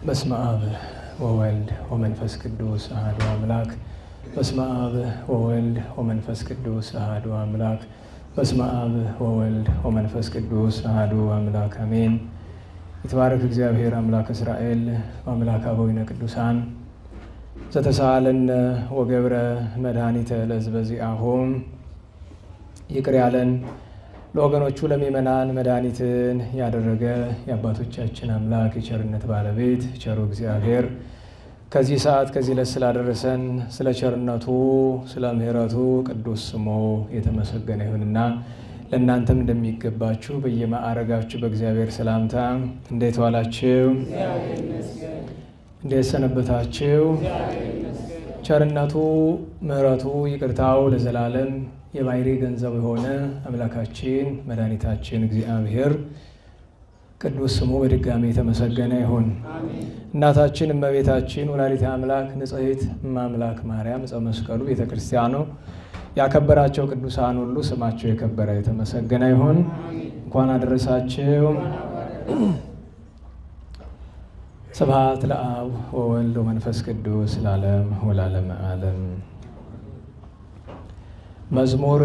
በስመ አብ ወወልድ ወመንፈስ ቅዱስ አሐዱ አምላክ። በስመ አብ ወወልድ ወመንፈስ ቅዱስ አሐዱ አምላክ። በስመ አብ ወወልድ ወመንፈስ ቅዱስ አሐዱ አምላክ አሜን። ይትባረክ እግዚአብሔር አምላክ እስራኤል ወአምላክ አበዊነ ቅዱሳን ዘተሳሃለነ ወገብረ መድኃኒተ ለሕዝበ ዚአሁ። ይቅር ያለን ለወገኖቹ ለሚመናን መድኃኒትን ያደረገ የአባቶቻችን አምላክ የቸርነት ባለቤት ቸሩ እግዚአብሔር ከዚህ ሰዓት ከዚህ ዕለት ስላደረሰን ስለ ቸርነቱ ስለ ምሕረቱ ቅዱስ ስሙ የተመሰገነ ይሁንና ለእናንተም እንደሚገባችሁ በየማዕረጋችሁ በእግዚአብሔር ሰላምታ እንዴት ዋላችሁ? እንዴት ሰነበታችሁ? ቸርነቱ ምሕረቱ ይቅርታው ለዘላለም የባሕሪ ገንዘብ የሆነ አምላካችን መድኃኒታችን እግዚአብሔር ቅዱስ ስሙ በድጋሚ የተመሰገነ ይሁን። እናታችን እመቤታችን ወላዲተ አምላክ ንጽሕት እማምላክ ማርያም ዕፀ መስቀሉ ቤተ ክርስቲያኑ ያከበራቸው ቅዱሳን ሁሉ ስማቸው የከበረ የተመሰገነ ይሁን። እንኳን አደረሳችሁ። ስብሐት ለአብ ወወልድ ወመንፈስ ቅዱስ ለዓለም ወለዓለመ ዓለም። መዝሙር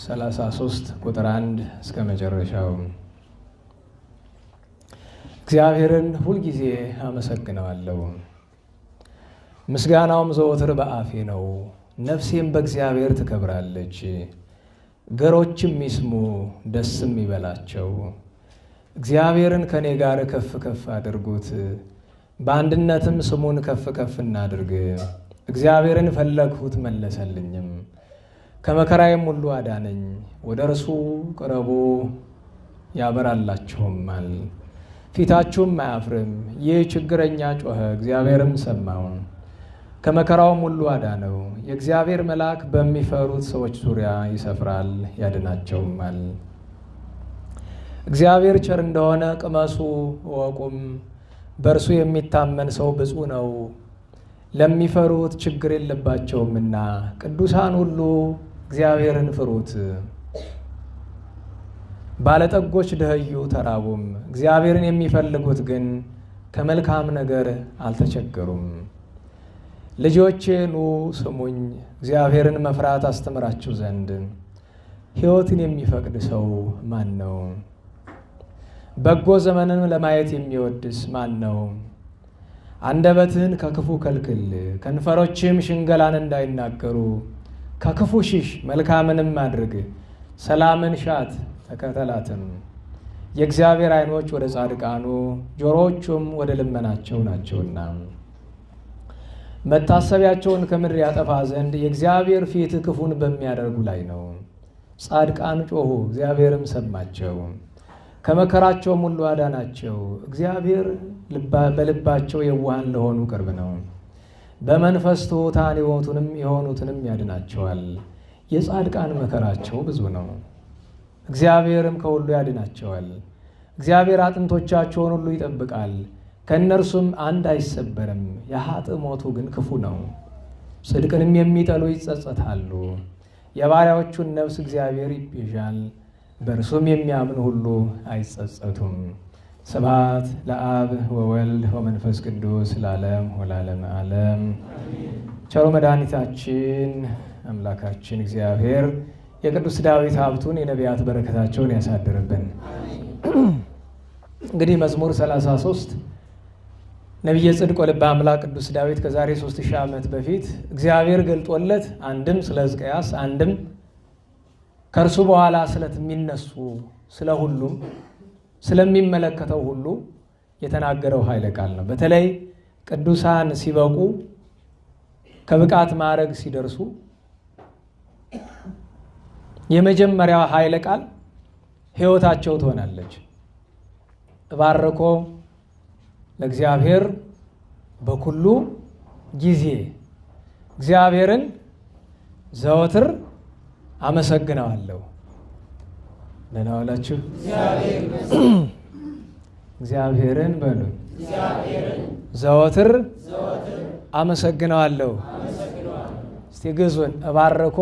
33 ቁጥር 1 እስከ መጨረሻው። እግዚአብሔርን ሁልጊዜ አመሰግነዋለሁ፣ ምስጋናውም ዘወትር በአፌ ነው። ነፍሴም በእግዚአብሔር ትከብራለች። ገሮችም ይስሙ ደስም ይበላቸው። እግዚአብሔርን ከእኔ ጋር ከፍ ከፍ አድርጉት፣ በአንድነትም ስሙን ከፍ ከፍ እናድርግ። እግዚአብሔርን ፈለግሁት መለሰልኝም፣ ከመከራዬም ሁሉ አዳነኝ። ወደ እርሱ ቅረቡ ያበራላችሁማል፣ ፊታችሁም አያፍርም። ይህ ችግረኛ ጮኸ፣ እግዚአብሔርም ሰማው፣ ከመከራውም ሁሉ አዳነው። የእግዚአብሔር መልአክ በሚፈሩት ሰዎች ዙሪያ ይሰፍራል ያድናቸውማል። እግዚአብሔር ቸር እንደሆነ ቅመሱ እወቁም፣ በእርሱ የሚታመን ሰው ብፁዕ ነው። ለሚፈሩት ችግር የለባቸውምና ቅዱሳን ሁሉ እግዚአብሔርን ፍሩት። ባለጠጎች ደኸዩ ተራቡም፣ እግዚአብሔርን የሚፈልጉት ግን ከመልካም ነገር አልተቸገሩም። ልጆቼ ኑ ስሙኝ፣ እግዚአብሔርን መፍራት አስተምራችሁ ዘንድ። ሕይወትን የሚፈቅድ ሰው ማን ነው? በጎ ዘመንን ለማየት የሚወድስ ማን ነው? አንደበትህን ከክፉ ከልክል፣ ከንፈሮችም ሽንገላን እንዳይናገሩ። ከክፉ ሽሽ፣ መልካምንም አድርግ፣ ሰላምን ሻት ተከተላትም። የእግዚአብሔር ዓይኖች ወደ ጻድቃኑ ጆሮዎቹም ወደ ልመናቸው ናቸውና። መታሰቢያቸውን ከምድር ያጠፋ ዘንድ የእግዚአብሔር ፊት ክፉን በሚያደርጉ ላይ ነው። ጻድቃን ጮኹ፣ እግዚአብሔርም ሰማቸው፣ ከመከራቸውም ሁሉ አዳናቸው። እግዚአብሔር በልባቸው የዋሃን ለሆኑ ቅርብ ነው። በመንፈስ ትሑታን የሆኑትንም ያድናቸዋል። የጻድቃን መከራቸው ብዙ ነው፣ እግዚአብሔርም ከሁሉ ያድናቸዋል። እግዚአብሔር አጥንቶቻቸውን ሁሉ ይጠብቃል፣ ከእነርሱም አንድ አይሰበርም። የኃጥእ ሞቱ ግን ክፉ ነው፣ ጽድቅንም የሚጠሉ ይጸጸታሉ። የባሪያዎቹን ነፍስ እግዚአብሔር ይቤዣል፣ በእርሱም የሚያምን ሁሉ አይጸጸቱም። ስብሐት ለአብ ወወልድ ወመንፈስ ቅዱስ ለዓለም ወለዓለመ ዓለም። ቸሩ መድኃኒታችን አምላካችን እግዚአብሔር የቅዱስ ዳዊት ሀብቱን የነቢያት በረከታቸውን ያሳድርብን። እንግዲህ መዝሙር 33 ነቢየ ጽድቅ ወልበ አምላክ ቅዱስ ዳዊት ከዛሬ 3000 ዓመት በፊት እግዚአብሔር ገልጦለት አንድም ስለ ሕዝቅያስ አንድም ከእርሱ በኋላ ስለሚነሱ ስለ ሁሉም ስለሚመለከተው ሁሉ የተናገረው ኃይለ ቃል ነው። በተለይ ቅዱሳን ሲበቁ ከብቃት ማዕረግ ሲደርሱ የመጀመሪያው ኃይለ ቃል ሕይወታቸው ትሆናለች። እባርኮ ለእግዚአብሔር በኩሉ ጊዜ፣ እግዚአብሔርን ዘወትር አመሰግነዋለሁ። ደህና ዋላችሁ። እግዚአብሔርን በሉ ዘወትር አመሰግነዋለሁ። እስቲ ግዙን። እባርኮ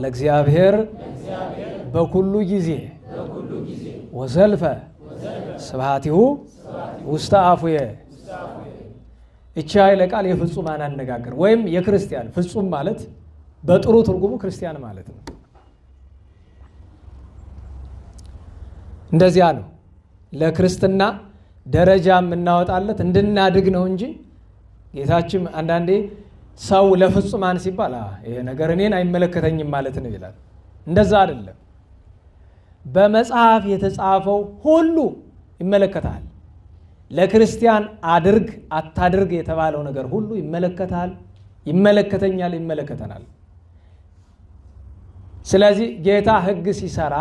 ለእግዚአብሔር በኩሉ ጊዜ ወዘልፈ ስብሐቲሁ ውስተ አፉየ እቺ ኃይለ ቃል የፍጹማን አነጋገር ወይም የክርስቲያን ፍጹም ማለት በጥሩ ትርጉሙ ክርስቲያን ማለት ነው። እንደዚያ ነው። ለክርስትና ደረጃ የምናወጣለት እንድናድግ ነው እንጂ ጌታችን አንዳንዴ ሰው ለፍጹማን ሲባል ይሄ ነገር እኔን አይመለከተኝም ማለት ነው ይላል። እንደዛ አይደለም። በመጽሐፍ የተጻፈው ሁሉ ይመለከታል። ለክርስቲያን አድርግ አታድርግ የተባለው ነገር ሁሉ ይመለከታል፣ ይመለከተኛል፣ ይመለከተናል። ስለዚህ ጌታ ሕግ ሲሰራ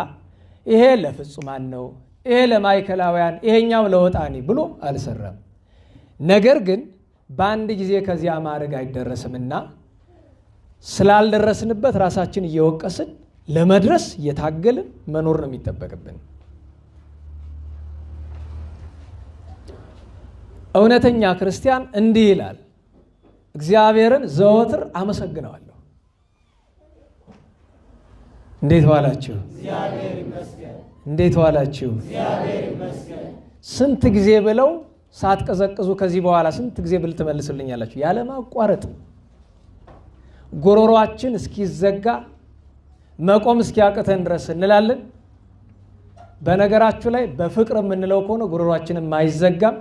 ይሄ ለፍጹማን ነው፣ ይሄ ለማዕከላውያን፣ ይሄኛው ለወጣኒ ብሎ አልሰራም። ነገር ግን በአንድ ጊዜ ከዚያ ማድረግ አይደረስምና ስላልደረስንበት ራሳችን እየወቀስን ለመድረስ እየታገልን መኖር ነው የሚጠበቅብን። እውነተኛ ክርስቲያን እንዲህ ይላል፣ እግዚአብሔርን ዘወትር አመሰግነዋለሁ። እንዴት ዋላችሁ? እግዚአብሔር ይመስገን። እንዴት ዋላችሁ? እግዚአብሔር ይመስገን። ስንት ጊዜ ብለው ሳትቀዘቅዙ ከዚህ በኋላ ስንት ጊዜ ብል ትመልስልኛላችሁ? ያለ ማቋረጥ ጎሮሯችን እስኪዘጋ መቆም እስኪያቅተን ድረስ እንላለን። በነገራችሁ ላይ በፍቅር የምንለው ከሆነ ጎሮሯችንም አይዘጋም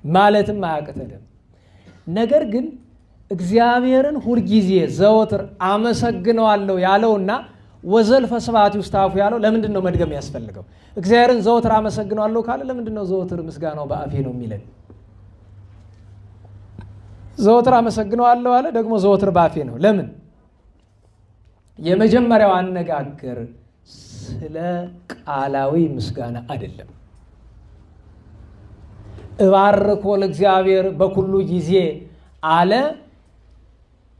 ማለትም አያቅተንም። ነገር ግን እግዚአብሔርን ሁልጊዜ ዘወትር አመሰግነዋለሁ ያለውና ወዘልፈ ስብሐት ውስተ አፉ ያለው ለምንድን ነው መድገም ያስፈልገው? እግዚአብሔርን ዘወትር አመሰግነዋለሁ ካለ ለምንድን ነው ዘወትር ምስጋናው በአፌ ነው የሚለን? ዘወትር አመሰግነዋለሁ አለ፣ ደግሞ ዘወትር በአፌ ነው። ለምን? የመጀመሪያው አነጋገር ስለ ቃላዊ ምስጋና አይደለም። እባርኮ ለእግዚአብሔር በኩሉ ጊዜ አለ።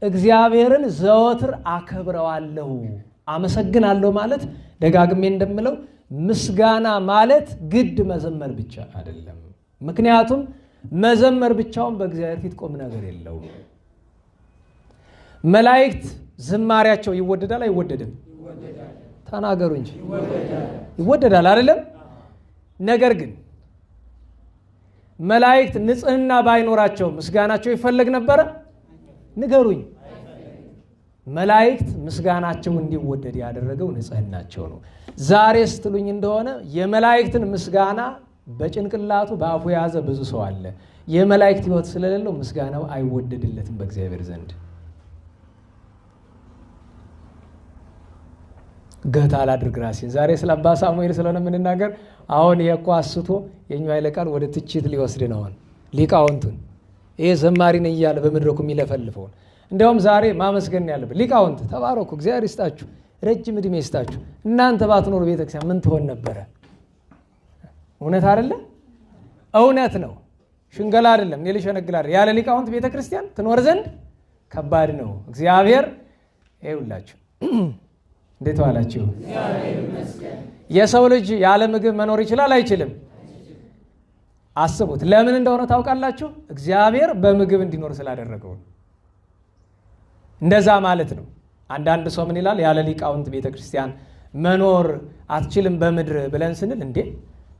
እግዚአብሔርን ዘወትር አከብረዋለሁ አመሰግናለሁ ማለት ደጋግሜ እንደምለው ምስጋና ማለት ግድ መዘመር ብቻ አይደለም። ምክንያቱም መዘመር ብቻውን በእግዚአብሔር ፊት ቁም ነገር የለውም። መላእክት ዝማሪያቸው ይወደዳል አይወደድም? ተናገሩ እንጂ ይወደዳል አይደለም? ነገር ግን መላእክት ንጽህና ባይኖራቸው ምስጋናቸው ይፈለግ ነበረ? ንገሩኝ። መላእክት ምስጋናቸው እንዲወደድ ያደረገው ንጽህናቸው ነው። ዛሬ ስትሉኝ እንደሆነ የመላእክትን ምስጋና በጭንቅላቱ በአፉ የያዘ ብዙ ሰው አለ። የመላእክት ሕይወት ስለሌለው ምስጋናው አይወደድለትም በእግዚአብሔር ዘንድ። ገታ አላድርግ ራሴን። ዛሬ ስለ አባ ሳሙኤል ስለሆነ የምንናገር አሁን ይሄ እኮ አስቶ የኛው ኃይለ ቃል ወደ ትችት ሊወስድ ነው። ሊቃውንቱን ይሄ ዘማሪ ነኝ እያለ በመድረኩ የሚለፈልፈውን እንዲያውም ዛሬ ማመስገን ያለብን ሊቃውንት ተባረኩ፣ እግዚአብሔር ይስጣችሁ፣ ረጅም ዕድሜ ይስጣችሁ። እናንተ ባትኖሩ ቤተክርስቲያን ምን ትሆን ነበረ? እውነት አይደለ? እውነት ነው፣ ሽንገላ አይደለም። እኔ ልሸነግል አይደል? ያለ ሊቃውንት ቤተክርስቲያን ትኖር ዘንድ ከባድ ነው። እግዚአብሔር ይውላችሁ። እንዴት ዋላችሁ? የሰው ልጅ ያለ ምግብ መኖር ይችላል አይችልም? አስቡት። ለምን እንደሆነ ታውቃላችሁ? እግዚአብሔር በምግብ እንዲኖር ስላደረገው። እንደዛ ማለት ነው። አንዳንድ ሰው ምን ይላል? ያለ ሊቃውንት ቤተክርስቲያን መኖር አትችልም በምድር ብለን ስንል እንዴ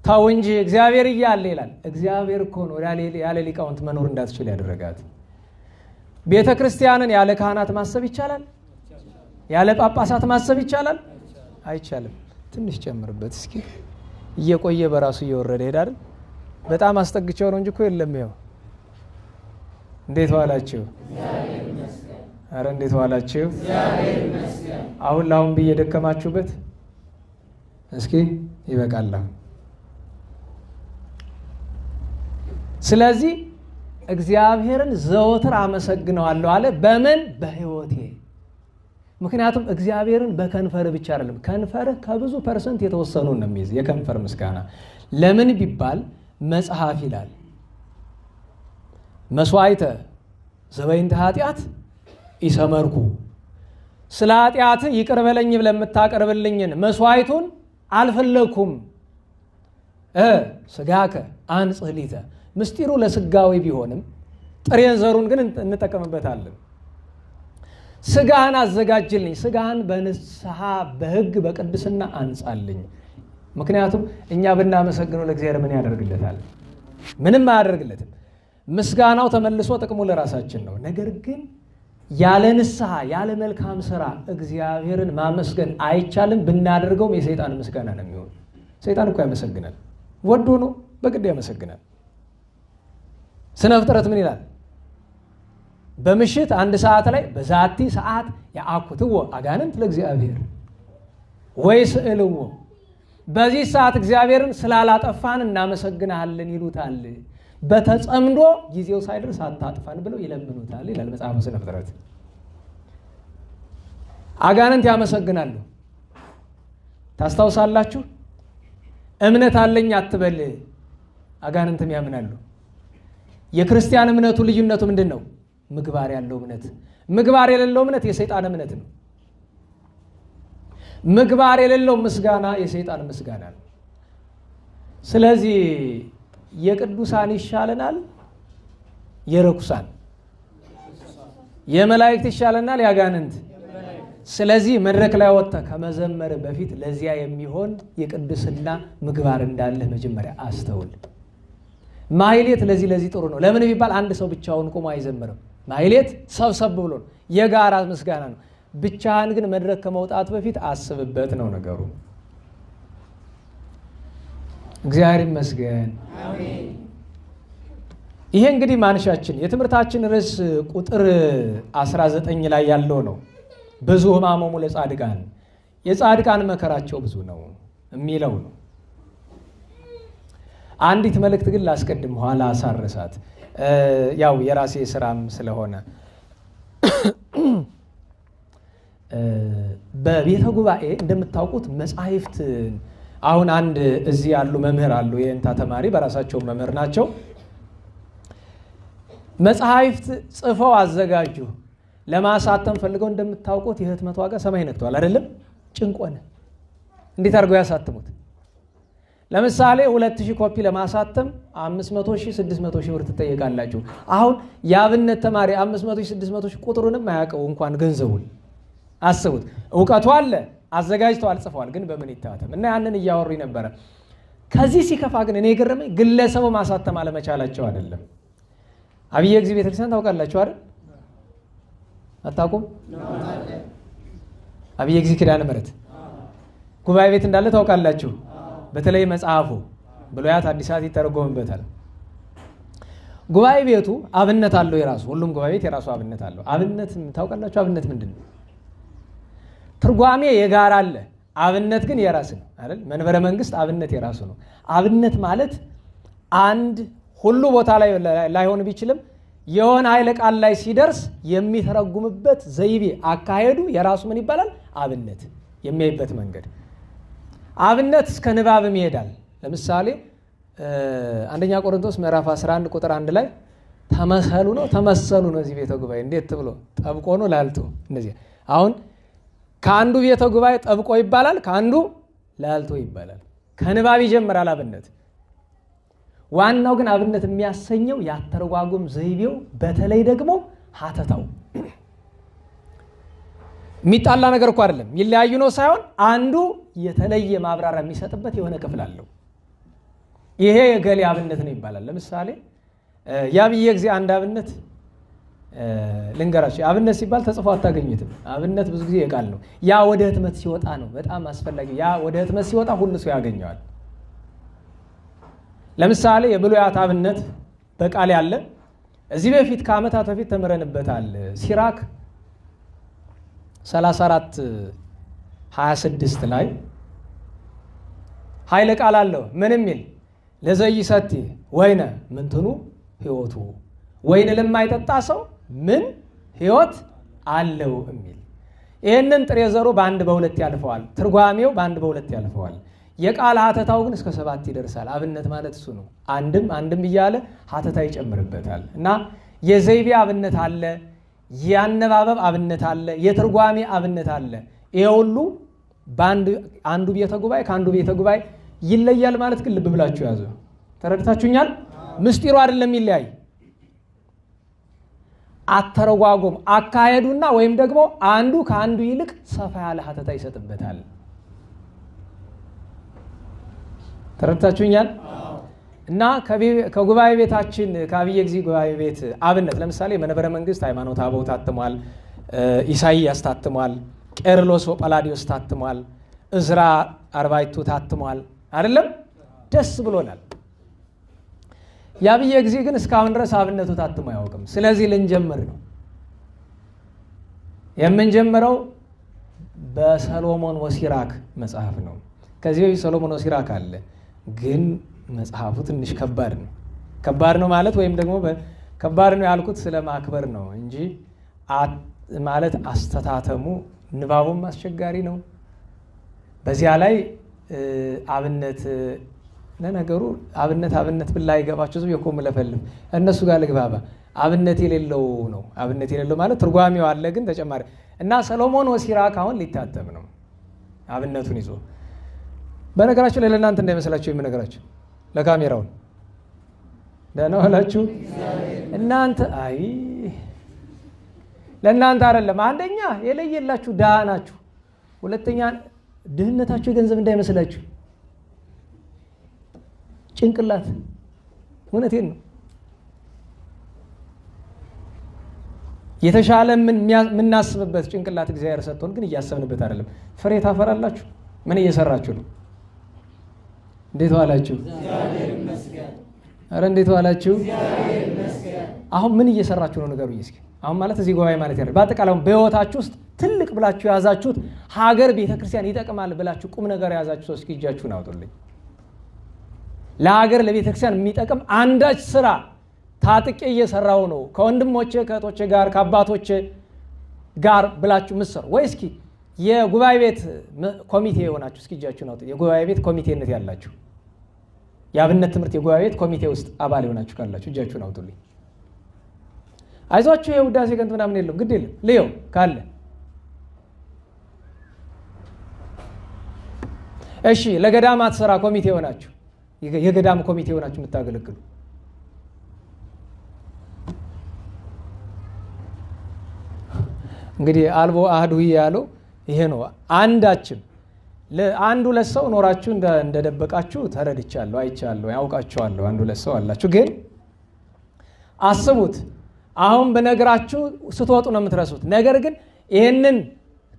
ታው እንጂ እግዚአብሔር እያለ ይላል። እግዚአብሔር እኮ ነው ያለ ሊቃውንት መኖር እንዳትችል ያደረጋት። ቤተክርስቲያንን ያለ ካህናት ማሰብ ይቻላል? ያለ ጳጳሳት ማሰብ ይቻላል? አይቻልም። ትንሽ ጨምርበት እስኪ። እየቆየ በራሱ እየወረደ ሄዳል። በጣም አስጠግቼው ነው እንጂ እኮ የለም። ይኸው። እንዴት ዋላችሁ? አረ እንዴት ዋላችሁ? አሁን ለአሁን ብዬ ደከማችሁበት። እስኪ ይበቃል። ስለዚህ እግዚአብሔርን ዘወትር አመሰግነዋለሁ አለ። በምን? በሕይወቴ። ምክንያቱም እግዚአብሔርን በከንፈር ብቻ አይደለም። ከንፈር ከብዙ ፐርሰንት የተወሰኑ ነው የሚይዝ የከንፈር ምስጋና። ለምን ቢባል መጽሐፍ ይላል መስዋዕተ ዘበይንተ ኃጢአት ኢሰመርኩ፣ ስለ ኃጢአት ይቅር በለኝ ብለህ የምታቀርብልኝን መስዋዕቱን አልፈለኩም። ስጋከ አንጽህ ሊተ፣ ምስጢሩ ለስጋዊ ቢሆንም ጥሬን ዘሩን ግን እንጠቀምበታለን። ስጋህን አዘጋጅልኝ፣ ስጋህን በንስሐ በሕግ በቅድስና አንጻልኝ። ምክንያቱም እኛ ብናመሰግነው ለእግዚአብሔር ምን ያደርግለታል? ምንም አያደርግለትም። ምስጋናው ተመልሶ ጥቅሙ ለራሳችን ነው። ነገር ግን ያለ ንስሐ ያለ መልካም ስራ እግዚአብሔርን ማመስገን አይቻልም። ብናደርገውም የሰይጣን ምስጋና ነው የሚሆን። ሰይጣን እኮ ያመሰግናል፣ ወዶ ነው በግድ ያመሰግናል። ስነ ፍጥረት ምን ይላል? በምሽት 1 ሰዓት ላይ በዛቲ ሰዓት ያአኩትዎ አጋንንት ለእግዚአብሔር ወይስእልዎ፣ በዚህ ሰዓት እግዚአብሔርን ስላላጠፋን እናመሰግናለን ይሉታል። በተጸምዶ ጊዜው ሳይደርስ አታጥፋን ብለው ይለምኑታል ይላል መጽሐፈ ስነ ፍጥረት። አጋንንት ያመሰግናሉ። ታስታውሳላችሁ? እምነት አለኝ አትበል፣ አጋንንትም ያምናሉ። የክርስቲያን እምነቱ ልዩነቱ ምንድን ነው? ምግባር ያለው እምነት። ምግባር የሌለው እምነት የሰይጣን እምነት ነው። ምግባር የሌለው ምስጋና የሰይጣን ምስጋና ነው። ስለዚህ የቅዱሳን ይሻለናል የርኩሳን? የመላእክት ይሻለናል ያጋንንት? ስለዚህ መድረክ ላይ ወጥተህ ከመዘመር በፊት ለዚያ የሚሆን የቅድስና ምግባር እንዳለህ መጀመሪያ አስተውል። ማህሌት ለዚህ ጥሩ ነው። ለምን ቢባል አንድ ሰው ብቻውን ቆሞ አይዘምርም። ማህሌት ሰብሰብ ብሎ የጋራ ምስጋና ነው። ብቻህን ግን መድረክ ከመውጣት በፊት አስብበት ነው ነገሩ። እግዚአብሔር ይመስገን። አሜን። ይሄ እንግዲህ ማንሻችን የትምህርታችን ርዕስ ቁጥር 19 ላይ ያለው ነው። ብዙ ሕማሞሙ ለጻድቃን፣ የጻድቃን መከራቸው ብዙ ነው የሚለው ነው። አንዲት መልእክት ግን ላስቀድም ኋላ አሳርሳት፣ ያው የራሴ ስራም ስለሆነ በቤተ ጉባኤ እንደምታውቁት መጻሕፍት አሁን አንድ እዚህ ያሉ መምህር አሉ፣ የእንታ ተማሪ በራሳቸው መምህር ናቸው። መጻሕፍት ጽፈው አዘጋጁ። ለማሳተም ፈልገው እንደምታውቁት የህትመት ዋጋ ሰማይ ነክቷል አይደለም? ጭንቆነ እንዴት አድርገው ያሳትሙት? ለምሳሌ 2000 ኮፒ ለማሳተም 500,000 600,000 ብር ትጠየቃላችሁ። አሁን የአብነት ተማሪ 500,000 600,000 ቁጥሩንም አያውቀው እንኳን ገንዘቡን። አስቡት። እውቀቱ አለ፣ አዘጋጅተዋል፣ ጽፈዋል፣ ግን በምን ይታተም? እና ያንን እያወሩ ነበረ። ከዚህ ሲከፋ ግን እኔ የገረመኝ ግለሰቡ ማሳተም አለመቻላቸው አይደለም። አብየ እግዚእ ቤተክርስቲያን ታውቃላችሁ አይደል? አታውቁም? አብየ እግዚእ ኪዳነ ምሕረት ጉባኤ ቤት እንዳለ ታውቃላችሁ። በተለይ መጽሐፉ ብሉያት አዲሳት ይተረጎምበታል። ጉባኤ ቤቱ አብነት አለው የራሱ። ሁሉም ጉባኤ ቤት የራሱ አብነት አለው። አብነት ታውቃላችሁ? አብነት ምንድን ነው? ትርጓሜ የጋራ አለ፣ አብነት ግን የራስ ነው አይደል? መንበረ መንግስት አብነት የራሱ ነው። አብነት ማለት አንድ ሁሉ ቦታ ላይ ላይሆን ቢችልም የሆነ ኃይለ ቃል ላይ ሲደርስ የሚተረጉምበት ዘይቤ አካሄዱ የራሱ ምን ይባላል? አብነት። የሚያይበት መንገድ አብነት እስከ ንባብም ይሄዳል። ለምሳሌ አንደኛ ቆሮንቶስ ምዕራፍ 11 ቁጥር 1 ላይ ተመሰሉ ነው ተመሰሉ ነው። እዚህ ቤተ ጉባኤ እንዴት ብሎ ጠብቆ ነው ላልቶ። እንደዚህ አሁን ከአንዱ ቤተ ጉባኤ ጠብቆ ይባላል፣ ከአንዱ ላልቶ ይባላል። ከንባብ ይጀምራል አብነት። ዋናው ግን አብነት የሚያሰኘው ያተረጓጉም ዘይቤው፣ በተለይ ደግሞ ሀተታው። የሚጣላ ነገር እኮ አይደለም፣ ይለያዩ ነው ሳይሆን አንዱ የተለየ ማብራሪያ የሚሰጥበት የሆነ ክፍል አለው። ይሄ የገሌ አብነት ነው ይባላል። ለምሳሌ የአብየ እግዚእ አንድ አብነት ልንገራችሁ። አብነት ሲባል ተጽፎ አታገኙትም። አብነት ብዙ ጊዜ የቃል ነው። ያ ወደ ህትመት ሲወጣ ነው በጣም አስፈላጊ። ያ ወደ ህትመት ሲወጣ ሁሉ ሰው ያገኘዋል። ለምሳሌ የብሉያት አብነት በቃል ያለ እዚህ በፊት ከዓመታት በፊት ተምረንበታል። ሲራክ 34:26 ላይ ኃይለ ቃል አለው። ምን የሚል? ለዘይሰቲ ወይነ ምንትኑ ህይወቱ፣ ወይን ለማይጠጣ ሰው ምን ህይወት አለው የሚል። ይህንን ጥሬ ዘሩ በአንድ በሁለት ያልፈዋል። ትርጓሜው በአንድ በሁለት ያልፈዋል። የቃል ሀተታው ግን እስከ 7 ይደርሳል። አብነት ማለት እሱ ነው። አንድም እያለ ሀተታ ይጨምርበታል። እና የዘይቤ አብነት አለ፣ የአነባበብ አብነት አለ፣ የትርጓሜ አብነት አለ። ይሄ ሁሉ አንዱ ቤተ ጉባኤ ከአንዱ ቤተ ጉባኤ ይለያል ማለት ግን ልብ ብላችሁ ያዙ። ተረድታችሁኛል? ምስጢሩ አይደለም ይለያይ፣ አተረጓጎም አካሄዱና ወይም ደግሞ አንዱ ከአንዱ ይልቅ ሰፋ ያለ ሀተታ ይሰጥበታል። ተረድታችሁኛል? እና ከጉባኤ ቤታችን ከአብየ እግዚእ ጉባኤ ቤት አብነት ለምሳሌ መንበረ መንግስት ሃይማኖተ አበው ታትሟል፣ ኢሳይያስ ታትሟል፣ ቄርሎስ ወጳላዲዮስ ታትሟል፣ እዝራ አርባዕቱ ታትሟል አይደለም? ደስ ብሎናል። የአብየ እግዚእ ግን እስካሁን ድረስ አብነቱ ታትሞ አያውቅም። ስለዚህ ልንጀምር ነው። የምንጀምረው በሰሎሞን ወሲራክ መጽሐፍ ነው። ከዚህ በፊት ሰሎሞን ወሲራክ አለ፣ ግን መጽሐፉ ትንሽ ከባድ ነው። ከባድ ነው ማለት ወይም ደግሞ ከባድ ነው ያልኩት ስለማክበር ነው እንጂ ማለት አስተታተሙ ንባቡም አስቸጋሪ ነው። በዚያ ላይ አብነት ለነገሩ አብነት ብላ ይገባቸው ዝም የቆም ለፈልም እነሱ ጋር ልግባባ አብነት የሌለው ነው። አብነት የሌለው ማለት ትርጓሜው አለ ግን ተጨማሪ እና ሰሎሞን ወሲራክ አሁን ሊታተም ነው አብነቱን ይዞ። በነገራችሁ ላይ ለእናንተ እንዳይመስላችሁ የምነግራችሁ ለካሜራውን ደህና ዋላችሁ እናንተ። አይ ለእናንተ አይደለም። አንደኛ የለየላችሁ ድሃ ናችሁ። ሁለተኛ ድህነታችሁ የገንዘብ እንዳይመስላችሁ ጭንቅላት። እውነቴን ነው። የተሻለ የምናስብበት ጭንቅላት እግዚአብሔር ሰጥቶን ግን እያሰብንበት አይደለም። ፍሬ ታፈራላችሁ። ምን እየሰራችሁ ነው? እንዴት ዋላችሁ? ኧረ እንዴት ዋላችሁ? አሁን ምን እየሰራችሁ ነው ንገሩኝ እስኪ። አሁን ማለት እዚህ ጉባኤ ማለት ያለ በአጠቃላይ በህይወታችሁ ውስጥ ትልቅ ብላችሁ የያዛችሁት ሀገር ቤተክርስቲያን ይጠቅማል ብላችሁ ቁም ነገር የያዛችሁ ሰው እስኪ እጃችሁን አውጡልኝ። ለሀገር ለቤተክርስቲያን የሚጠቅም አንዳች ስራ ታጥቄ እየሰራው ነው ከወንድሞቼ ከእህቶቼ ጋር ከአባቶቼ ጋር ብላችሁ ምሰሩ ወይ? እስኪ የጉባኤ ቤት ኮሚቴ የሆናችሁ እስኪ እጃችሁን አውጡ። የጉባኤ ቤት ኮሚቴነት ያላችሁ የአብነት ትምህርት የጉባኤ ቤት ኮሚቴ ውስጥ አባል የሆናችሁ ካላችሁ እጃችሁን አውጡልኝ። አይዟችሁ የውዳሴ ከንቱ ምናምን የለም፣ ግድ የለም ልየው ካለ። እሺ ለገዳማት ስራ ኮሚቴ የሆናችሁ የገዳም ኮሚቴ የሆናችሁ የምታገለግሉ እንግዲህ አልቦ አህዱ ያለው ይሄ ነው። አንዳችም ለአንዱ ለሰው ኖራችሁ እንደደበቃችሁ ተረድቻለሁ፣ አይቻለሁ፣ ያውቃችኋለሁ። አንዱ ለሰው አላችሁ። ግን አስቡት፣ አሁን በነገራችሁ ስትወጡ ነው የምትረሱት። ነገር ግን ይህንን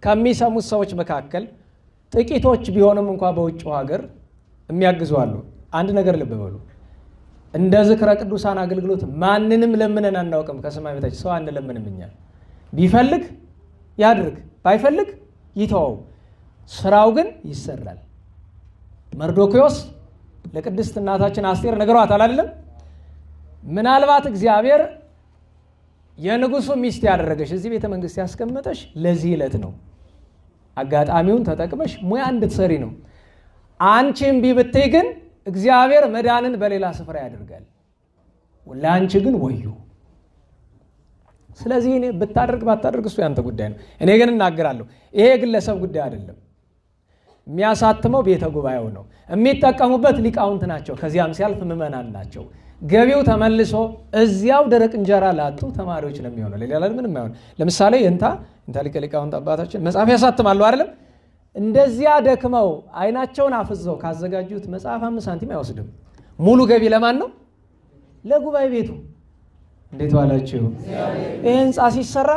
ከሚሰሙት ሰዎች መካከል ጥቂቶች ቢሆንም እንኳን በውጭ ሀገር የሚያግዙ አሉ። አንድ ነገር ልብ በሉ። እንደ ዝክረ ቅዱሳን አገልግሎት ማንንም ለምነን አናውቅም። ከሰማይ በታች ሰው አንለምንም። እኛ ቢፈልግ ያድርግ፣ ባይፈልግ ይተወው። ስራው ግን ይሰራል። መርዶክዮስ ለቅድስት እናታችን አስቴር ነገሯታል አይደለም? ምናልባት እግዚአብሔር የንጉሱ ሚስት ያደረገሽ እዚህ ቤተ መንግስት ያስቀመጠሽ ለዚህ ዕለት ነው። አጋጣሚውን ተጠቅመሽ ሙያ እንድትሰሪ ነው። አንቺም ቢብትይ ግን እግዚአብሔር መዳንን በሌላ ስፍራ ያደርጋል። ለአንቺ ግን ወዩ። ስለዚህ እኔ ብታደርግ ባታደርግ እሱ ያንተ ጉዳይ ነው። እኔ ግን እናገራለሁ፣ ይሄ ግለሰብ ጉዳይ አይደለም። የሚያሳትመው ቤተ ጉባኤው ነው። የሚጠቀሙበት ሊቃውንት ናቸው። ከዚያም ሲያልፍ ምዕመናን ናቸው። ገቢው ተመልሶ እዚያው ደረቅ እንጀራ ላጡ ተማሪዎች ነው የሚሆነው። ሌላ ምንም አይሆን። ለምሳሌ እንታ ሊቀ ሊቃውንት አባታችን መጽሐፍ ያሳትማሉ አይደለም? እንደዚያ ደክመው አይናቸውን አፍዘው ካዘጋጁት መጽሐፍ 5 ሳንቲም አይወስድም። ሙሉ ገቢ ለማን ነው? ለጉባኤ ቤቱ። እንዴት ዋላችሁ? ይህ ህንፃ ሲሰራ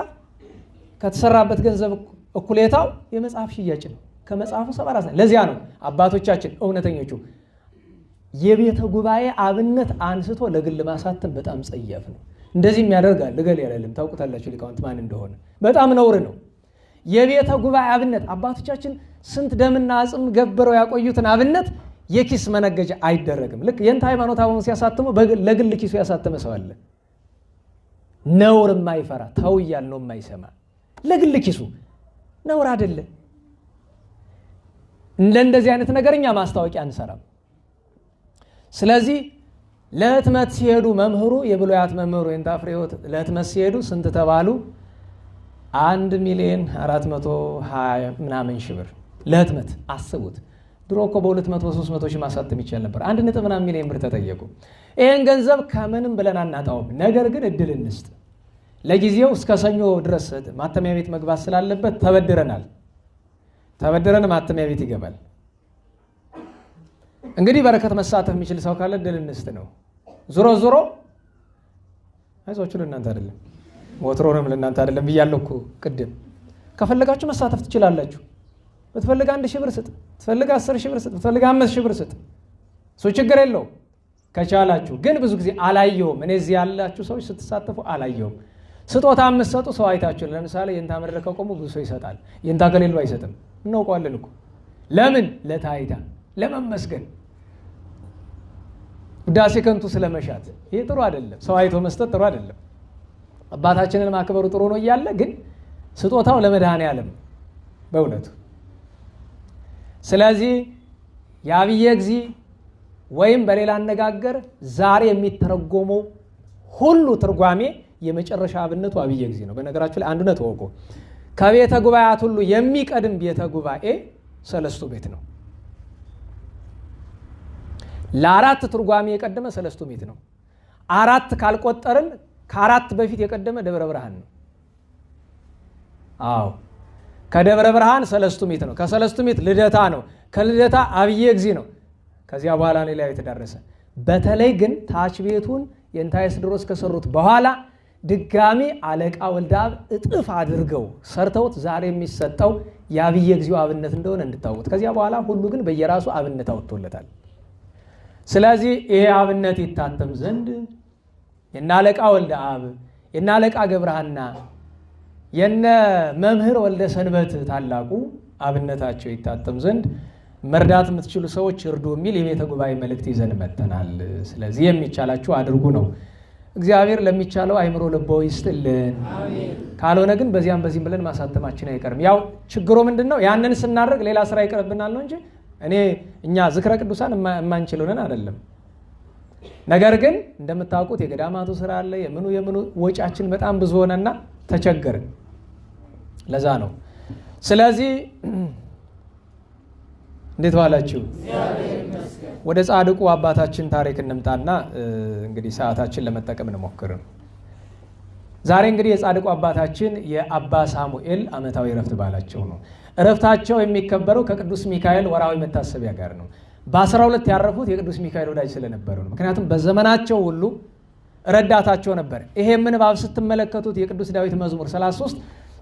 ከተሰራበት ገንዘብ እኩሌታው የመጽሐፍ ሽያጭ ነው። ከመጽሐፉ 74 ነው። ለዚያ ነው አባቶቻችን እውነተኞቹ የቤተ ጉባኤ አብነት አንስቶ ለግል ማሳተም በጣም ጸያፍ ነው። እንደዚህም ያደርጋል። ልገል ያለልም ታውቁታላችሁ ሊቃውንት ማን እንደሆነ። በጣም ነውር ነው። የቤተ ጉባኤ አብነት አባቶቻችን ስንት ደምና አጽም ገብረው ያቆዩትን አብነት የኪስ መነገጃ አይደረግም። ልክ የእንተ ሃይማኖት አሁን ሲያሳትሙ ለግል ኪሱ ያሳተመ ሰው አለ። ነውር የማይፈራ ተው እያል ነው የማይሰማ ለግል ኪሱ ነውር አይደለ። እንደዚህ አይነት ነገርኛ ማስታወቂያ አንሰራም። ስለዚህ ለህትመት ሲሄዱ መምህሩ የብሉያት መምህሩ የንታፍሬዎት ለህትመት ሲሄዱ ስንት ተባሉ? 1,420,000 ምናምን ሺህ ብር ለህትመት አስቡት። ድሮ እኮ በ200 300 ሺህ ማሳተም ይቻል ነበር። 1.9 ሚሊዮን ብር ተጠየቁ። ይህን ገንዘብ ከምንም ብለን አናጣውም። ነገር ግን እድል እንስጥ። ለጊዜው እስከ ሰኞ ድረስ ማተሚያ ቤት መግባት ስላለበት ተበድረን ማተሚያ ቤት ይገባል። እንግዲህ በረከት መሳተፍ የሚችል ሰው ካለ ድል እንስጥ ነው። ዞሮ ዞሮ አይዟችሁ ለእናንተ አይደለም ወትሮንም ለእናንተ አይደለም ብያለሁ እኮ ቅድም። ከፈለጋችሁ መሳተፍ ትችላላችሁ። ብትፈልግ 1000 ብር ስጥ፣ ብትፈልግ 10,000 ብር ስጥ፣ ብትፈልግ 5,000 ብር ስጥ። እሱ ችግር የለውም ከቻላችሁ። ግን ብዙ ጊዜ አላየውም። እኔ እዚህ ያላችሁ ሰዎች ስትሳተፉ አላየውም። ስጦታ የምትሰጡ ሰው አይታችሁ፣ ለምሳሌ የእንታ መድረክ ቆሞ ብዙ ሰው ይሰጣል፣ የእንታ ከሌለው አይሰጥም። እናውቀዋለን እኮ። ለምን? ለታይታ ለመመስገን፣ ውዳሴ ከንቱ ስለመሻት። ይሄ ጥሩ አይደለም። ሰው አይቶ መስጠት ጥሩ አይደለም። አባታችንን ማክበሩ ጥሩ ነው እያለ ግን ስጦታው ለመድኃኔዓለም በእውነቱ። ስለዚህ የአብየ እግዚእ ወይም በሌላ አነጋገር ዛሬ የሚተረጎመው ሁሉ ትርጓሜ የመጨረሻ አብነቱ አብየ እግዚእ ነው። በነገራችሁ ላይ አንዱነት ወቆ ከቤተ ጉባኤያት ሁሉ የሚቀድም ቤተ ጉባኤ ሰለስቱ ቤት ነው። ለአራት ትርጓሜ የቀደመ ሰለስቱ ቤት ነው። አራት ካልቆጠርን ከአራት በፊት የቀደመ ደብረ ብርሃን ነው። አዎ ከደብረ ብርሃን ሰለስቱ ቤት ነው። ከሰለስቱ ቤት ልደታ ነው። ከልደታ አብየ እግዚእ ነው። ከዚያ በኋላ ሌላ የተዳረሰ። በተለይ ግን ታች ቤቱን የእንታ የስድሮስ ከሰሩት በኋላ ድጋሚ አለቃ ወልደአብ እጥፍ አድርገው ሰርተውት ዛሬ የሚሰጠው የአብየ እግዚእ አብነት እንደሆነ እንድታውቁት። ከዚያ በኋላ ሁሉ ግን በየራሱ አብነት አወጥቶለታል። ስለዚህ ይሄ አብነት ይታተም ዘንድ የነ አለቃ ወልደአብ የነ አለቃ ገብረሐና የነ መምህር ወልደ ሰንበት ታላቁ አብነታቸው ይታተም ዘንድ መርዳት የምትችሉ ሰዎች እርዱ የሚል የቤተ ጉባኤ መልእክት ይዘን መጥተናል። ስለዚህ የሚቻላችሁ አድርጉ ነው። እግዚአብሔር ለሚቻለው አይምሮ ልቦ ይስጥልን። ካልሆነ ግን በዚያም በዚህም ብለን ማሳተማችን አይቀርም። ያው ችግሩ ምንድነው? ያንን ስናደርግ ሌላ ስራ ይቀርብናል ነው እንጂ እኛ ዝክረ ቅዱሳን የማንችለውን አይደለም። ነገር ግን እንደምታውቁት የገዳማቱ ስራ አለ፣ የምኑ ወጫችን በጣም ብዙ ሆነና ተቸገርን። ለዛ ነው። ስለዚህ እንዴት ዋላችሁ? ወደ ጻድቁ አባታችን ታሪክ እንምጣና እንግዲህ ሰዓታችን ለመጠቀም እንሞክር። ዛሬ እንግዲህ የጻድቁ አባታችን የአባ ሳሙኤል ዓመታዊ እረፍት በዓላቸው ነው። እረፍታቸው የሚከበረው ከቅዱስ ሚካኤል ወርሃዊ መታሰቢያ ጋር ነው። በ12 ያረፉት የቅዱስ ሚካኤል ወዳጅ ስለነበሩ ነው። ምክንያቱም በዘመናቸው ሁሉ ረዳታቸው ነበር። ይሄ ምንባብ ስትመለከቱት የቅዱስ ዳዊት መዝሙር 33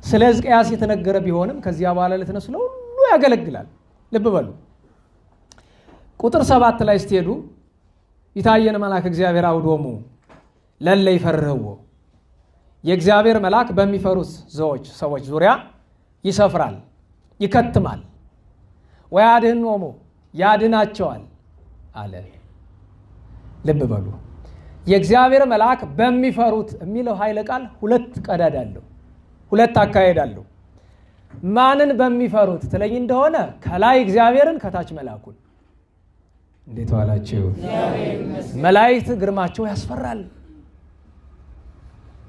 ስለ ሕዝቅያስ የተነገረ ቢሆንም ከዚያ በኋላ ለተነሱ ሁሉ ያገለግላል። ልብ በሉ። ቁጥር 7 ላይ ስትሄዱ ይታየን መልአክ እግዚአብሔር አውዶሙ ለለ ይፈርህዎ፣ የእግዚአብሔር መልአክ በሚፈሩት ሰዎች ዙሪያ ይሰፍራል፣ ይከትማል። ወያድኅኖሙ ያድናቸዋል አለ። ልብ በሉ። የእግዚአብሔር መልአክ በሚፈሩት የሚለው ኃይለ ቃል ሁለት ቀዳዳ አለው፣ ሁለት አካሄድ አለው። ማንን በሚፈሩት ትለኝ እንደሆነ ከላይ እግዚአብሔርን ከታች መልአኩን። እንዴት ዋላችሁ? መላእክት ግርማቸው ያስፈራል።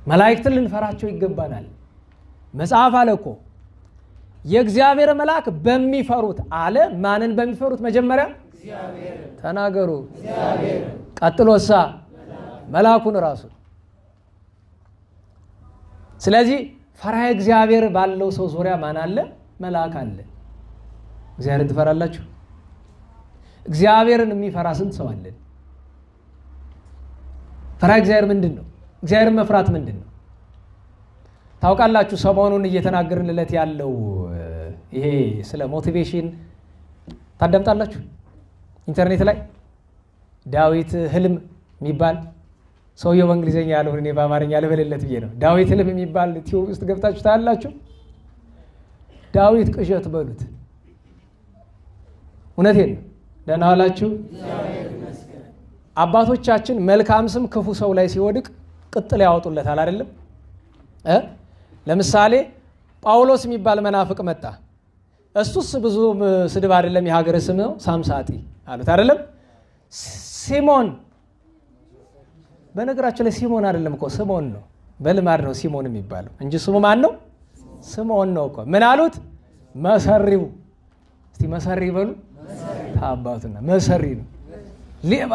መላእክትን ልንፈራቸው ይገባናል። መጽሐፍ አለ እኮ የእግዚአብሔር መልአክ በሚፈሩት አለ። ማንን በሚፈሩት? መጀመሪያ ተናገሩ። ቀጥሎሳ መልአኩን ራሱ። ስለዚህ ፈሪሃ እግዚአብሔር ባለው ሰው ዙሪያ ማን አለ? መልአክ አለ። እግዚአብሔርን ትፈራላችሁ? እግዚአብሔርን የሚፈራ ስንት ሰው አለ? ፈሪሃ እግዚአብሔር ምንድን ነው? እግዚአብሔርን መፍራት ምንድን ነው? ታውቃላችሁ፣ ሰሞኑን እየተናገርንለት ያለው ይሄ ስለ ሞቲቬሽን ታዳምጣላችሁ ኢንተርኔት ላይ። ዳዊት ህልም የሚባል ሰውየው በእንግሊዝኛ ያለውን እኔ በአማርኛ ልበልለት ብዬ ነው። ዳዊት ህልም የሚባል ቲዩብ ውስጥ ገብታችሁ ታያላችሁ። ዳዊት ቅዠት በሉት። እውነቴን ነው። ደህና ዋላችሁ? አባቶቻችን መልካም ስም ክፉ ሰው ላይ ሲወድቅ ቅጥል ያወጡለታል አይደለም? ለምሳሌ ጳውሎስ የሚባል መናፍቅ መጣ። እሱስ ብዙ ስድብ አይደለም፣ የሀገር ስም ነው፣ ሳምሳጢ አሉት አይደለም? ሲሞን፣ በነገራችን ላይ ሲሞን አይደለም እኮ ስሞን ነው፣ በልማድ ነው ሲሞን የሚባለው እንጂ ስሙ ማን ነው? ስምዖን ነው እኮ። ምን አሉት? መሰሪው። እስቲ መሰሪ በሉ። ታባቱና መሰሪ ነው፣ ሌባ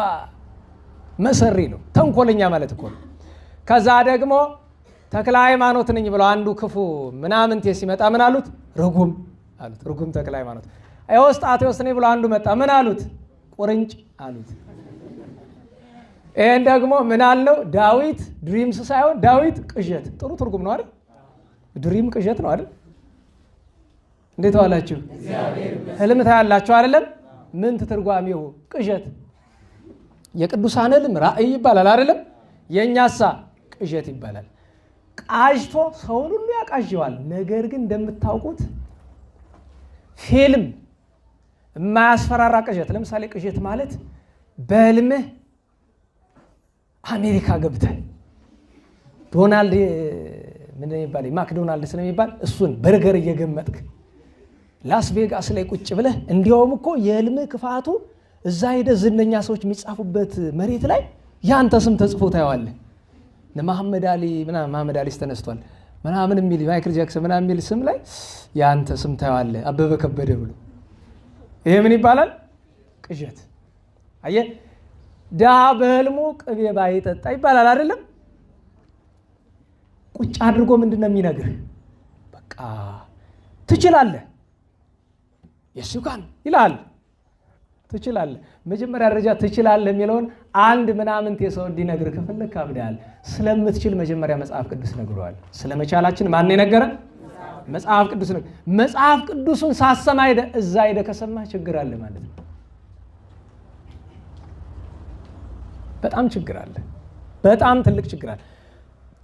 መሰሪ ነው፣ ተንኮለኛ ማለት እኮ ነው። ከዛ ደግሞ ተክለ ሃይማኖት ነኝ ብለው አንዱ ክፉ ምናምንቴ ሲመጣ ምን አሉት? ርጉም አሉት። ርጉም ተክለ ሃይማኖት። ኤዎስጣቴዎስ ነኝ ብለው አንዱ መጣ። ምን አሉት? ቁርንጭ አሉት። ይሄን ደግሞ ምን አለው? ዳዊት ድሪምስ ሳይሆን ዳዊት ቅዠት። ጥሩ ትርጉም ነው አይደል? ድሪም ቅዠት ነው አይደል? እንዴት ዋላችሁ? ህልም ታያላችሁ አይደለም? ምን ትርጓሜው? ቅዠት። የቅዱሳን ህልም ራእይ ይባላል አይደለም? የኛሳ ቅዠት ይባላል። ቃዥቶ ሰውን ሁሉ ያቃዥዋል። ነገር ግን እንደምታውቁት ፊልም የማያስፈራራ ቅዠት። ለምሳሌ ቅዠት ማለት በህልምህ አሜሪካ ገብተህ ዶናልድ ምን የሚባል ማክዶናልድ ስለሚባል እሱን በርገር እየገመጥክ ላስ ቬጋስ ላይ ቁጭ ብለህ እንዲያውም እኮ የህልምህ ክፋቱ እዛ ሄደ ዝነኛ ሰዎች የሚጻፉበት መሬት ላይ ያንተ ስም ተጽፎ ታየዋለህ። ለመሐመድ አሊ ምናምን መሐመድ አሊ ተነስቷል ምናምን የሚል ማይክል ጃክሰን ምናምን የሚል ስም ላይ ያንተ ስም ታየዋለህ አበበ ከበደ ብሎ። ይሄ ምን ይባላል? ቅዠት። አየህ፣ ድሃ በህልሙ ቅቤ ባይጠጣ ይባላል አይደለም? ቁጭ አድርጎ ምንድን ነው የሚነግርህ? በቃ ትችላለህ፣ የሱ ካን ይላል። ትችላለህ። መጀመሪያ ደረጃ ትችላለህ የሚለውን አንድ ምናምንት የሰው እንዲነግርህ ከፈለክ ካብዳል። ስለምትችል መጀመሪያ መጽሐፍ ቅዱስ ነግሯል። ስለመቻላችን ማን የነገረን? መጽሐፍ ቅዱስ ነው። መጽሐፍ ቅዱስን ሳሰማ ሄደ እዛ ሄደ ከሰማህ ችግር አለ ማለት ነው። በጣም ችግር አለ። በጣም ትልቅ ችግር አለ።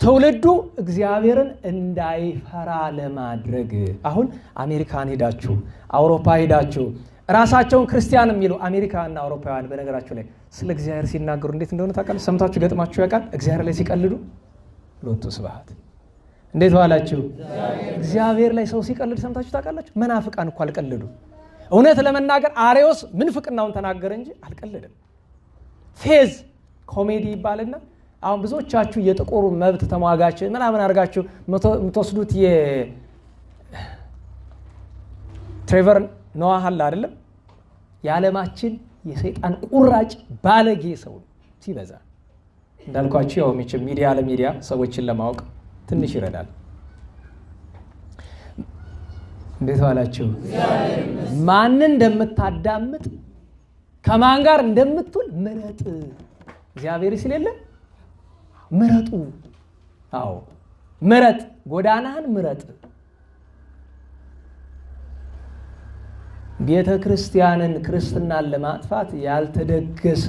ትውልዱ እግዚአብሔርን እንዳይፈራ ለማድረግ አሁን አሜሪካን ሄዳችሁ አውሮፓ ሄዳችሁ ራሳቸውን ክርስቲያን የሚሉ አሜሪካና አውሮፓውያን በነገራችሁ ላይ ስለ እግዚአብሔር ሲናገሩ እንዴት እንደሆነ ታውቃለህ? ሰምታችሁ ገጥማችሁ ያውቃል? እግዚአብሔር ላይ ሲቀልዱ ሎቱ ስብሐት። እንዴት ዋላችሁ? እግዚአብሔር ላይ ሰው ሲቀልድ ሰምታችሁ ታውቃላችሁ? መናፍቃን እኮ አልቀልዱ። እውነት ለመናገር አሬዎስ ምንፍቅናውን ተናገረ እንጂ አልቀልድም። ፌዝ ኮሜዲ ይባልና አሁን ብዙዎቻችሁ የጥቁሩ መብት ተሟጋች ምናምን አድርጋችሁ የምትወስዱት የትሬቨር ኖዋህ አለ አይደለም? የዓለማችን የሰይጣን ቁራጭ ባለጌ ሰው ሲበዛ እንዳልኳችሁ ያው ሚዲያ ለሚዲያ ሰዎችን ለማወቅ ትንሽ ይረዳል። እንዴት ዋላችሁ? ማንን እንደምታዳምጥ ከማን ጋር እንደምትውል ምረጥ። እግዚአብሔር ሲለለ ምረጡ። አዎ ምረጥ፣ ጎዳናህን ምረጥ። ቤተ ክርስቲያንን ክርስትናን ለማጥፋት ያልተደገሰ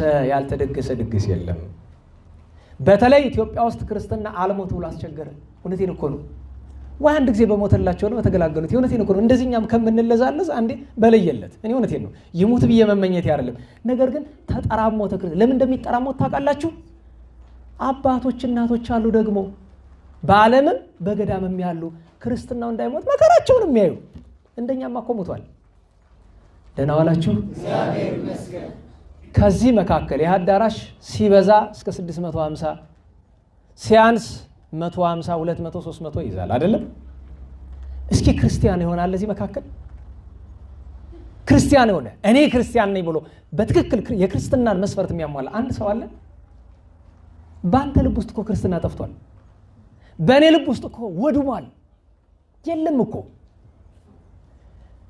ድግስ የለም። በተለይ ኢትዮጵያ ውስጥ ክርስትና አልሞት ብሎ አስቸገረ። እውነቴን እኮ ነው። ወይ አንድ ጊዜ በሞተላቸው ነው በተገላገሉት። እውነቴን እኮ ነው። እንደዚህኛም ከምንለዛለዝ አንዴ በለየለት። እኔ እውነቴን ነው። ይሙት ብዬ መመኘት አይደለም። ነገር ግን ተጠራሞተ ክርስትና ለምን እንደሚጠራሞት ታውቃላችሁ? አባቶች እናቶች አሉ ደግሞ በዓለምም በገዳምም ያሉ ክርስትናው እንዳይሞት መከራቸውን የሚያዩ እንደኛማ እኮ ሞቷል። ደህና ዋላችሁ? እግዚአብሔር ይመስገን። ከዚህ መካከል የአዳራሽ ሲበዛ እስከ 650 ሲያንስ 150 200 300 ይዛል አይደለም? እስኪ ክርስቲያን ይሆናል እዚህ መካከል? ክርስቲያን ሆነ እኔ ክርስቲያን ነኝ ብሎ በትክክል የክርስትናን መስፈርት የሚያሟላ አንድ ሰው አለ? በአንተ ልብ ውስጥ እኮ ክርስትና ጠፍቷል። በእኔ ልብ ውስጥ እኮ ወድሟል። የለም እኮ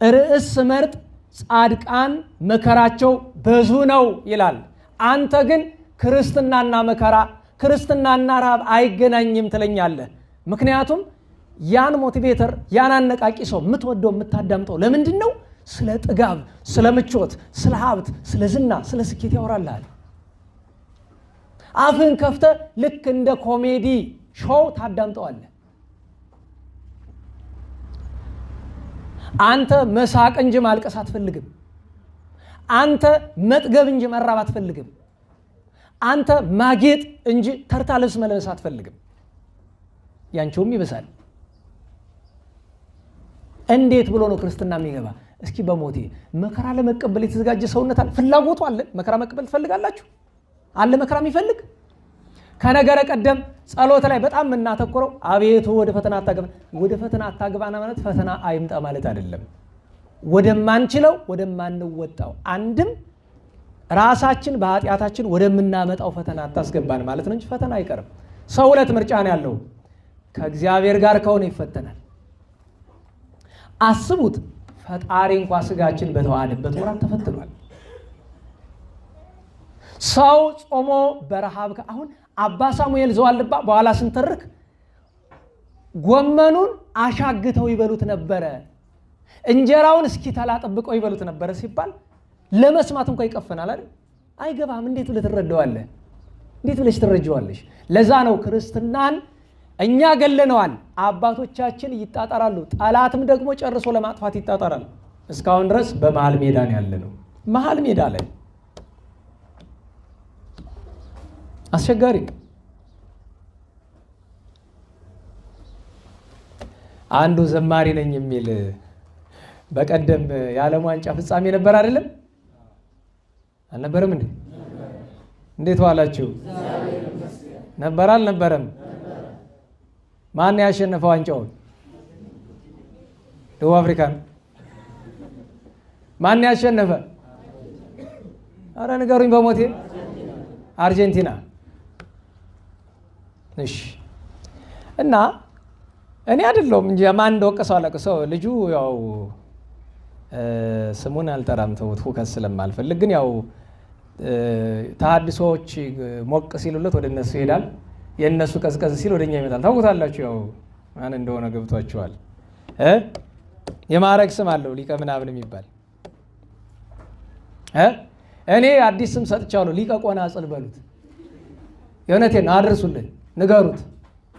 ርዕስ መርጥ ጻድቃን መከራቸው ብዙ ነው ይላል። አንተ ግን ክርስትናና መከራ ክርስትናና ረሃብ አይገናኝም ትለኛለህ። ምክንያቱም ያን ሞቲቬተር ያን አነቃቂ ሰው የምትወደው የምታዳምጠው ለምንድን ነው? ስለ ጥጋብ፣ ስለ ምቾት፣ ስለ ሀብት፣ ስለ ዝና፣ ስለ ስኬት ያወራልሃል። አፍን ከፍተህ ልክ እንደ ኮሜዲ ሾው ታዳምጠዋለህ። አንተ መሳቅ እንጂ ማልቀስ አትፈልግም። አንተ መጥገብ እንጂ መራብ አትፈልግም። አንተ ማጌጥ እንጂ ተርታ ልብስ መልበስ አትፈልግም። ያንቺውም ይበሳል። እንዴት ብሎ ነው ክርስትና የሚገባ? እስኪ በሞቴ መከራ ለመቀበል የተዘጋጀ ሰውነት አለ። ፍላጎቱ አለ። መከራ መቀበል ትፈልጋላችሁ? አለ መከራ የሚፈልግ? ከነገረ ቀደም ጸሎት ላይ በጣም የምናተኩረው አቤቱ ወደ ፈተና አታግባን። ወደ ፈተና አታግባና ማለት ፈተና አይምጣ ማለት አይደለም። ወደማንችለው ወደማንወጣው አንድም ራሳችን በኃጢአታችን ወደምናመጣው ፈተና አታስገባን ማለት ነው እንጂ ፈተና አይቀርም። ሰው ሁለት ምርጫ ነው ያለው። ከእግዚአብሔር ጋር ከሆነ ይፈተናል። አስቡት፣ ፈጣሪ እንኳን ስጋችን በተዋሃደበት ወራት ተፈትኗል። ሰው ጾሞ በረሃብ አሁን አባ ሳሙኤል ዘዋልባ በኋላ ስንተርክ ጎመኑን አሻግተው ይበሉት ነበረ፣ እንጀራውን እስኪ ተላጠብቀው ይበሉት ነበረ ሲባል ለመስማት እንኳን ይቀፈናል አይደል? አይገባም። እንዴት ብለህ ትረዳዋለህ? እንዴት ብለሽ ትረጂዋለሽ? ለዛ ነው ክርስትናን እኛ ገለነዋል፣ አባቶቻችን ይጣጣራሉ፣ ጠላትም ደግሞ ጨርሶ ለማጥፋት ይጣጣራል። እስካሁን ድረስ በመሃል ሜዳ ነው ያለነው። መሃል ሜዳ ላይ አስቸጋሪ ነው። አንዱ ዘማሪ ነኝ የሚል በቀደም የዓለም ዋንጫ ፍጻሜ ነበር አይደለም? አልነበረም እንዴ? እንዴት ዋላችሁ? ነበር አልነበረም? ማን ያሸነፈው ዋንጫውን? ደቡብ አፍሪካ። ማን ያሸነፈ? አረ ንገሩኝ በሞቴ። አርጀንቲና። እሺ። እና እኔ አይደለሁም እንጂ ማን እንደወቀሰው አላውቅም። ልጁ ያው ስሙን አልጠራም ተውት፣ ሁከት ስለማልፈልግ። ግን ያው ተሐድሶዎች ሞቅ ሲሉለት ወደ እነሱ ይሄዳል፣ የእነሱ ቀዝቀዝ ሲል ወደኛ ይመጣል። ታውቁታላችሁ ያው ማን እንደሆነ ገብቷችኋል። የማዕረግ ስም አለው ሊቀ ምናምን የሚባል እኔ አዲስ ስም ሰጥቻለሁ። ሊቀ ቆናጽል በሉት። የእውነቴን አድርሱልን፣ ንገሩት።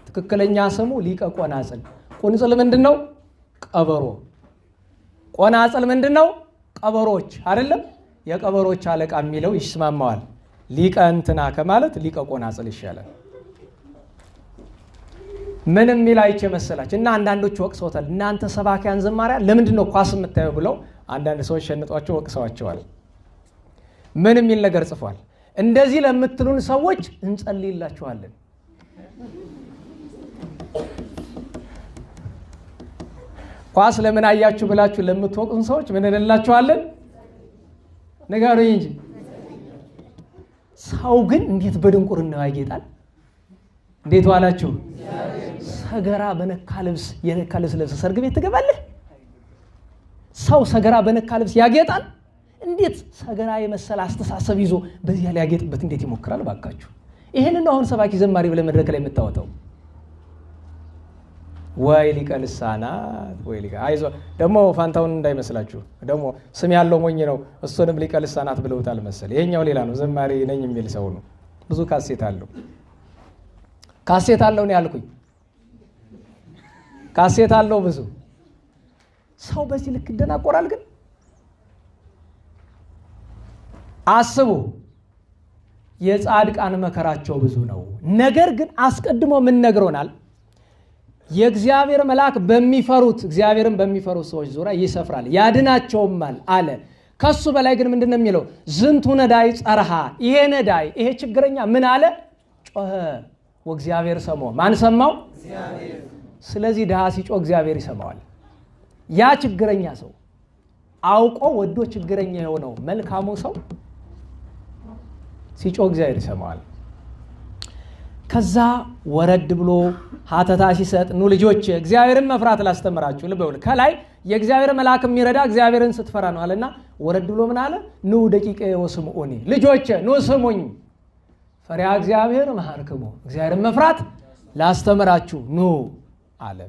ትክክለኛ ስሙ ሊቀ ቆናጽል። ቁንጽል ምንድን ነው? ቀበሮ። ቆናጽል ምንድን ነው? ቀበሮች አይደለም? የቀበሮች አለቃ የሚለው ይስማማዋል። ሊቀ እንትና ከማለት ሊቀ ቆናጽል ይሻላል። ምን የሚል አይቼ መሰላች እና አንዳንዶች ወቅሰውታል። እናንተ ሰባኪያን ዘማሪያን ለምንድን ነው ኳስ የምታየው ብለው አንዳንድ ሰዎች ሸንጧቸው ወቅሰዋቸዋል። ምን የሚል ነገር ጽፏል? እንደዚህ ለምትሉን ሰዎች እንጸልይላችኋለን። ኳስ ለምን አያችሁ ብላችሁ ለምትወቅሱን ሰዎች ምን እንላችኋለን? ንገሩኝ እንጂ። ሰው ግን እንዴት በድንቁርና ያጌጣል! እንዴት ዋላችሁ? ሰገራ በነካ ልብስ የነካ ልብስ ለብሰህ ሰርግ ቤት ትገባለህ? ሰው ሰገራ በነካ ልብስ ያጌጣል? እንዴት ሰገራ የመሰለ አስተሳሰብ ይዞ በዚያ ላይ ያጌጥበት እንዴት ይሞክራል? ባካችሁ ይሄንን ነው አሁን ሰባኪ ዘማሪ ብለህ መድረክ ላይ የምታወጣው። ወይ ሊቀ ልሳናት ወይ ሊቀ አይዞ ደግሞ ፋንታውን እንዳይመስላችሁ ደግሞ ስም ያለው ሞኝ ነው። እሱንም ሊቀ ልሳናት ብለውታል መሰል። ይሄኛው ሌላ ነው፣ ዘማሪ ነኝ የሚል ሰው ነው። ብዙ ካሴት አለው። ካሴት አለው ነው ያልኩኝ። ካሴት አለው ብዙ። ሰው በዚህ ልክ ይደናቆራል። ግን አስቡ፣ የጻድቃን መከራቸው ብዙ ነው። ነገር ግን አስቀድሞ ምን ነግሮናል? የእግዚአብሔር መልአክ በሚፈሩት እግዚአብሔርን በሚፈሩት ሰዎች ዙሪያ ይሰፍራል ያድናቸውማል አለ። ከሱ በላይ ግን ምንድነው የሚለው? ዝንቱ ነዳይ ጸርሃ፣ ይሄ ነዳይ ይሄ ችግረኛ ምን አለ? ጮኸ ወእግዚአብሔር ሰሞ። ማን ሰማው? እግዚአብሔር። ስለዚህ ድሃ ሲጮህ እግዚአብሔር ይሰማዋል። ያ ችግረኛ ሰው አውቆ ወዶ ችግረኛ የሆነው መልካሙ ሰው ሲጮህ እግዚአብሔር ይሰማዋል። ከዛ ወረድ ብሎ ሀተታ ሲሰጥ ኑ ልጆች እግዚአብሔርን መፍራት ላስተምራችሁ። ልብ በሉ ከላይ የእግዚአብሔር መልአክ የሚረዳ እግዚአብሔርን ስትፈራ ነው አለና ወረድ ብሎ ምን አለ? ኑ ደቂቀ ወስምዑኒ፣ ልጆች ኑ ስሙኝ፣ ፈሪሃ እግዚአብሔር መሐርክሙ፣ እግዚአብሔርን መፍራት ላስተምራችሁ ኑ አለ።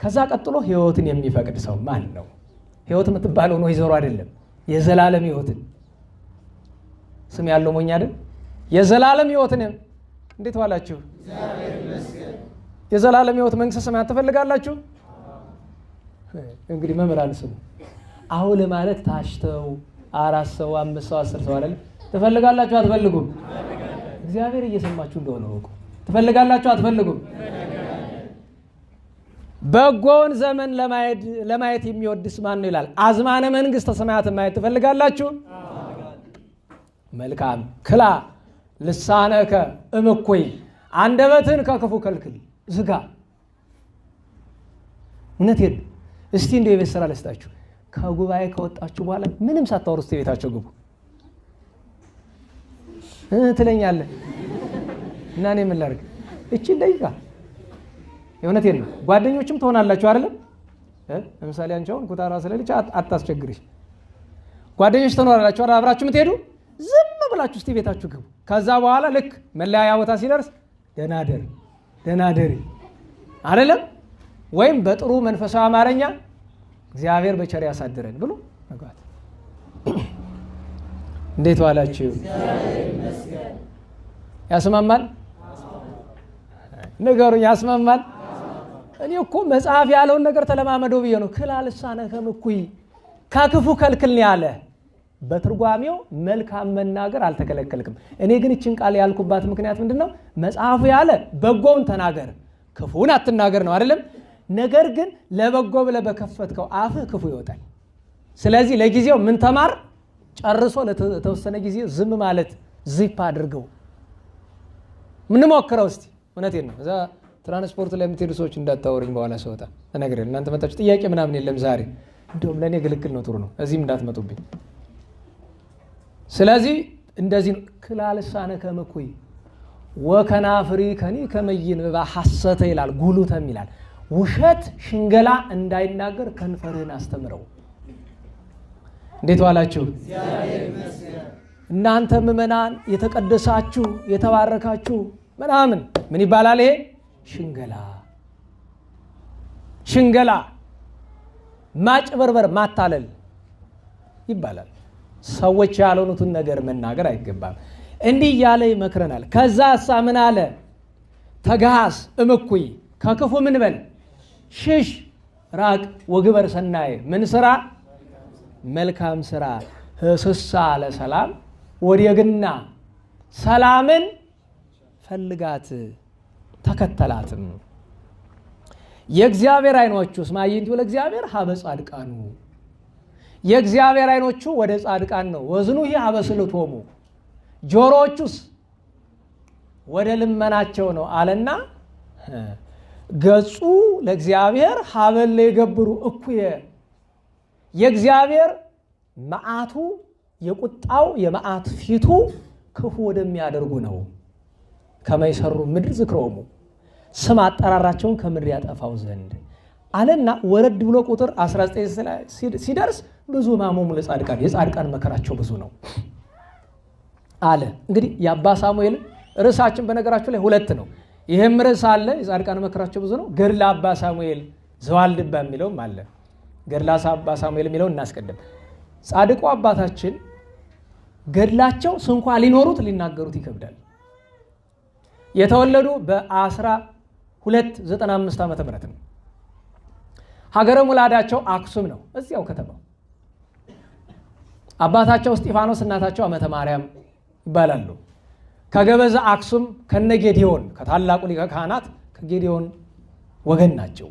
ከዛ ቀጥሎ ህይወትን የሚፈቅድ ሰው ማን ነው? ህይወት የምትባለው ነው ይዘሩ አይደለም፣ የዘላለም ህይወትን ስም ያለው ሞኝ አይደል? የዘላለም ህይወትን እንዴት ዋላችሁ? እግዚአብሔር ይመስገን። የዘላለም ህይወት መንግስተ ሰማያት ትፈልጋላችሁ? እንግዲህ መምህራን ስሙ። አሁን ለማለት ታሽተው 4 ሰው 5 ሰው 10 ሰው አይደል? ትፈልጋላችሁ አትፈልጉም? እግዚአብሔር እየሰማችሁ እንደሆነ ወቁ። ትፈልጋላችሁ አትፈልጉም? በጎን ዘመን ለማየት የሚወድስ ማን ነው ይላል። አዝማነ መንግስተ ሰማያትን ማየት ትፈልጋላችሁ? መልካም ክላ ልሳነከ እምኩይ፣ አንደበትን ከክፉ ከልክል ዝጋ። እውነቴን እስቲ እንደው የቤት ስራ ልስጣችሁ። ከጉባኤ ከወጣችሁ በኋላ ምንም ሳታወሩ እስቲ ቤታችሁ ግቡ ትለኛለህ እና እኔ ምን ላድርግ? እቺ ደቂቃ የእውነቴን ነው። ጓደኞችም ትሆናላችሁ አይደለም? ለምሳሌ አንቺ አሁን ኩታራ ስለልጅ አታስቸግሪሽ። ጓደኞች ትኖራላችሁ አይደል? አብራችሁ የምትሄዱ ዝም ብላችሁ እስቲ ቤታችሁ ግቡ። ከዛ በኋላ ልክ መለያያ ቦታ ሲደርስ ደናደር ደናደሪ አይደለም ወይም በጥሩ መንፈሳዊ አማርኛ እግዚአብሔር በቸር ያሳድረን ብሎ መግባት። እንዴት ዋላችሁ? ያስማማል? ንገሩኝ፣ ያስማማል? እኔ እኮ መጽሐፍ ያለውን ነገር ተለማመደው ብዬ ነው። ክላ ልሳነ ከምኩይ ከክፉ ከልክል ያለ በትርጓሜው መልካም መናገር አልተከለከልክም። እኔ ግን እችን ቃል ያልኩባት ምክንያት ምንድነው? መጽሐፉ ያለ በጎውን ተናገር ክፉን አትናገር ነው አይደለም? ነገር ግን ለበጎ ብለህ በከፈትከው አፍህ ክፉ ይወጣል። ስለዚህ ለጊዜው ምን ተማር? ጨርሶ ለተወሰነ ጊዜ ዝም ማለት ዚፕ አድርገው ምን ሞክረው እስቲ። እውነቴን ነው። እዛ ትራንስፖርት ላይ የምትሄዱ ሰዎች እንዳታወሩኝ በኋላ ሰውታ ተነግረን እናንተ መጣችሁ ጥያቄ ምናምን የለም ዛሬ እንደውም ለእኔ ግልግል ነው ጥሩ ነው። እዚህም እንዳትመጡብኝ። ስለዚህ እንደዚህ ነው። ክላልሳነ ከምኩይ ወከናፍሪ ከኒ ከመይን በሐሰተ ይላል ጉሉተም ይላል። ውሸት ሽንገላ እንዳይናገር ከንፈርህን አስተምረው። እንዴት ዋላችሁ? እናንተ ምእመናን የተቀደሳችሁ የተባረካችሁ ምናምን ምን ይባላል? ይሄ ሽንገላ ሽንገላ ማጭበርበር ማታለል ይባላል። ሰዎች ያልሆኑትን ነገር መናገር አይገባም። እንዲህ እያለ ይመክረናል። ከዛ ምን አለ? ተጋሃስ እምኩይ ከክፉ ምን በል ሽሽ ራቅ። ወግበር ሰናየ ምን ስራ? መልካም ስራ። ህስሳ ለሰላም ወዲየግና ሰላምን ፈልጋት ተከተላትም። የእግዚአብሔር አይኖቹስ ማይንቱ ለእግዚአብሔር ሀበ ጻድቃኑ የእግዚአብሔር አይኖቹ ወደ ጻድቃን ነው። ወዝኑ ይህ ሀበስልቶሙ ጆሮቹስ ወደ ልመናቸው ነው አለና ገጹ ለእግዚአብሔር ሀበለ የገብሩ እኩየ የእግዚአብሔር መዓቱ የቁጣው የመዓት ፊቱ ክፉ ወደሚያደርጉ ነው። ከመይሰሩ ምድር ዝክሮሙ ስም አጠራራቸውን ከምድር ያጠፋው ዘንድ አለና ወረድ ብሎ ቁጥር 19 ሲደርስ ብዙ ማሞሙ ለጻድቃን የጻድቃን መከራቸው ብዙ ነው አለ። እንግዲህ የአባ ሳሙኤል ርዕሳችን በነገራችሁ ላይ ሁለት ነው። ይሄም ርዕስ አለ የጻድቃን መከራቸው ብዙ ነው። ገድለ አባ ሳሙኤል ዘዋልድባ የሚለውም አለ። ገድለ አባ ሳሙኤል የሚለውን እናስቀድም። ጻድቁ አባታችን ገድላቸው ስንኳ ሊኖሩት ሊናገሩት ይከብዳል። የተወለዱ በ1295 ዓመተ ምህረት ነው። ሀገረ ሙላዳቸው አክሱም ነው፣ እዚያው ከተማው። አባታቸው እስጢፋኖስ እናታቸው ዓመተ ማርያም ይባላሉ። ከገበዘ አክሱም ከነጌዲዮን ከታላቁ ሊቀ ካህናት ከጌዲዮን ወገን ናቸው።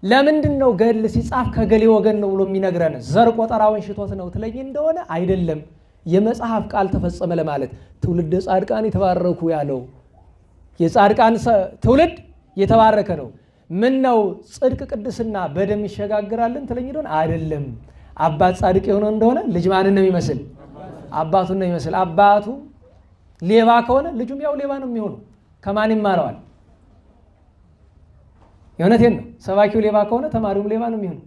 ለምንድን ነው ገድል ሲጻፍ ከገሌ ወገን ነው ብሎ የሚነግረን? ዘር ቆጠራውን ሽቶት ነው ትለኝ እንደሆነ አይደለም። የመጽሐፍ ቃል ተፈጸመ ለማለት ትውልደ ጻድቃን የተባረኩ ያለው የጻድቃን ትውልድ የተባረከ ነው። ምን ነው ጽድቅ ቅድስና በደም ይሸጋግራልን ትለኝ እንደሆነ አይደለም። አባት ጻድቅ የሆነ እንደሆነ ልጅ ማንን ነው የሚመስል? አባቱን ነው የሚመስል። አባቱ ሌባ ከሆነ ልጁም ያው ሌባ ነው የሚሆነው። ከማን ይማረዋል? የእውነቴን ነው። ሰባኪው ሌባ ከሆነ ተማሪውም ሌባ ነው የሚሆነው።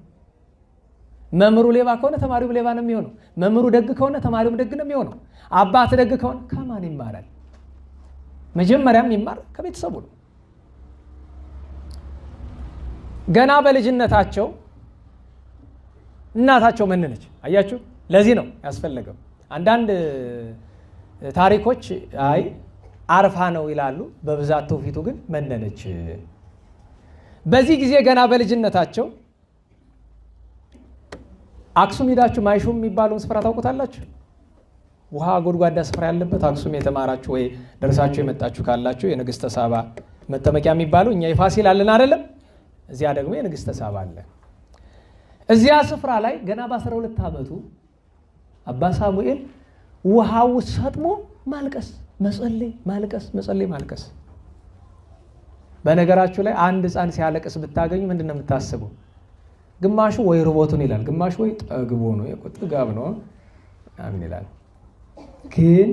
መምህሩ ሌባ ከሆነ ተማሪውም ሌባ ነው የሚሆነው። መምህሩ ደግ ከሆነ ተማሪውም ደግ ነው የሚሆነው። አባት ደግ ከሆነ ከማን ይማራል? መጀመሪያም ይማር ከቤተሰቡ ነው። ገና በልጅነታቸው እናታቸው መነነች። አያችሁ፣ ለዚህ ነው ያስፈለገው። አንዳንድ ታሪኮች አይ አርፋ ነው ይላሉ። በብዛት ትውፊቱ ግን መነነች። በዚህ ጊዜ ገና በልጅነታቸው አክሱም ሄዳችሁ ማይሹም የሚባለውን ስፍራ ታውቁታላችሁ? ውሃ ጎድጓዳ ስፍራ ያለበት አክሱም የተማራችሁ ወይ ደርሳችሁ የመጣችሁ ካላችሁ የንግስተ ሳባ መጠመቂያ የሚባለው እኛ የፋሲል አለን አይደለም? እዚያ ደግሞ የንግስተ ሳባ አለ። እዚያ ስፍራ ላይ ገና በ12 ዓመቱ አባ ሳሙኤል ውሃው ሰጥሞ ማልቀስ፣ መጸለይ፣ ማልቀስ፣ መጸለይ፣ ማልቀስ። በነገራችሁ ላይ አንድ ህፃን ሲያለቅስ ብታገኙ ምንድን ነው የምታስበው? ግማሹ ወይ ርቦቱን ይላል፣ ግማሹ ወይ ጠግቦ ነው ጥጋብ ነው አምን ይላል። ግን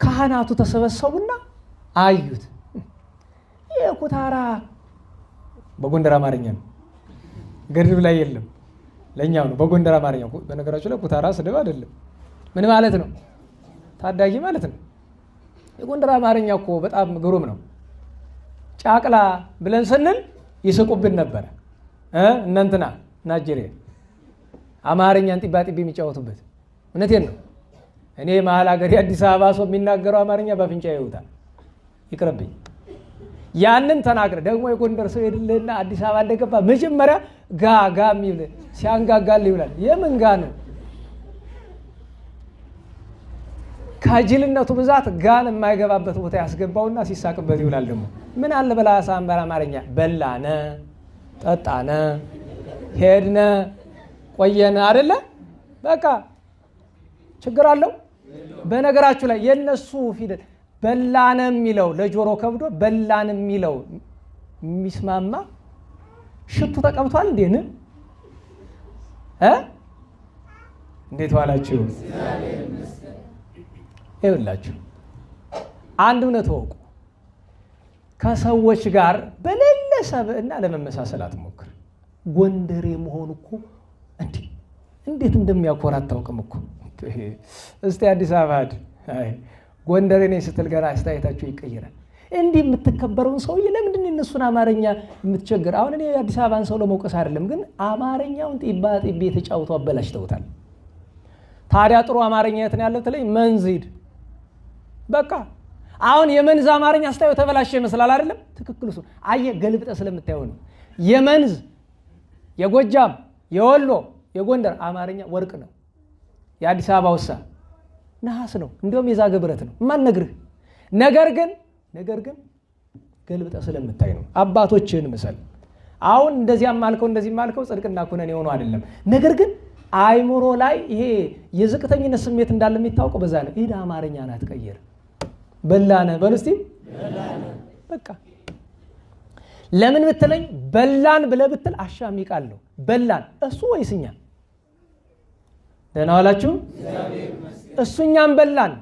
ካህናቱ ተሰበሰቡና አዩት። የኩታራ በጎንደር አማርኛ ነው፣ ገድል ላይ የለም። ለኛው ነው በጎንደር አማርኛ። በነገራችሁ ላይ ኩታራ ስድብ አይደለም። ምን ማለት ነው? ታዳጊ ማለት ነው። የጎንደር አማርኛ እኮ በጣም ግሩም ነው። ጫቅላ ብለን ስንል ይስቁብን ነበረ። እናንተና ናይጄሪያ አማርኛን ጢባ ጢቢ የሚጫወቱበት። እውነቴን ነው። እኔ መሀል ሀገር የአዲስ አበባ ሰው የሚናገረው አማርኛ በአፍንጫ ይወጣል። ይቅርብኝ። ያንን ተናግረ ደግሞ የጎንደር ሰው ሄድልህና አዲስ አበባ እንደገባ መጀመሪያ ጋ የሚል ሲያንጋጋል ይውላል። የምን ጋ ነው? ከጅልነቱ ብዛት ጋን የማይገባበት ቦታ ያስገባውና ሲሳቅበት ይውላል። ደግሞ ምን አለ በላ ሳምባር አማርኛ በላነ፣ ጠጣነ፣ ሄድነ፣ ቆየነ አይደለ? በቃ ችግር አለው። በነገራችሁ ላይ የነሱ ፊደል በላነ የሚለው ለጆሮ ከብዶ በላን የሚለው የሚስማማ ሽቱ ተቀብቷል እንዴ? እንዴት ዋላችሁ? ይኸውላችሁ አንድ እውነት ወቁ። ከሰዎች ጋር በሌለ ሰብዕና ለመመሳሰል አትሞክር። ጎንደሬ መሆን እኮ እንዴት እንደሚያኮራ አታውቅም እኮ። እስቲ አዲስ አበባ ጎንደሬ ነኝ ስትል ገና አስተያየታቸው ይቀይራል። እንዲህ የምትከበረውን ሰውዬ ለምንድን ነው እነሱን አማርኛ የምትቸግር? አሁን እኔ የአዲስ አበባን ሰው ለመውቀስ አይደለም፣ ግን አማርኛውን ጢባ ጢቤ የተጫውቶ አበላሽተውታል። ታዲያ ጥሩ አማርኛ የት ነው ያለው ትለኝ? መንዝ ሂድ። በቃ አሁን የመንዝ አማርኛ ስታዩ ተበላሸ ይመስላል አይደለም? ትክክል እሱ አየህ፣ ገልብጠ ስለምታየው ነው። የመንዝ የጎጃም የወሎ የጎንደር አማርኛ ወርቅ ነው። የአዲስ አበባ ውሳ ነሐስ ነው። እንዲሁም የዛገ ብረት ነው የማንነግርህ። ነገር ግን ገልብጠ ስለምታይ ነው። አባቶችህን ምሰል። አሁን እንደዚያም ማልከው እንደዚህም ማልከው ጽድቅና ኩነኔ የሆነው አይደለም። ነገር ግን አይምሮ ላይ ይሄ የዝቅተኝነት ስሜት እንዳለ የሚታወቀው በዛ ነው። ይሄ አማርኛ ናት ቀየር በላነ በሉ እስቲ በቃ ለምን ብትለኝ በላን ብለህ ብትል አሻሚ ቃል ነው። በላን እሱ ወይስ እኛ? ደህና ዋላችሁ? እሱ እኛም በላን፣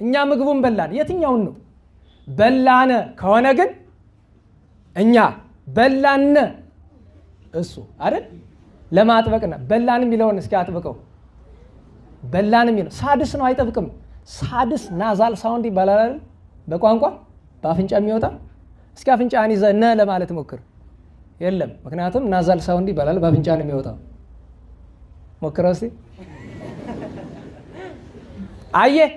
እኛ ምግቡን በላን። የትኛውን ነው? በላነ ከሆነ ግን እኛ በላነ እሱ አይደል? ለማጥበቅና በላን የሚለውን እስኪ አጥብቀው። በላን የሚለው ሳድስ ነው፣ አይጠብቅም። ሳድስ ናዛል ሳውንድ ይባላል አይደል? በቋንቋ በአፍንጫ የሚወጣ። እስኪ አፍንጫን ይዘህ ነ ለማለት ሞክር። የለም፣ ምክንያቱም ናዛል ሳውንድ ይባላል፣ በአፍንጫ ነው የሚወጣው። ሞክረው እስቲ። አየህ፣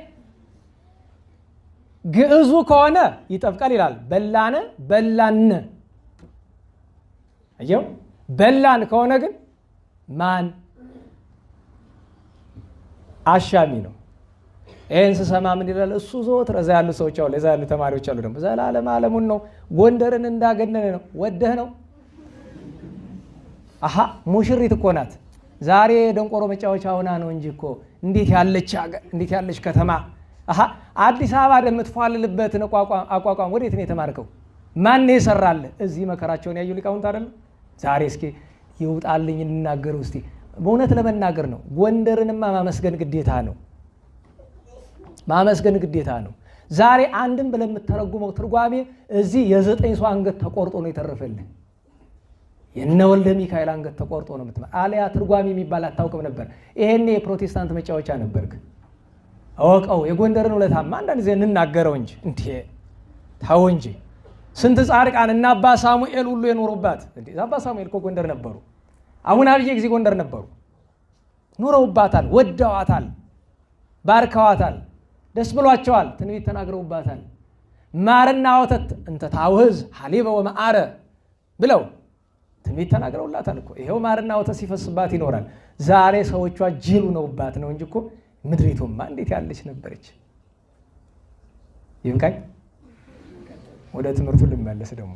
ግዕዙ ከሆነ ይጠብቃል ይላል። በላነ በላነ። አየው፣ በላን ከሆነ ግን ማን አሻሚ ነው። ይህን ስሰማ ምን ይላል እሱ? ዘወትር እዛ ያሉ ሰዎች አሉ፣ እዛ ያሉ ተማሪዎች አሉ። ደግሞ ዘላለም ዓለሙን ነው ጎንደርን እንዳገነነ ነው። ወደህ ነው። አሃ ሙሽሪት እኮ ናት። ዛሬ ደንቆሮ መጫወቻ ሆና ነው እንጂ እኮ እንዴት ያለች ሀገር፣ እንዴት ያለች ከተማ። አሃ አዲስ አበባ የምትፏልልበትን አቋቋም ወዴት ነው የተማርከው? ማን የሰራልህ? እዚህ መከራቸውን ያዩ ሊቃውንት አይደለም? ዛሬ እስኪ ይውጣልኝ እንናገር እስቲ። በእውነት ለመናገር ነው ጎንደርንማ ማመስገን ግዴታ ነው። ማመስገን ግዴታ ነው። ዛሬ አንድም ብለህ የምትተረጉመው ትርጓሜ እዚህ የ9 ሰው አንገት ተቆርጦ ነው የተረፈልህ። የነ ወልደ ሚካኤል አንገት ተቆርጦ ነው የምትማ። አሊያ ትርጓሜ የሚባል አታውቅም ነበር። ይሄኔ የፕሮቴስታንት መጫወቻ ነበርክ። አወቀው። የጎንደርን ውለታማ አንዳንድ ጊዜ እንናገረው እንጂ እንዴ ታው እንጂ ስንት ጻድቃን እና አባ ሳሙኤል ሁሉ የኖሩባት። እንዴ አባ ሳሙኤል እኮ ጎንደር ነበሩ። አሁን አብዬ ጊዜ ጎንደር ነበሩ። ኖረውባታል፣ ወደዋታል፣ ባርከዋታል፣ ደስ ብሏቸዋል፣ ትንቢት ተናግረውባታል። ማርና ወተት እንተ ታውህዝ ሐሊበ ወመዓረ ብለው ትንቢት ተናግረውላታል እኮ። ይሄው ማርና ወተት ሲፈስባት ይኖራል። ዛሬ ሰዎቿ ጅሉ ነውባት ነው እንጂ እኮ ምድሪቱማ እንዴት ያለች ነበረች። ይብቃኝ። ወደ ትምህርቱ ልመለስ። ደግሞ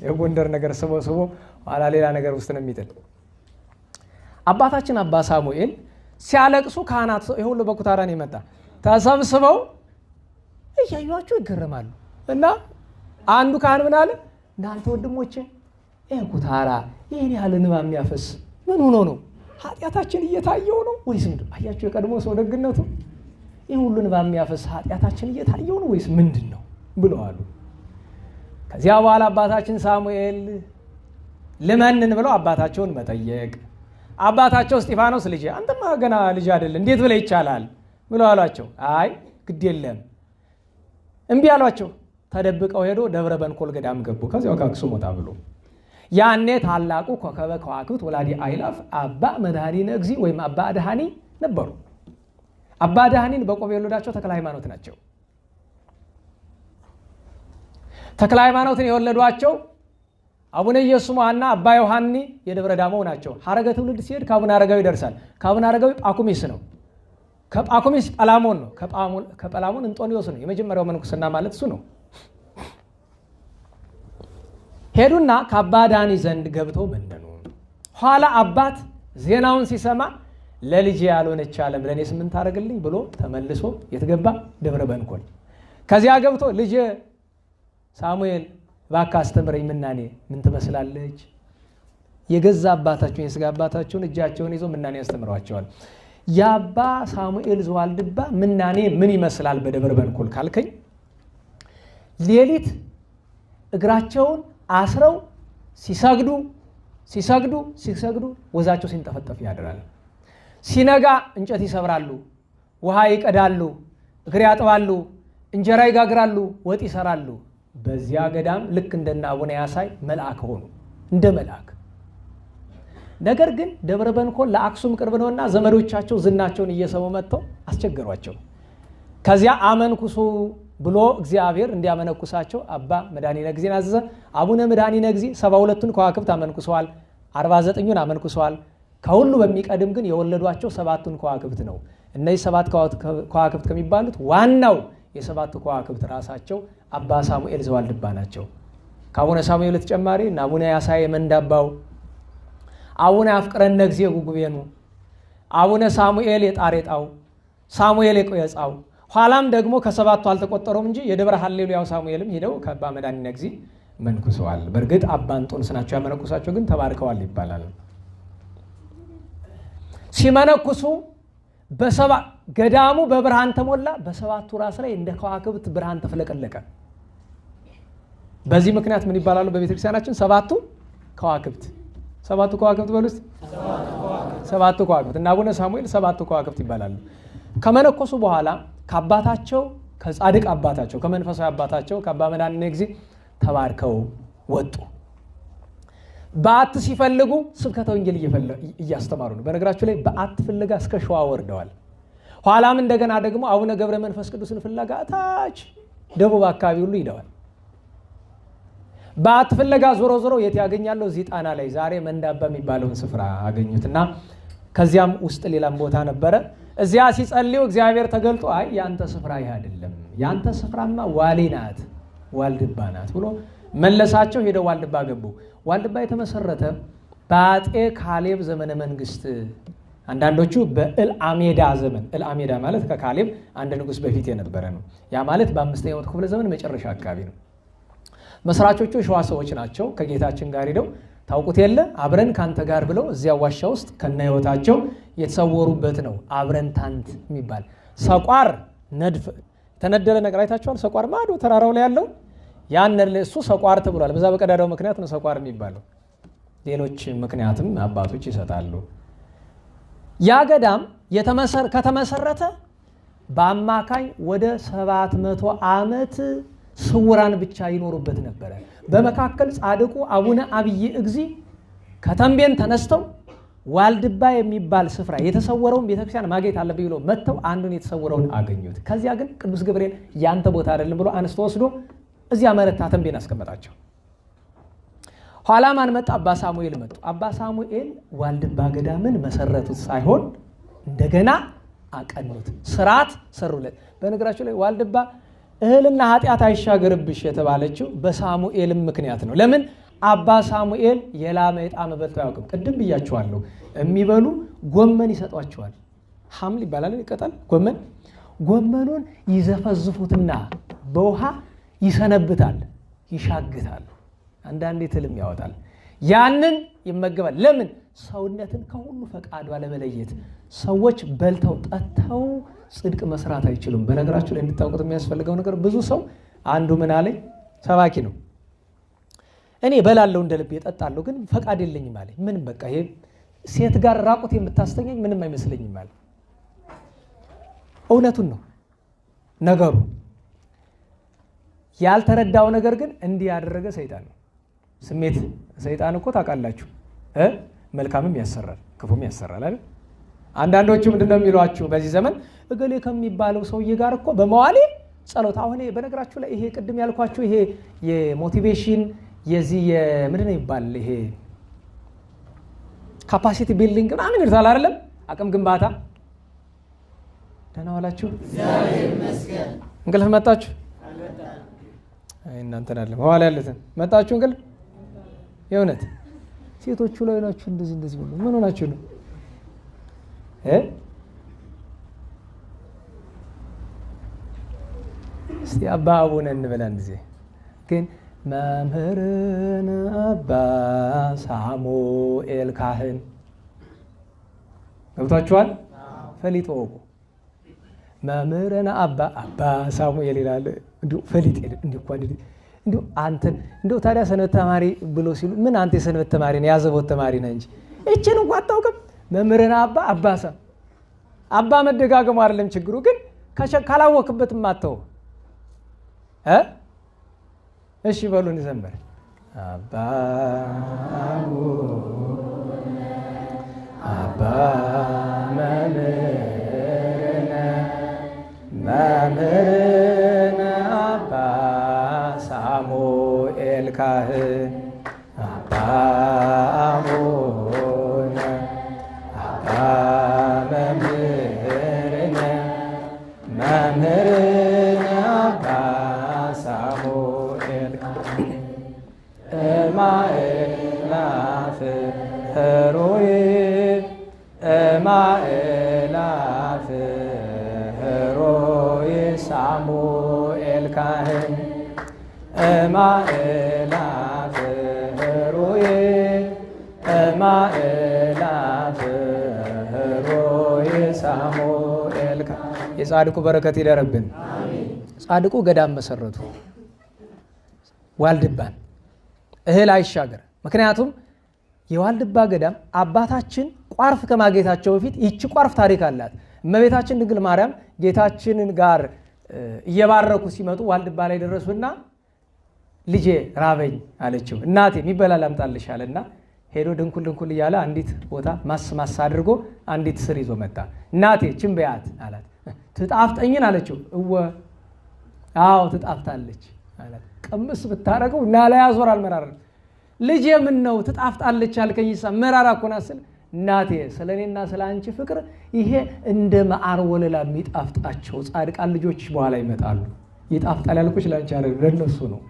የጎንደር ነገር ስቦ ኋላ ሌላ ነገር ውስጥ ነው የሚጥል። አባታችን አባ ሳሙኤል ሲያለቅሱ ካህናት ይሄ ሁሉ በኩታራ ነው የመጣ ተሰብስበው እያዩዋቸው ይገረማሉ። እና አንዱ ካህን ምን አለ? እናንተ ወንድሞቼ ይሄ ኩታራ ይሄን ያህል እንባ የሚያፈስ ምን ሆኖ ነው? ኃጢአታችን እየታየው ነው ወይስ ምንድን? አያችሁ የቀድሞ ሰው ደግነቱ። ይሄ ሁሉ እንባ የሚያፈስ ኃጢአታችን እየታየው ነው ወይስ ምንድን ነው ብለው አሉ። ከዚያ በኋላ አባታችን ሳሙኤል ልመንን ብለው አባታቸውን መጠየቅ፣ አባታቸው እስጢፋኖስ ልጄ አንተማ ገና ልጅ አይደል እንዴት ብለህ ይቻላል ብለው አሏቸው። አይ ግድ የለም እምቢ አሏቸው። ተደብቀው ሄዶ ደብረ በንኮል ገዳም ገቡ። ከዚያው ከአክሱም ወጣ ብሎ ያኔ ታላቁ ኮከበ ከዋክብት ወላዲ አእላፍ አባ መድኃኒነ እግዚእ ወይም አባ አድኃኒ ነበሩ። አባ አድኃኒን በቆብ የወለዳቸው ተክለ ሃይማኖት ናቸው። ተክለ ሃይማኖትን የወለዷቸው አቡነ ኢየሱስሞዐና አባ ዮሐኒ የደብረ ዳሞው ናቸው። ሐረገ ትውልድ ሲሄድ ከአቡነ አረጋዊ ይደርሳል። ከአቡነ አረጋዊ ጳኩሚስ ነው። ከጳኩሚስ ጳላሞን ነው። ከጳላሞን እንጦንዮስ ነው። የመጀመሪያው መንኩስና ማለት እሱ ነው። ሄዱና ከአባ አድኃኒ ዘንድ ገብተው መነኑ። ኋላ አባት ዜናውን ሲሰማ ለልጄ ያልሆነች ዓለም ለእኔ ስምን ታደርግልኝ ብሎ ተመልሶ የትገባ ደብረ በንኮል። ከዚያ ገብቶ ልጄ ሳሙኤል እባክህ አስተምረኝ፣ ምናኔ ምን ትመስላለች? የገዛ አባታቸውን የስጋ አባታቸውን እጃቸውን ይዞ ምናኔ ያስተምሯቸዋል። የአባ ሳሙኤል ዘዋልድባ ምናኔ ምን ይመስላል በደብረ በንኮል ካልከኝ፣ ሌሊት እግራቸውን አስረው ሲሰግዱ ወዛቸው ሲንጠፈጠፍ ያድራል። ሲነጋ እንጨት ይሰብራሉ፣ ውሃ ይቀዳሉ፣ እግር ያጥባሉ፣ እንጀራ ይጋግራሉ፣ ወጥ ይሰራሉ። በዚያ ገዳም ልክ እንደና አቡነ ያሳይ መልአክ ሆኑ፣ እንደ መልአክ። ነገር ግን ደብረ በንኮል ለአክሱም ቅርብ ነውና ዘመዶቻቸው ዝናቸውን እየሰሙ መጥተው አስቸገሯቸው። ከዚያ አመንኩሱ ብሎ እግዚአብሔር እንዲያመነኩሳቸው አባ መድኃኒነ እግዚእን አዘዘ። አቡነ መድኃኒነ እግዚእ 72ቱን ከዋክብት አመንኩሰዋል፣ 49ኙን አመንኩሰዋል። ከሁሉ በሚቀድም ግን የወለዷቸው 7ቱን ከዋክብት ነው። እነዚህ 7 ከዋክብት ከሚባሉት ዋናው የ7ቱ ከዋክብት ራሳቸው አባ ሳሙኤል ዘዋልድባ ናቸው። ከአቡነ ሳሙኤል ተጨማሪ እና አቡነ ያሳይ መንዳባው፣ አቡነ አፍቅረነ እግዚእ ጉጉቤኑ፣ አቡነ ሳሙኤል የጣሬጣው፣ ሳሙኤል የቆየጻው። ኋላም ደግሞ ከ7ቱ አልተቆጠሩም እንጂ የደብረ ሃሌሉያው ሳሙኤልም ሄደው ከአባ መድኃኒነ እግዚእ መንኩሰዋል። በእርግጥ አባ እንጦንስ ናቸው ያመነኩሳቸው፣ ግን ተባርከዋል ይባላል። ሲመነኩሱ ገዳሙ በብርሃን ተሞላ። በ7ቱ ራስ ላይ እንደ ከዋክብት ብርሃን ተፍለቀለቀ። በዚህ ምክንያት ምን ይባላሉ በቤተክርስቲያናችን? 7ቱ ከዋክብት። 7ቱ ከዋክብት በሉስ። 7ቱ ከዋክብት እና አቡነ ሳሙኤል 7ቱ ከዋክብት ይባላሉ። ከመነኮሱ በኋላ ከአባታቸው ከጻድቅ አባታቸው ከመንፈሳዊ አባታቸው ከአባ መድኃኒነ እግዚእ ተባርከው ወጡ። በዓት ሲፈልጉ ስብከተ ወንጌል እያስተማሩ ነው። በነገራችሁ ላይ በዓት ፍለጋ እስከ ሸዋ ወርደዋል። ኋላም እንደገና ደግሞ አቡነ ገብረ መንፈስ ቅዱስን ፍለጋ ታች ደቡብ አካባቢ ሁሉ ሂደዋል። በዓት ፍለጋ ዞሮ የት ያገኛለው? እዚህ ጣና ላይ ዛሬ መንዳባ የሚባለውን ስፍራ አገኙትና ከዚያም ውስጥ ሌላም ቦታ ነበረ። እዚያ ሲጸልዩ እግዚአብሔር ተገልጦ አይ ያንተ ስፍራ ይህ አይደለም፣ ያንተ ስፍራማ ዋሌ ናት፣ ዋልድባ ናት ብሎ መለሳቸው። ሄደው ዋልድባ ገቡ። ዋልድባ የተመሰረተ በአጤ ካሌብ ዘመነ መንግስት፣ አንዳንዶቹ በእልአሜዳ ዘመን። እልአሜዳ ማለት ከካሌብ አንድ ንጉስ በፊት የነበረ ነው። ያ ማለት በ5ኛው ክፍለ ዘመን መጨረሻ አካባቢ ነው። መስራቾቹ የሸዋ ሰዎች ናቸው። ከጌታችን ጋር ሄደው ታውቁት የለ አብረን ካንተ ጋር ብለው እዚያ ዋሻ ውስጥ ከነ ህይወታቸው የተሰወሩበት ነው። አብረን ታንት የሚባል ሰቋር ነድፍ ተነደለ ነገር አይታችኋል። ሰቋር ማዶ ተራራው ላይ ያለው ያን እሱ ሰቋር ተብሏል። በዛ በቀዳዳው ምክንያት ነው ሰቋር የሚባለው። ሌሎች ምክንያትም አባቶች ይሰጣሉ። ያ ገዳም ከተመሰረተ በአማካኝ ወደ 700 ዓመት ስውራን ብቻ ይኖሩበት ነበረ። በመካከል ጻድቁ አቡነ አብይ እግዚእ ከተንቤን ተነስተው ዋልድባ የሚባል ስፍራ የተሰወረውን ቤተክርስቲያን ማግኘት አለብኝ ብሎ መጥተው አንዱን የተሰወረውን አገኙት። ከዚያ ግን ቅዱስ ገብርኤል ያንተ ቦታ አይደለም ብሎ አንስቶ ወስዶ እዚያ መረታ ተንቤን አስቀመጣቸው። ኋላ ማን መጣ? አባ ሳሙኤል መጡ። አባ ሳሙኤል ዋልድባ ገዳምን መሰረቱት ሳይሆን እንደገና አቀኑት፣ ስርዓት ሰሩለት። በነገራችሁ ላይ ዋልድባ እህልና ኃጢአት አይሻገርብሽ የተባለችው በሳሙኤልም ምክንያት ነው። ለምን? አባ ሳሙኤል የላመ የጣመ በልተው አያውቅም። ቅድም ብያቸዋለሁ። የሚበሉ ጎመን ይሰጧቸዋል። ሐምል ይባላል ይቀጣል። ጎመኑን ይዘፈዝፉትና በውሃ ይሰነብታል፣ ይሻግታሉ። አንዳንዴ ትልም ያወጣል። ያንን ይመገባል። ለምን? ሰውነትን ከሁሉ ፈቃዷ ለመለየት። ሰዎች በልተው ጠጥተው ጽድቅ መስራት አይችሉም። በነገራችሁ ላይ እንድታውቁት የሚያስፈልገው ነገር ብዙ ሰው አንዱ ምን አለኝ፣ ሰባኪ ነው። እኔ በላለው እንደ ልብ እጠጣለሁ ግን ፈቃድ የለኝም አለኝ። ምን በቃ ይሄ ሴት ጋር ራቁት የምታስተኛኝ ምንም አይመስለኝም ማለት እውነቱን ነው ነገሩ። ያልተረዳው ነገር ግን እንዲህ ያደረገ ሰይጣን ነው። ስሜት ሰይጣን እኮ ታውቃላችሁ መልካምም ያሰራል ክፉም ያሰራል አይደል? አንዳንዶቹ ምንድነው የሚሏችሁ በዚህ ዘመን እገሌ ከሚባለው ሰውዬ ጋር እኮ በመዋሌ ጸሎት። አሁን በነገራችሁ ላይ ይሄ ቅድም ያልኳችሁ ይሄ የሞቲቬሽን የዚህ ምንድነው ይባል ይሄ ካፓሲቲ ቢልዲንግ ምናምን ይርታል አይደለም? አቅም ግንባታ። ደህና ዋላችሁ? እግዚአብሔር ይመስገን። እንቅልፍ መጣችሁ? አይ እናንተ አይደለም በኋላ ያሉትን መጣችሁ እንቅልፍ? የእውነት ሴቶቹ ላይ ናችሁ እንደዚህ ብሎ ምን ሆናችሁ ነው? እስቲ አባ አቡነ እንበላን ጊዜ ግን መምህርን አባ ሳሙኤል ካህን ገብቷችኋል? ፈሊጥ ወቁ። መምህርን አባ ሳሙኤል ይላል። እንዲሁ ፈሊጥ እንዲሁ አንተን እንዲሁ ታዲያ ሰንበት ተማሪ ብሎ ሲሉ ምን አንተ የሰንበት ተማሪ ነው ያዘቦት ተማሪ ነህ እንጂ እቺን እንኳን አታውቅም። መምህርን አባ አባ መደጋገሙ አይደለም ችግሩ፣ ግን ካላወቅበትም አተው እሺ በሉን ዘምር አባ መምህርን አባ ሳሙኤል ካህን አባ አቡነ አባ መምህርን አባ ሳሙኤል እማእላፍ ህሩይ እማእላፍ ህሩይ ሳሙኤል ካህን እማእላፍ ህሩይ እማእላፍ ህሩይ ሳሙኤል ካህን። የጻድቁ በረከት ይደረብን። ጻድቁ ገዳም መሰረቱ ዋልድባን እህል አይሻገር። ምክንያቱም የዋልድባ ገዳም አባታችን ቋርፍ ከማግኘታቸው በፊት ይቺ ቋርፍ ታሪክ አላት። እመቤታችን ድንግል ማርያም ጌታችንን ጋር እየባረኩ ሲመጡ ዋልድባ ላይ ደረሱና ልጄ ራበኝ አለችው። እናቴ የሚበላ ላምጣልሽ አለና ሄዶ ድንኩል እያለ አንዲት ቦታ ማስ አድርጎ አንዲት ስር ይዞ መጣ። እናቴ ችንበያት አላት። ትጣፍጠኝን አለችው። አዎ ትጣፍጣለች አላት። ቀምስ ብታረገው እና ላይ ያዞራል መራራ። ልጄ ምን ነው ትጣፍጣለች አልከኝሳ መራራ እኮ ናት ስል እናቴ ስለኔና ስላንቺ ፍቅር ይሄ እንደ ማር ወለላ የሚጣፍጣቸው ጻድቃን ልጆች በኋላ ይመጣሉ። ይጣፍጣል ያልኩሽ ላንቺ አይደል ለነሱ ነው።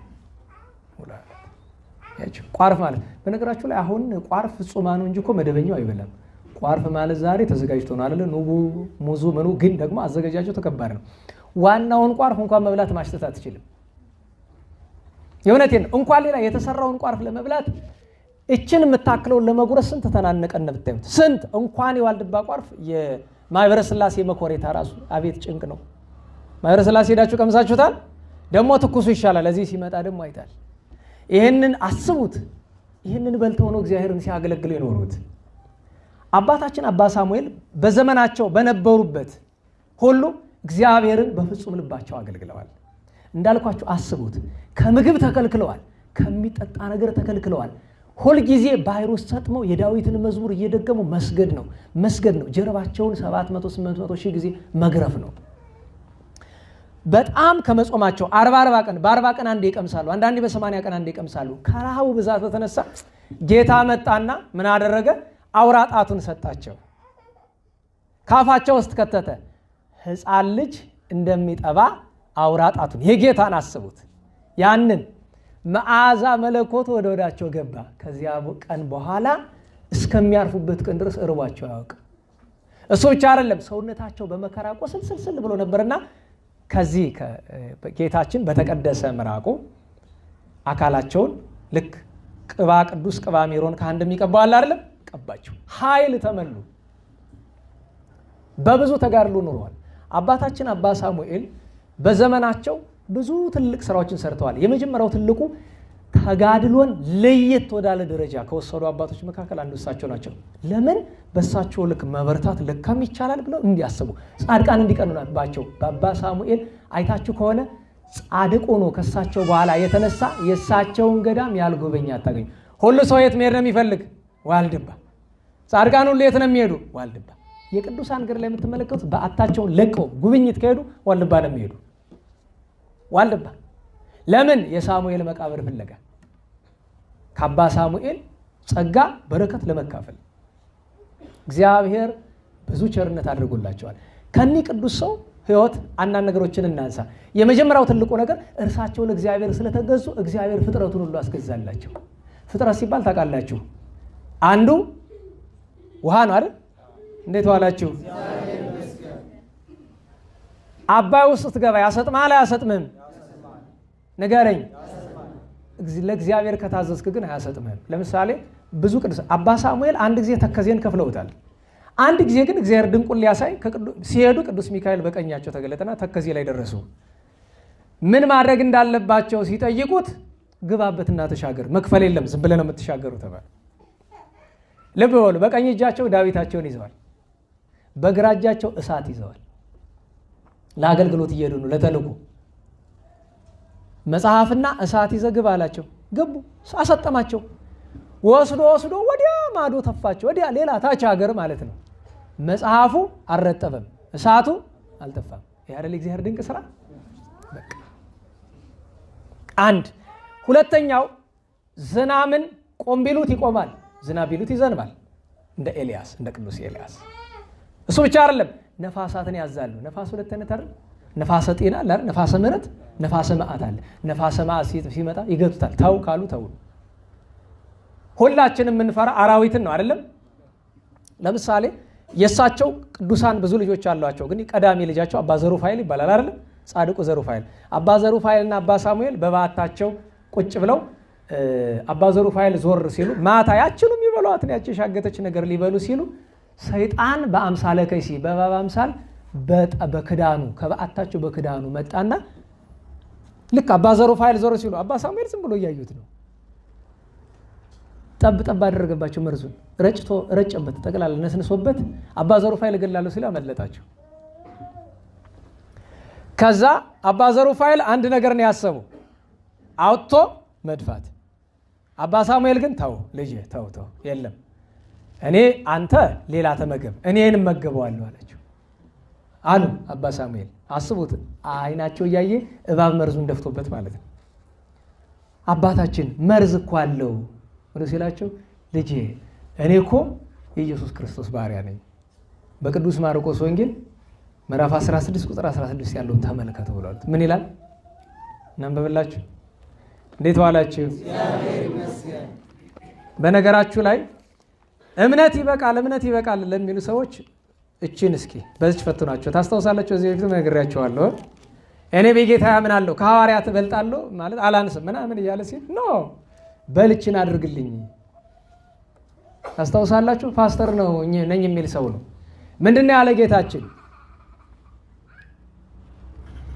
ቋርፍ ማለት በነገራችሁ ላይ አሁን ቋርፍ ጾማኑ እንጂ እኮ መደበኛው አይበላም። ቋርፍ ማለት ዛሬ ተዘጋጅቶ ነው አይደል? ኑቡ ሙዙ ምኑ ግን ደግሞ አዘገጃጀቱ ተከባድ ነው። ዋናውን ቋርፍ እንኳን መብላት ማሽተት አትችልም። የእውነቴን እንኳን ሌላ የተሰራውን ቋርፍ ለመብላት እችን የምታክለውን ለመጉረስ ስንት ተናነቀን ብታዩት። ስንት እንኳን የዋልድባ ቋርፍ የማህበረ ሥላሴ መኮሬታ ራሱ አቤት ጭንቅ ነው። ማህበረ ሥላሴ ሄዳችሁ ቀምሳችሁታል? ደግሞ ትኩሱ ይሻላል። እዚህ ሲመጣ ደግሞ አይታል። ይህንን አስቡት። ይህንን በልተው ነው እግዚአብሔርን ሲያገለግሉ የኖሩት። አባታችን አባ ሳሙኤል በዘመናቸው በነበሩበት ሁሉ እግዚአብሔርን በፍጹም ልባቸው አገልግለዋል። እንዳልኳችሁ አስቡት። ከምግብ ተከልክለዋል፣ ከሚጠጣ ነገር ተከልክለዋል። ሁልጊዜ ባህር ውስጥ ሰጥመው የዳዊትን መዝሙር እየደገሙ መስገድ ነው። ጀርባቸውን 700-800 ሺህ ጊዜ መግረፍ ነው። በጣም ከመጾማቸው 40 ቀን በ40 ቀን አንዴ ይቀምሳሉ። አንዳንዴ በ80 ቀን አንዴ ይቀምሳሉ። ከረሃቡ ብዛት በተነሳ ጌታ መጣና ምን አደረገ? አውራ ጣቱን ሰጣቸው፣ ካፋቸው ውስጥ ከተተ። ሕፃን ልጅ እንደሚጠባ አውራ ጣቱን የጌታን አስቡት። ያንን መዓዛ መለኮት ወደ ወዳቸው ገባ። ከዚያ ቀን በኋላ እስከሚያርፉበት ቀን ድረስ እርቧቸው አያውቅም። እሱ ብቻ አይደለም፣ ሰውነታቸው በመከራ ቆስልስልስል ብሎ ነበርና ከዚህ ጌታችን በተቀደሰ ምራቁ አካላቸውን ልክ ቅባ ቅዱስ ቅባ ሜሮን ካህን እንደሚቀባው አለ አይደለም፣ ቀባቸው። ኃይል ተመሉ። በብዙ ተጋድሎ ኖረዋል። አባታችን አባ ሳሙኤል በዘመናቸው ብዙ ትልቅ ስራዎችን ሰርተዋል። የመጀመሪያው ትልቁ ተጋድሎን ለየት ወዳለ ደረጃ ከወሰዱ አባቶች መካከል አንዱ እሳቸው ናቸው። ለምን በእሳቸው ልክ መበርታት ልካም ይቻላል ብለው እንዲያስቡ ጻድቃን እንዲቀኑባቸው። በአባ ሳሙኤል አይታችሁ ከሆነ ጻድቅ ሆኖ ከእሳቸው በኋላ የተነሳ የእሳቸውን ገዳም ያልጎበኛ አታገኙ። ሁሉ ሰው የት መሄድ ነው የሚፈልግ? ዋልድባ። ጻድቃን ሁሉ የት ነው የሚሄዱ? ዋልድባ። የቅዱሳን ገድል ላይ የምትመለከቱት በዓታቸውን ለቀው ጉብኝት ከሄዱ ዋልድባ ነው የሚሄዱ። ዋልድባ ለምን? የሳሙኤል መቃብር ፍለጋ፣ ከአባ ሳሙኤል ጸጋ በረከት ለመካፈል። እግዚአብሔር ብዙ ቸርነት አድርጎላቸዋል። ከኒህ ቅዱስ ሰው ሕይወት አንዳንድ ነገሮችን እናንሳ። የመጀመሪያው ትልቁ ነገር እርሳቸው ለእግዚአብሔር ስለተገዙ እግዚአብሔር ፍጥረቱን ሁሉ አስገዛላቸው። ፍጥረት ሲባል ታውቃላችሁ፣ አንዱ ውሃ ነው አይደል? እንዴት ዋላችሁ? አባይ ውስጥ ስትገባ ያሰጥማል አያሰጥምህም? ንገረኝ። ለእግዚአብሔር ከታዘዝክ ግን አያሰጥምህም። ለምሳሌ ብዙ ቅዱስ አባ ሳሙኤል አንድ ጊዜ ተከዜን ከፍለውታል። አንድ ጊዜ ግን እግዚአብሔር ድንቁን ሊያሳይ ሲሄዱ ቅዱስ ሚካኤል በቀኛቸው ተገለጠና ተከዜ ላይ ደረሱ። ምን ማድረግ እንዳለባቸው ሲጠይቁት ግባበትና ተሻገር፣ መክፈል የለም ዝም ብለህ ነው የምትሻገሩ ተባለ። ልብ በሉ፣ በቀኝ እጃቸው ዳዊታቸውን ይዘዋል፣ በግራ እጃቸው እሳት ይዘዋል። ለአገልግሎት እየሄዱ ነው፣ ለተልእኮ። መጽሐፍና እሳት ይዘህ ግባ አላቸው። ገቡ፣ አሰጠማቸው። ወስዶ ወዲያ ማዶ ተፋቸው፣ ወዲያ ሌላ ታች ሀገር ማለት ነው። መጽሐፉ አልረጠበም፣ እሳቱ አልጠፋም። ይህ አይደል እግዚአብሔር ድንቅ ስራ? በቃ አንድ። ሁለተኛው ዝናምን ቆም ቢሉት ይቆማል፣ ዝናብ ቢሉት ይዘንባል። እንደ ኤልያስ፣ እንደ ቅዱስ ኤልያስ። እሱ ብቻ አይደለም፣ ነፋሳትን ያዛሉ። ነፋስ ሁለት አይነት አይደል? ነፋሰ ጤና አለ፣ ነፋሰ ምሕረት፣ ነፋሰ መዓት አለ። ነፋሰ መዓት ሲመጣ ይገቱታል። ተው ካሉ ተው። ሁላችንም የምንፈራ አራዊትን ነው አይደለም? ለምሳሌ የእሳቸው ቅዱሳን ብዙ ልጆች አሏቸው፣ ግን ቀዳሚ ልጃቸው አባ ዘሩፋኤል ይባላል አይደለም? ጻድቁ ዘሩፋኤል። አባ ዘሩፋኤልና አባ ሳሙኤል በበዓታቸው ቁጭ ብለው አባ ዘሩፋኤል ዞር ሲሉ ማታ ያችኑ የሚበሏትን ያቺ ሻገተች ነገር ሊበሉ ሲሉ ሰይጣን በአምሳለ ከይሲ በእባብ አምሳል በክዳኑ ከበዓታቸው በክዳኑ መጣና ልክ አባ ዘሩፋኤል ዞር ሲሉ አባ ሳሙኤል ዝም ብሎ እያዩት ነው። ጠብ አደረገባቸው፣ መርዙን ረጨበት፣ ጠቅላላ ነስንሶበት አባ ዘሩፋኤል እገላለሁ ሲል አመለጣቸው። ከዛ አባ ዘሩፋኤል አንድ ነገር ነው ያሰቡ፣ አውጥቶ መድፋት። አባ ሳሙኤል ግን ተው ልጄ ተው የለም እኔ አንተ ሌላ ተመገብ እኔን መገበዋለሁ አላቸው አሉ አባ ሳሙኤል። አስቡት፣ አይናቸው እያየ እባብ መርዙን ደፍቶበት ማለት ነው። አባታችን መርዝ እኮ አለው ወደ ሲላቸው ልጄ እኔ እኮ የኢየሱስ ክርስቶስ ባሪያ ነኝ። በቅዱስ ማርቆስ ወንጌል ምዕራፍ 16 ቁጥር 16 ያለውን ተመልከቱ ብሏል። ምን ይላል? እናንብብላችሁ። እንዴት ዋላችሁ? በነገራችሁ ላይ እምነት ይበቃል ለሚሉ ሰዎች እቺን እስኪ በዚች ፈትኗቸው። ታስታውሳላችሁ? እዚህ በፊት ነግሬያቸዋለሁ። እኔ በጌታ ያምናለሁ ከሐዋርያት እበልጣለሁ ማለት አላንስም ምናምን እያለ ሲል ኖ በልችን አድርግልኝ። ታስታውሳላችሁ? ፓስተር ነው ነኝ የሚል ሰው ነው። ምንድነው ያለ ጌታችን?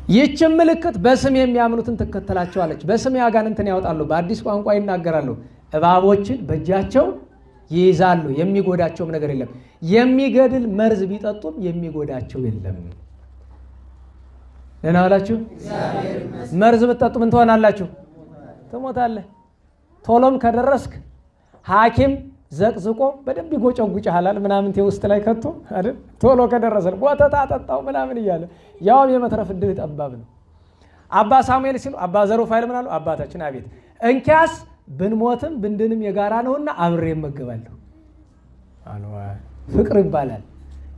ይህችን ምልክት በስም የሚያምኑትን ትከተላቸዋለች። በስም አጋንንትን ያወጣሉ፣ በአዲስ ቋንቋ ይናገራሉ፣ እባቦችን በእጃቸው ይይዛሉ፣ የሚጎዳቸውም ነገር የለም። የሚገድል መርዝ ቢጠጡም የሚጎዳቸው የለም። ደህና ዋላችሁ? መርዝ ብትጠጡ ምን ትሆናላችሁ? ትሞታለህ። ቶሎም ከደረስክ ሐኪም ዘቅዝቆ በደንብ ይጎጨጉጭሃል ምናምን ውስጥ ላይ ከቶ አይደል? ቶሎ ከደረሰን ወተት አጠጣው ምናምን እያለ ያውም የመትረፍ ዕድል ጠባብ ነው። አባ ሳሙኤል ሲሉ አባ ዘሩፋኤል ምን አሉ? አባታችን አቤት፣ እንኪያስ ብንሞትም ብንድንም የጋራ ነውና አብሬ እመገባለሁ አሉ። ፍቅር ይባላል።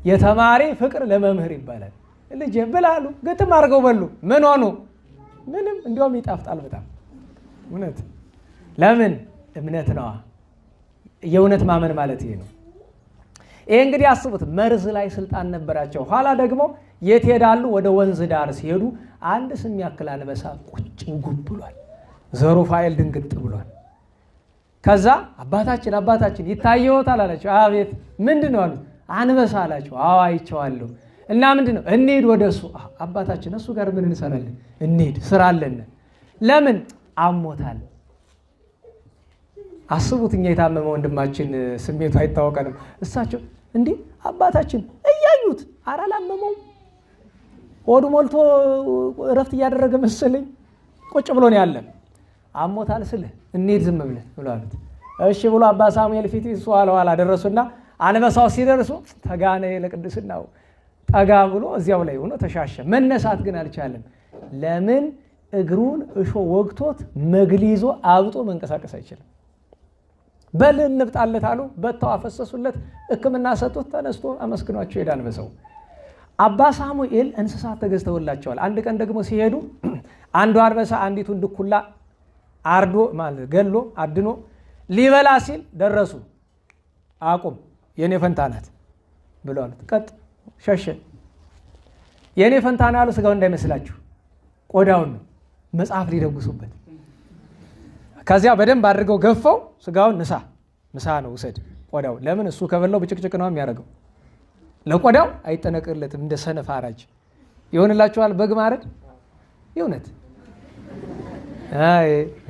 የተማሪ ፍቅር ለመምህር ይባላል። ልጄ ብላሉ፣ ግጥም አድርገው በሉ። ምን ሆኑ? ምንም። እንዲያውም ይጣፍጣል በጣም እውነት። ለምን? እምነት ነዋ። የእውነት ማመን ማለት ይሄ ነው። ይሄ እንግዲህ አስቡት፣ መርዝ ላይ ስልጣን ነበራቸው። ኋላ ደግሞ የት ሄዳሉ? ወደ ወንዝ ዳር ሲሄዱ አንድ ስም ያክል አንበሳ ቁጭ ጉብ ብሏል። ዘሩፋኤል ድንግጥ ብሏል። ከዛ አባታችን ይታየዎታል አላቸው። አቤት። ምንድን ነው አሉት። አንበሳ አላቸው። አዎ አይቼዋለሁ። እና ምንድን ነው? እንሂድ ወደ እሱ። አባታችን እሱ ጋር ምን እንሰራለን? እንሂድ፣ ስራ አለን። ለምን? አሞታል። አስቡት፣ እኛ የታመመ ወንድማችን ስሜቱ አይታወቀንም። እሳቸው እንዲህ አባታችን እያዩት ኧረ አላመመውም፣ ሆዱ ሞልቶ እረፍት እያደረገ መሰለኝ ቁጭ ብሎ ነው ያለን። አሞታል ስልህ እንሂድ ዝም ብለን ብሎ አሉት። እሺ ብሎ አባ ሳሙኤል ፊት እሱ ኋላ ደረሱና አንበሳው ሲደርሱ ተጋነ ለቅድስናው ጠጋ ብሎ እዚያው ላይ ሆኖ ተሻሸ። መነሳት ግን አልቻለም። ለምን? እግሩን እሾ ወግቶት መግል ይዞ አብጦ መንቀሳቀስ አይችልም። በል እንብጣለት አሉ። በተው አፈሰሱለት፣ ሕክምና ሰጡት። ተነስቶ አመስግኗቸው ሄደ አንበሳው። አባ ሳሙኤል እንስሳት ተገዝተውላቸዋል። አንድ ቀን ደግሞ ሲሄዱ አንዱ አንበሳ አንዲቱን ድኩላ አርዶ ማለት ገሎ አድኖ ሊበላ ሲል ደረሱ። አቁም የኔ ፈንታ ናት ብለው አሉት። ቀጥ ሸሸ። የኔ ፈንታ ናት አሉ። ስጋው እንዳይመስላችሁ ቆዳውን ነው መጽሐፍ ሊደጉሱበት። ከዚያ በደንብ አድርገው ገፈው ስጋውን ምሳ ነው ውሰድ ቆዳው። ለምን? እሱ ከበላው ብጭቅጭቅ ነው የሚያደርገው። ለቆዳው አይጠነቅለትም። እንደ ሰነፍ አራጅ ይሆንላችኋል በግ ማረድ። የእውነት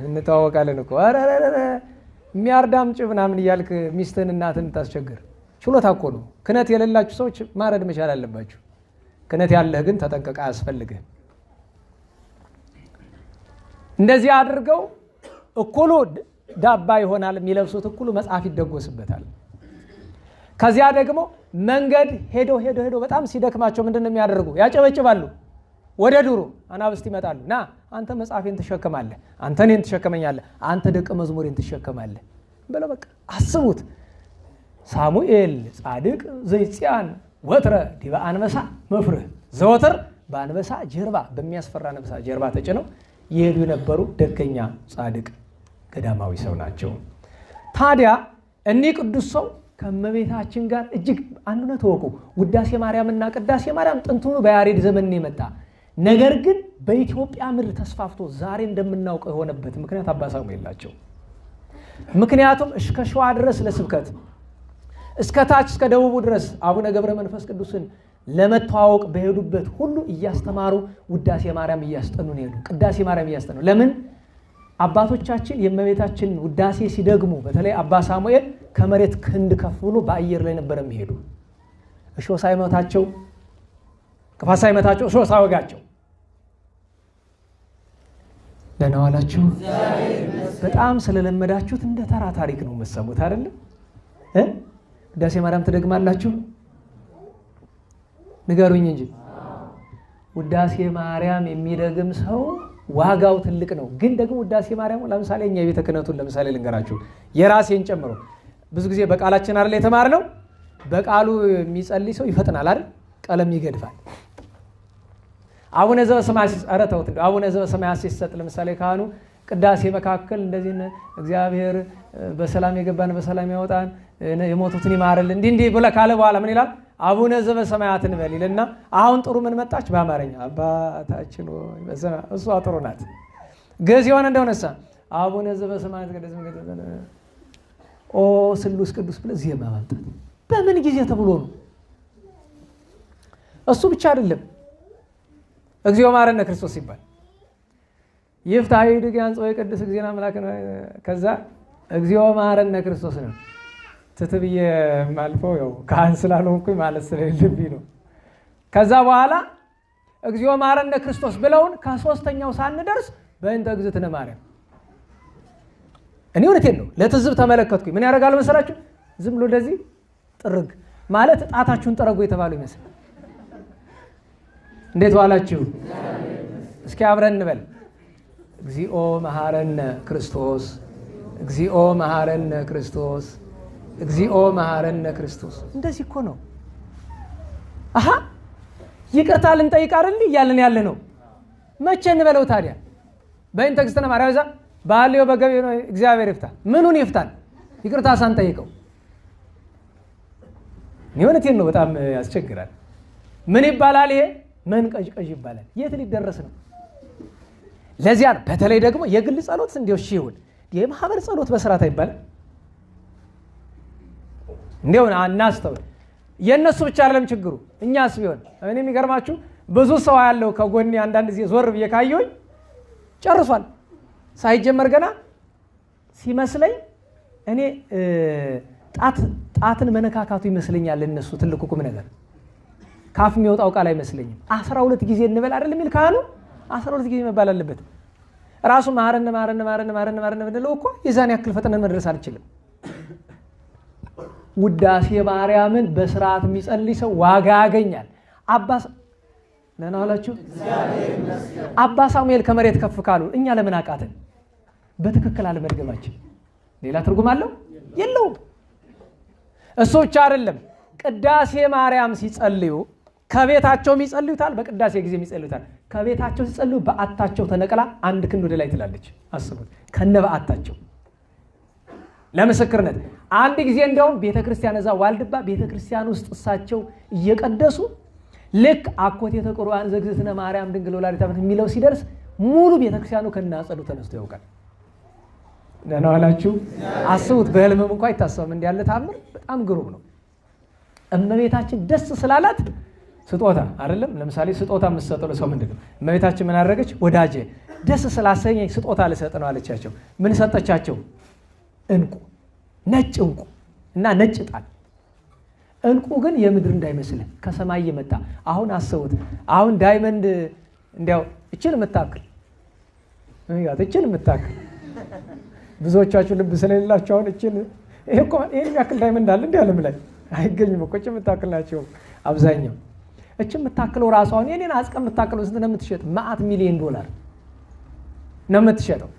እንተዋወቃለን እኮ የሚያርዳም ጭ ምናምን እያልክ ሚስትህን እናትን ታስቸግር። ችሎታ እኮ ነው። ክነት የሌላችሁ ሰዎች ማረድ መቻል አለባችሁ። ክነት ያለህ ግን ተጠንቀቅ፣ አያስፈልግህ። እንደዚህ አድርገው እኩሉ ዳባ ይሆናል የሚለብሱት፣ እኩሉ መጽሐፍ ይደጎስበታል። ከዚያ ደግሞ መንገድ ሄዶ በጣም ሲደክማቸው ምንድን ነው የሚያደርጉ? ያጨበጭባሉ። ወደ ዱሮ አናብስት ይመጣሉ። ና አንተ መጽሐፌን ትሸከማለህ፣ አንተ እኔን ትሸከመኛለህ፣ አንተ ደቀ መዝሙሬን ትሸከማለህ ብለው በቃ አስቡት። ሳሙኤል ጻድቅ ዘይጽያን ወትረ ዲበ አንበሳ መፍርህ፣ ዘወትር በአንበሳ ጀርባ በሚያስፈራ አንበሳ ጀርባ ተጭነው ይሄዱ የነበሩ ደገኛ ጻድቅ ገዳማዊ ሰው ናቸው። ታዲያ እኒህ ቅዱስ ሰው ከእመቤታችን ጋር እጅግ አንድነት ወቁ። ውዳሴ ማርያምና ቅዳሴ ማርያም ጥንቱኑ በያሬድ ዘመን የመጣ ነገር ግን በኢትዮጵያ ምድር ተስፋፍቶ ዛሬ እንደምናውቀው የሆነበት ምክንያት አባ ሳሙኤል ናቸው። ምክንያቱም እስከ ሸዋ ድረስ ለስብከት እስከ ታች እስከ ደቡቡ ድረስ አቡነ ገብረ መንፈስ ቅዱስን ለመተዋወቅ በሄዱበት ሁሉ እያስተማሩ ውዳሴ ማርያም እያስጠኑ ነው ሄዱ። ቅዳሴ ማርያም እያስጠኑ ለምን? አባቶቻችን የእመቤታችን ውዳሴ ሲደግሙ በተለይ አባ ሳሙኤል ከመሬት ክንድ ከፍ ብሎ በአየር ላይ ነበር የሚሄዱ። እሾህ ሳይመታቸው ክፋት ሳይመታቸው እሾህ ሳይወጋቸው። ደህና ዋላችሁ። በጣም ስለለመዳችሁት እንደ ተራ ታሪክ ነው የምትሰሙት አይደለም? ውዳሴ ማርያም ትደግማላችሁ? ንገሩኝ እንጂ። ውዳሴ ማርያም የሚደግም ሰው ዋጋው ትልቅ ነው። ግን ደግሞ ውዳሴ ማርያም ለምሳሌ እኛ የቤተ ክህነቱን ለምሳሌ ልንገራችሁ፣ የራሴን ጨምሮ ብዙ ጊዜ በቃላችን አይደል የተማርነው። በቃሉ የሚጸልይ ሰው ይፈጥናል አይደል? ቀለም ይገድፋል። አቡነ ዘበሰማያት ሲሰጥ ለምሳሌ ካህኑ ቅዳሴ መካከል እንደዚህ እግዚአብሔር በሰላም የገባን በሰላም ያወጣን የሞቱትን ይማርልን እንዲህ ብለ ካለ በኋላ ምን ይላል? አቡነ ዘበሰማያት እንበል ይልና አሁን ጥሩ ምን መጣች? በአማርኛ አባታችን ሆይ በሰማያት። እሷ ጥሩ ናት። ግዕዝ የሆነ እንደሆነሳ አቡነ ዘበሰማያት ኦ ስሉስ ቅዱስ ብለህ ዜማ ማምጣት በምን ጊዜ ተብሎ ነው? እሱ ብቻ አይደለም። እግዚኦ መሐረነ ክርስቶስ ሲባል ይፍታህ ይድግ አንጾ ቅዱስ እግዚእነ አምላክ ነው። ከዛ እግዚኦ መሐረነ ክርስቶስ ነው። ትትብዬ ማልፈው ያው ካህን ስላልሆንኩኝ ማለት ስለሌለብኝ ነው። ከዛ በኋላ እግዚኦ መሐረነ ክርስቶስ ብለውን ከሶስተኛው ሳንደርስ በእንተ እግዝእትነ ማርያም። እኔ እውነቴን ነው። ለትዝብ ተመለከትኩኝ። ምን ያደርጋል መሰላችሁ? ዝም ብሎ እንደዚህ ጥርግ ማለት ጣታችሁን ጠረጉ የተባሉ ይመስል። እንዴት ዋላችሁ? እስኪ አብረን እንበል። እግዚኦ መሐረነ ክርስቶስ፣ እግዚኦ መሐረነ ክርስቶስ፣ እግዚኦ መሐረነ ክርስቶስ። እንደዚህ እኮ ነው። አሃ ይቅርታ ልንጠይቅ አይደል እያልን ያለ ነው። መቼ እንበለው ታዲያ? በእንተ እግዝእትነ ማርያም ዛ ባልዮ በገቢ ነው። እግዚአብሔር ይፍታ። ምኑን ይፍታል? ይቅርታ ሳንጠይቀው። እውነቴን ነው። በጣም ያስቸግራል። ምን ይባላል ይሄ? መንቀዥቀዥ ይባላል። የት ሊደረስ ነው? ለዚያ ነው በተለይ ደግሞ የግል ጸሎት እንዲው ይሁን የማህበር ጸሎት በስርዓት አይባልም። እንዲው አናስተው የነሱ ብቻ አይደለም ችግሩ፣ እኛስ ቢሆን። እኔ የሚገርማችሁ ብዙ ሰው ያለው ከጎኔ አንዳንድ ጊዜ ዞር ብዬ ካየሁኝ ጨርሷል ሳይጀመር ገና ሲመስለኝ እኔ ጣትን መነካካቱ ይመስለኛል እነሱ ትልቁ ቁም ነገር ካፍ የሚወጣው ቃል አይመስለኝም። 12 ጊዜ እንበል አይደል የሚል ካህኑ 12 ጊዜ መባል አለበት። ራሱ ማረን ብንለው እኮ የዛን ያክል ፈጥነን መድረስ አንችልም። ውዳሴ ማርያምን በስርዓት የሚጸልይ ሰው ዋጋ ያገኛል። ደህና ዋላችሁ። አባ ሳሙኤል ከመሬት ከፍ ካሉ እኛ ለምን አቃተን? በትክክል አለመድገማችን ሌላ ትርጉም አለው የለውም። እሱ ብቻ አይደለም። ቅዳሴ ማርያም ሲጸልዩ ከቤታቸውም ይጸልዩታል፣ በቅዳሴ ጊዜ ይጸልዩታል። ከቤታቸው ሲጸልዩ በአታቸው ተነቅላ 1 ክንድ ወደ ላይ ትላለች። አስቡት፣ ከነ በአታቸው ለምስክርነት። አንድ ጊዜ እንደውም ቤተክርስቲያን እዛ ዋልድባ ቤተክርስቲያን ውስጥ እሳቸው እየቀደሱ ልክ አኮቴተ ቁርባን ዘግዝእትነ ማርያም ድንግል ወላዲተ አምላክ የሚለው ሲደርስ ሙሉ ቤተክርስቲያኑ ከናጸዱ ተነስቶ ያውቃል። ደህና ዋላችሁ። አስቡት፣ በህልምም እንኳን አይታሰብም። እንዲህ ያለ ታምር በጣም ግሩም ነው። እመቤታችን ደስ ስላላት ስጦታ አይደለም። ለምሳሌ ስጦታ የምትሰጠው ለሰው ምንድነው? እመቤታችን ምን አደረገች? ወዳጄ ደስ ስላሰኘኝ ስጦታ ልሰጥ ነው አለቻቸው። ምን ሰጠቻቸው? እንቁ፣ ነጭ እንቁ እና ነጭ ዕጣን። እንቁ ግን የምድር እንዳይመስልህ ከሰማይ የመጣ። አሁን አስቡት፣ አሁን ዳይመንድ እንዲያው እችን የምታክል ብዙዎቻችሁ ልብ ስለሌላችሁ አሁን ይሄን ያክል ዳይመንድ አለ እንዲህ ዓለም ላይ አይገኝም እኮ። እችን የምታክል ናቸው አብዛኛው። እችን የምታክለው ራሱ አሁን የኔን አጽቀ የምታክለው ስንት ነው የምትሸጥ? $100 ሚሊዮን ነው የምትሸጠው።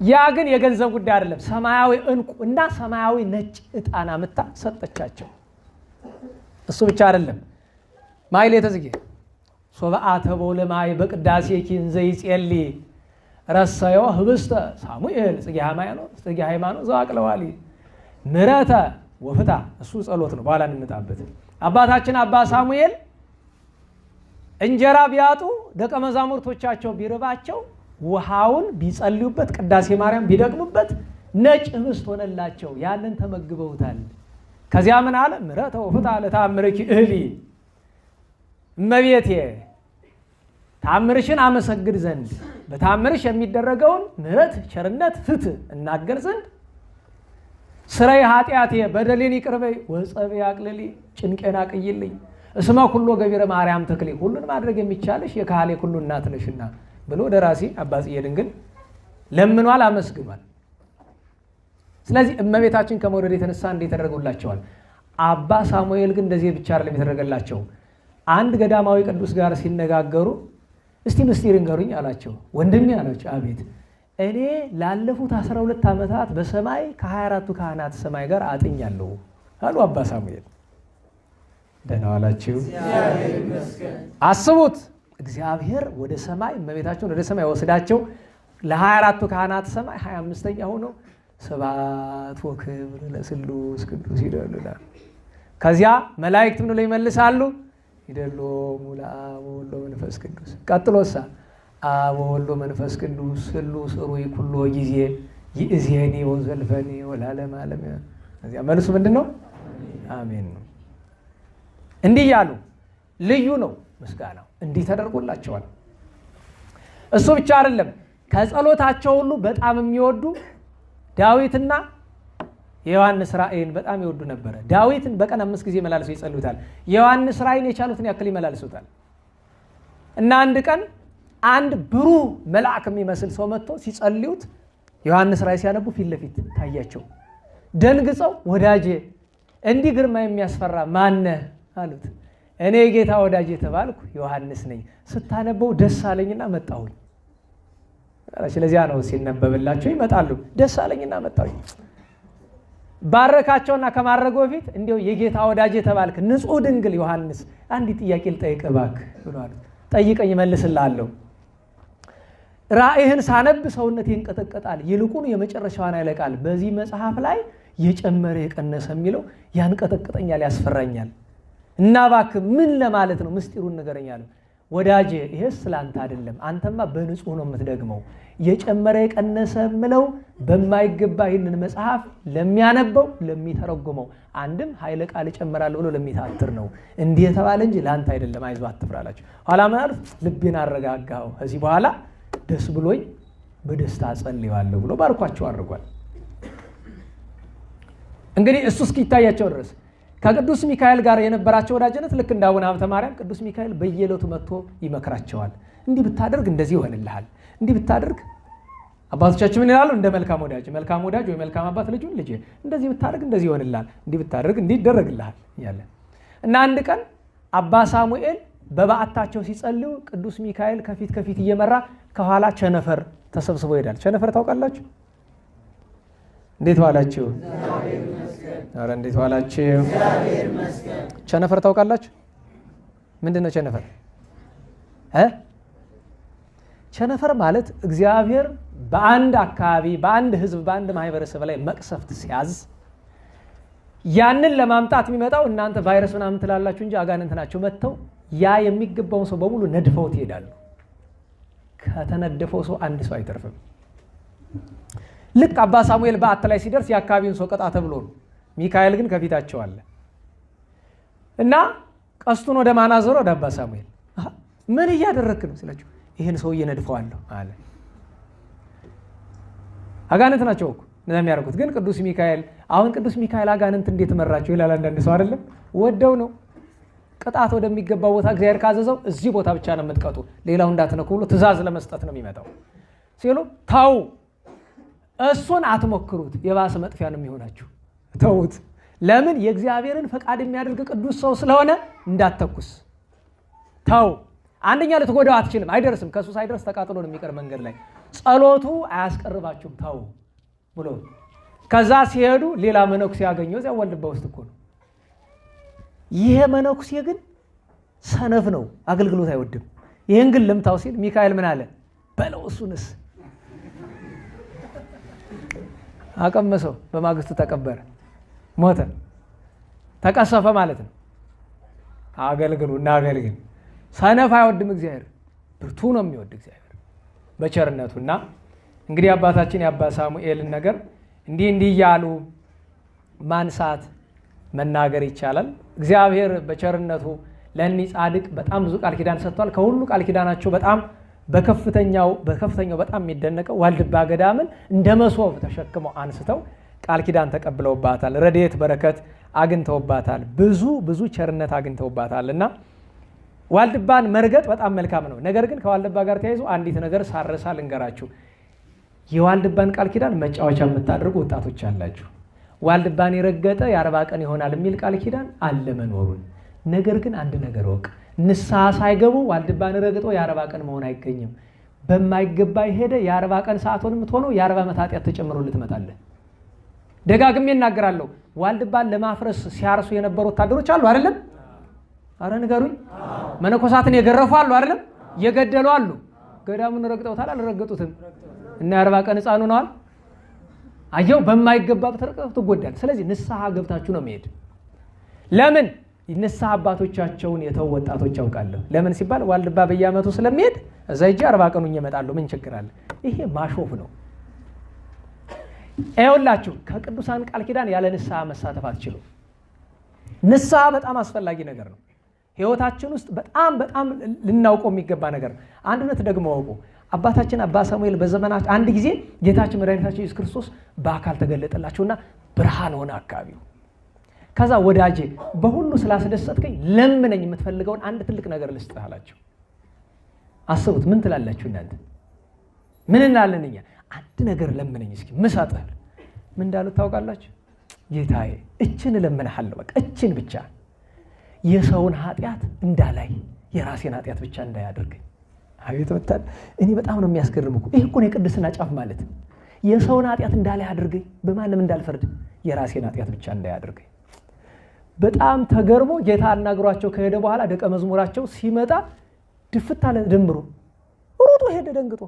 ያ ግን የገንዘብ ጉዳይ አይደለም። ሰማያዊ እንቁ እና ሰማያዊ ነጭ ዕጣን አምጥታ ሰጠቻቸው። እሱ ብቻ አይደለም። ማሕሌተ ጽጌ ሶበአተቦ ለማይ በቅዳሴ ኪን ዘይጼልይ ረሰዮ ህብስተ ሳሙኤል ጽጌ ሃይማኖት ዘአቅለዋሊ ምሕረተ ወፍታ። እሱ ጸሎት ነው፣ በኋላ እንመጣበት። አባታችን አባ ሳሙኤል እንጀራ ቢያጡ ደቀ መዛሙርቶቻቸው ቢርባቸው ውሃውን ቢጸልዩበት ቅዳሴ ማርያም ቢደግሙበት ነጭ ህብስት ሆነላቸው። ያንን ተመግበውታል። ከዚያ ምን አለ? ምሕረተ ወፍታ ለተአምርኪ እህሊ። እመቤቴ ተአምርሽን አመሰግድ ዘንድ በተአምርሽ የሚደረገውን ምሕረት፣ ቸርነት፣ ፍትህ እናገር ዘንድ ስራይ ኃጢአቴ በደሌን ይቅር በይ ወጸብእ አቅልሊ ጭንቄን አቅይልኝ እስመ ኩሎ ገቢረ ማርያም ተክሌ። ሁሉን ማድረግ የሚቻልሽ የካህሌ ሁሉ እናት ነሽና ብሎ ደራሲ አባ ጽጌ ድንግል ለምኗል፣ አመስግኗል። ስለዚህ እመቤታችን ከመውደድ የተነሳ እንዴት ተደረጉላቸዋል። አባ ሳሙኤል ግን እንደዚህ ብቻ አይደለም የተደረገላቸው። አንድ ገዳማዊ ቅዱስ ጋር ሲነጋገሩ እስቲ ምስጢር እንገሩኝ አላቸው። ወንድሜ አላቸው። አቤት። እኔ ላለፉት 12 ዓመታት በሰማይ ከ24ቱ ካህናት ሰማይ ጋር አጥኛለሁ አሉ አባ ሳሙኤል። ደህና ዋላችሁ። አስቡት፣ እግዚአብሔር ወደ ሰማይ እመቤታቸውን ወደ ሰማይ ወስዳቸው ለ24ቱ ካህናት ሰማይ 25ኛ ሆነው ስብሐት ወክብር ለስሉስ ቅዱስ ይደሉላል። ከዚያ መላእክት ምን ብለው ይመልሳሉ? ይደሎሙ ለአብ ወወልድ ወመንፈስ ቅዱስ። ቀጥሎሳ አብ ወወልድ ወመንፈስ ቅዱስ ስሉስ ሩይ ኩሎ ጊዜ ይእዜኒ ወዘልፈኒ ወለዓለመ ዓለም። እዚያ መልሱ ምንድነው? አሜን ነው። እንዲህ ያሉ ልዩ ነው ምስጋናው። እንዲህ ተደርጎላቸዋል። እሱ ብቻ አይደለም። ከጸሎታቸው ሁሉ በጣም የሚወዱ ዳዊትና የዮሐንስ ራእይን በጣም ይወዱ ነበረ። ዳዊትን በቀን 5 ጊዜ መላልሰው ይጸልዩታል። የዮሐንስ ራእይን የቻሉትን ያክል ይመላልሱታል። እና አንድ ቀን አንድ ብሩህ መልአክ የሚመስል ሰው መጥቶ ሲጸልዩት ዮሐንስ ራእይ ሲያነቡ ፊት ለፊት ታያቸው። ደንግጸው ወዳጄ እንዲህ ግርማ የሚያስፈራ ማነህ አሉት። እኔ የጌታ ወዳጄ ተባልኩ ዮሐንስ ነኝ፣ ስታነበው ደስ አለኝና መጣሁኝ። ስለዚህ ነው ሲነበብላቸው ይመጣሉ። ደስ አለኝና መጣሁኝ። ባረካቸውና ከማረገው በፊት እንዲያው የጌታ ወዳጄ ተባልክ ንጹሕ ድንግል ዮሐንስ አንድ ጥያቄ ልጠይቅህ እባክህ ብሏል። ጠይቀኝ እመልስልሃለሁ። ራእይህን ሳነብ ሰውነቴ ይንቀጠቀጣል፣ ይልቁን የመጨረሻዋን ያለቃል። በዚህ መጽሐፍ ላይ የጨመረ የቀነሰ የሚለው ያንቀጠቅጠኛል፣ ያስፈራኛል። እና እባክህ ምን ለማለት ነው? ምስጢሩን ንገረኝ አለው። ወዳጄ ይሄስ ስላንተ አይደለም፣ አንተማ በንጹህ ነው የምትደግመው። የጨመረ የቀነሰ ምለው በማይገባ ይህንን መጽሐፍ ለሚያነበው ለሚተረጉመው፣ አንድም ኃይለ ቃል እጨምራለሁ ብሎ ለሚታትር ነው እንዲህ የተባለ እንጂ ለአንተ አይደለም፣ አይዞህ አትፍራ አላቸው። ኋላ ምን አሉት? ልቤን አረጋጋው፣ ከዚህ በኋላ ደስ ብሎኝ በደስታ ጸልያለሁ ብሎ ባርኳቸው አድርጓል። እንግዲህ እሱ እስኪታያቸው ድረስ ከቅዱስ ሚካኤል ጋር የነበራቸው ወዳጅነት ልክ እንደ አቡነ ሀብተ ማርያም ቅዱስ ሚካኤል በየዕለቱ መጥቶ ይመክራቸዋል። እንዲህ ብታደርግ እንደዚህ ይሆንልሃል፣ እንዲህ ብታደርግ አባቶቻችን ምን ይላሉ? እንደ መልካም ወዳጅ ወይ መልካም አባት ልጁን ልጄ እንደዚህ ብታደርግ እንደዚህ ይሆንልሃል፣ እንዲህ ብታደርግ እንዲህ ይደረግልሃል እያለ እና አንድ ቀን አባ ሳሙኤል በበዓታቸው ሲጸልዩ ቅዱስ ሚካኤል ከፊት እየመራ ከኋላ ቸነፈር ተሰብስቦ ይሄዳል። ቸነፈር ታውቃላችሁ? እንዴት ዋላችሁ? ኧረ እንዴት ዋላችሁ? ቸነፈር ታውቃላችሁ? ምንድን ነው ቸነፈር? ቸነፈር ማለት እግዚአብሔር በአንድ አካባቢ፣ በአንድ ህዝብ፣ በአንድ ማህበረሰብ ላይ መቅሰፍት ሲያዝ ያንን ለማምጣት የሚመጣው እናንተ ቫይረስ ምናምን ትላላችሁ እንጂ አጋንንት ናቸው መጥተው ያ የሚገባውን ሰው በሙሉ ነድፈውት ይሄዳሉ። ከተነደፈው ሰው አንድ ሰው አይተርፍም። ልክ አባ ሳሙኤል በዓት ላይ ሲደርስ የአካባቢውን ሰው ቀጣ ተብሎ ነው። ሚካኤል ግን ከፊታቸው አለ እና ቀስቱን ወደ ማን አዞረ? ወደ አባ ሳሙኤል። ምን እያደረክ ነው ስላችሁ፣ ይህን ሰው እየነድፈዋለሁ አለ። አጋንንት ናቸው እኮ እንደዛ የሚያደርጉት። ግን ቅዱስ ሚካኤል አሁን ቅዱስ ሚካኤል አጋንንት እንዴት መራቸው ይላል አንዳንድ ሰው። አይደለም ወደው ነው ቅጣት ወደሚገባው ቦታ እግዚአብሔር ካዘዘው እዚህ ቦታ ብቻ ነው የምትቀጡ፣ ሌላው እንዳትነኩ ብሎ ትእዛዝ ለመስጠት ነው የሚመጣው ሲሉ ታው እሱን አትሞክሩት፣ የባሰ መጥፊያ ነው የሚሆናችሁ፣ ተውት። ለምን? የእግዚአብሔርን ፈቃድ የሚያደርግ ቅዱስ ሰው ስለሆነ እንዳትተኩስ ታው። አንደኛ ልትጎዳው አትችልም፣ አይደርስም፣ ከሱ ሳይደርስ ተቃጥሎ ነው የሚቀር መንገድ ላይ። ጸሎቱ አያስቀርባችሁም ታው ብሎ ከዛ ሲሄዱ ሌላ መነኩሴ ያገኘው እዚያ ዋልድባ ውስጥ እኮ ነው። ይሄ መነኩሴ ግን ሰነፍ ነው፣ አገልግሎት አይወድም። ይህን ግን ልምታው ሲል ሚካኤል ምን አለ? በለው እሱንስ አቀመሰው። በማግስቱ ተቀበረ፣ ሞተ፣ ተቀሰፈ ማለት ነው። አገልግሉ እና አገልግል። ሰነፍ አይወድም እግዚአብሔር፣ ብርቱ ነው የሚወድ እግዚአብሔር በቸርነቱና እንግዲህ አባታችን የአባ ሳሙኤልን ነገር እንዲህ እያሉ ማንሳት መናገር ይቻላል። እግዚአብሔር በቸርነቱ ለእኒህ ጻድቅ በጣም ብዙ ቃል ኪዳን ሰጥቷል። ከሁሉ ቃል ኪዳናቸው በጣም በከፍተኛው በጣም የሚደነቀው ዋልድባ ገዳምን እንደ መሶብ ተሸክመው አንስተው ቃል ኪዳን ተቀብለውባታል። ረድኤት በረከት አግኝተውባታል። ብዙ ቸርነት አግኝተውባታል እና ዋልድባን መርገጥ በጣም መልካም ነው። ነገር ግን ከዋልድባ ጋር ተያይዞ አንዲት ነገር ሳረሳ ልንገራችሁ። የዋልድባን ቃል ኪዳን መጫወቻ የምታደርጉ ወጣቶች አላችሁ። ዋልድባን የረገጠ የ40 ቀን ይሆናል የሚል ቃል ኪዳን አለ መኖሩን። ነገር ግን አንድ ነገር ወቅ፣ ንስሐ ሳይገቡ ዋልድባን ረግጦ የ40 ቀን መሆን አይገኝም። በማይገባ ሄደ የ40 ቀን ሰዓቱን የምትሆነው የ40 ዓመት ኃጢአት ተጨምሮልህ ትመጣለህ። ደጋግሜ እናገራለሁ። ዋልድባን ለማፍረስ ሲያርሱ የነበሩ ወታደሮች አሉ አይደለም? አረ ንገሩኝ። መነኮሳትን የገረፉ አሉ አይደለም? የገደሉ አሉ። ገዳሙን ረግጠውታል አልረገጡትም? እና የ40 ቀን ሕፃኑ ነዋል። አየው በማይገባ በተረቀው ትጎዳል። ስለዚህ ንስሐ ገብታችሁ ነው መሄድ። ለምን? ንስሐ አባቶቻቸውን የተው ወጣቶች ያውቃለሁ። ለምን ሲባል ዋልድባ በየዓመቱ ስለሚሄድ እዛ ሂጅ 40 ቀኑኝ እመጣለሁ ምን ችግር አለ? ይሄ ማሾፍ ነው። ይኸውላችሁ ከቅዱሳን ቃል ኪዳን ያለ ንስሐ መሳተፍ አትችሉም። ንስሐ በጣም አስፈላጊ ነገር ነው። ህይወታችን ውስጥ በጣም ልናውቀው የሚገባ ነገር ነው። አንድነት ደግሞ ወቁ። አባታችን አባ ሳሙኤል በዘመናቸው አንድ ጊዜ ጌታችን መድኃኒታችን ኢየሱስ ክርስቶስ በአካል ተገለጠላቸውና ብርሃን ሆነ አካባቢው። ከዛ ወዳጄ በሁሉ ስላስደሰትከኝ ለምነኝ፣ የምትፈልገውን አንድ ትልቅ ነገር ልስጥህ አላቸው። አስቡት፣ ምን ትላላችሁ እናንተ? ምን እናለን እኛ? አንድ ነገር ለምነኝ እስኪ ምሰጥህ። ምን እንዳሉት ታውቃላችሁ? ጌታዬ እችን እለምንሃለሁ፣ በቃ እችን ብቻ፣ የሰውን ኃጢአት እንዳላይ የራሴን ኃጢአት ብቻ እንዳያደርገኝ። አቤት ወጣት! እኔ በጣም ነው የሚያስገርም እኮ። ይሄ እኮ ነው የቅድስና ጫፍ ማለት። የሰውን ኃጢአት እንዳላይ አድርገኝ፣ በማንም እንዳልፈርድ፣ የራሴን ኃጢአት ብቻ እንዳያደርገኝ። በጣም ተገርሞ ጌታ አናግሯቸው ከሄደ በኋላ ደቀ መዝሙራቸው ሲመጣ ድፍት አለ ደምሮ፣ ሩጦ ሄደ ደንግጦ።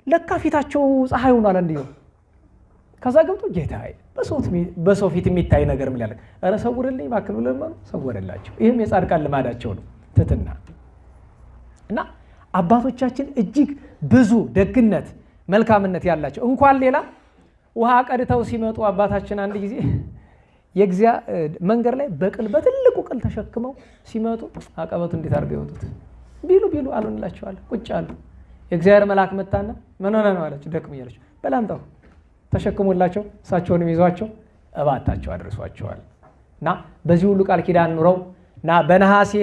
ለካ ፊታቸው ፀሐይ ሆኗል እንዲሁ። ከዛ ገብቶ ጌታዬ በሰው ፊት የሚታይ ነገር ምን ያለ ኧረ ሰውርልኝ ባክሉ ለማኑ ሰወረላቸው። ይህም የጻድቃን ልማዳቸው ነው፣ ትትና እና አባቶቻችን እጅግ ብዙ ደግነት መልካምነት ያላቸው። እንኳን ሌላ ውሃ ቀድተው ሲመጡ አባታችን አንድ ጊዜ መንገድ ላይ በትልቁ ቅል ተሸክመው ሲመጡ አቀበቱ እንዴት አድርገው ይወጡት ቢሉ አልሆንላቸዋል። ቁጭ አሉ። የእግዚአብሔር መልአክ መጣና ምን ሆነ ነው አላቸው። ደክም እያለች በላምጣው ተሸክሞላቸው እሳቸውንም ይዟቸው እባታቸው አድርሷቸዋል። እና በዚህ ሁሉ ቃል ኪዳን ኑረው እና በነሐሴ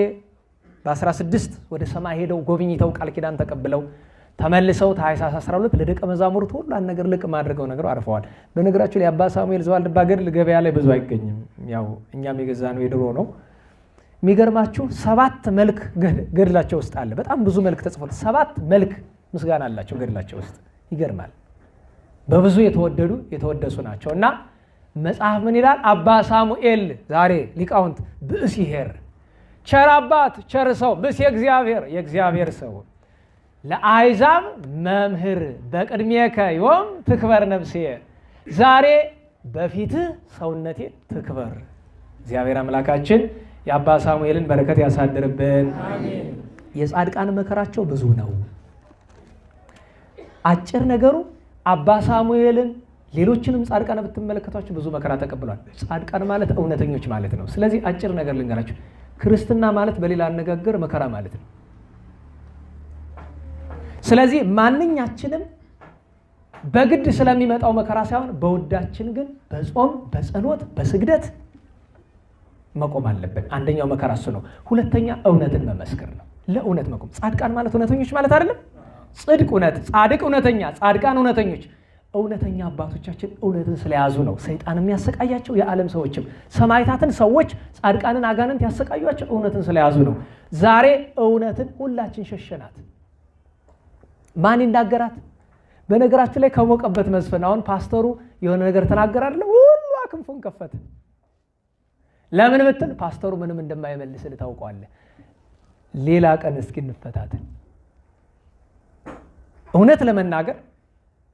በ16 ወደ ሰማይ ሄደው ጎብኝተው ቃል ኪዳን ተቀብለው ተመልሰው ታኅሳስ 12 ለደቀ መዛሙርቱ ሁሉን ነገር ልቅም አድርገው ነገሩ አርፈዋል። በነገራችሁ ላይ አባ ሳሙኤል ዘዋልድባ ገድል ገበያ ላይ ብዙ አይገኝም። ያው እኛም የገዛ ነው የድሮ ነው። የሚገርማችሁ 7 መልክ ገድላቸው ውስጥ አለ። በጣም ብዙ መልክ ተጽፏል። 7 መልክ ምስጋና አላቸው ገድላቸው ውስጥ። ይገርማል። በብዙ የተወደዱ የተወደሱ ናቸው። እና መጽሐፍ ምን ይላል? አባ ሳሙኤል ዛሬ ሊቃውንት ብእሲ ኄር፣ ቸር አባት ቸር ሰው፣ ብእሲ የእግዚአብሔር ሰው፣ ለአሕዛብ መምህር፣ በቅድሜከ ዮም ትክበር ነፍሴ፣ ዛሬ በፊትህ ሰውነቴ ትክበር። እግዚአብሔር አምላካችን የአባ ሳሙኤልን በረከት ያሳድርብን። የጻድቃን መከራቸው ብዙ ነው። አጭር ነገሩ አባ ሳሙኤልን ሌሎችንም ጻድቃን ብትመለከቷቸው ብዙ መከራ ተቀብሏል። ጻድቃን ማለት እውነተኞች ማለት ነው። ስለዚህ አጭር ነገር ልንገራችሁ። ክርስትና ማለት በሌላ አነጋገር መከራ ማለት ነው። ስለዚህ ማንኛችንም በግድ ስለሚመጣው መከራ ሳይሆን በውዳችን ግን በጾም በጸሎት በስግደት መቆም አለብን። አንደኛው መከራ እሱ ነው። ሁለተኛ እውነትን መመስከር ነው። ለእውነት መቆም። ጻድቃን ማለት እውነተኞች ማለት አይደለም። ጽድቅ እውነት፣ ጻድቅ እውነተኛ፣ ጻድቃን እውነተኞች። እውነተኛ አባቶቻችን እውነትን ስለያዙ ነው ሰይጣን የሚያሰቃያቸው። የዓለም ሰዎችም ሰማዕታትን ሰዎች ጻድቃንን አጋንንት ያሰቃያቸው እውነትን ስለያዙ ነው። ዛሬ እውነትን ሁላችን ሸሸናት። ማን ይናገራት? በነገራችሁ ላይ ከሞቀበት መስፈን አሁን ፓስተሩ የሆነ ነገር ተናገረ አይደል? ሁሉ አክንፉን ከፈተ። ለምን ብትል ፓስተሩ ምንም እንደማይመልስ ታውቀዋለህ። ሌላ ቀን እስኪ እንፈታተን። እውነት ለመናገር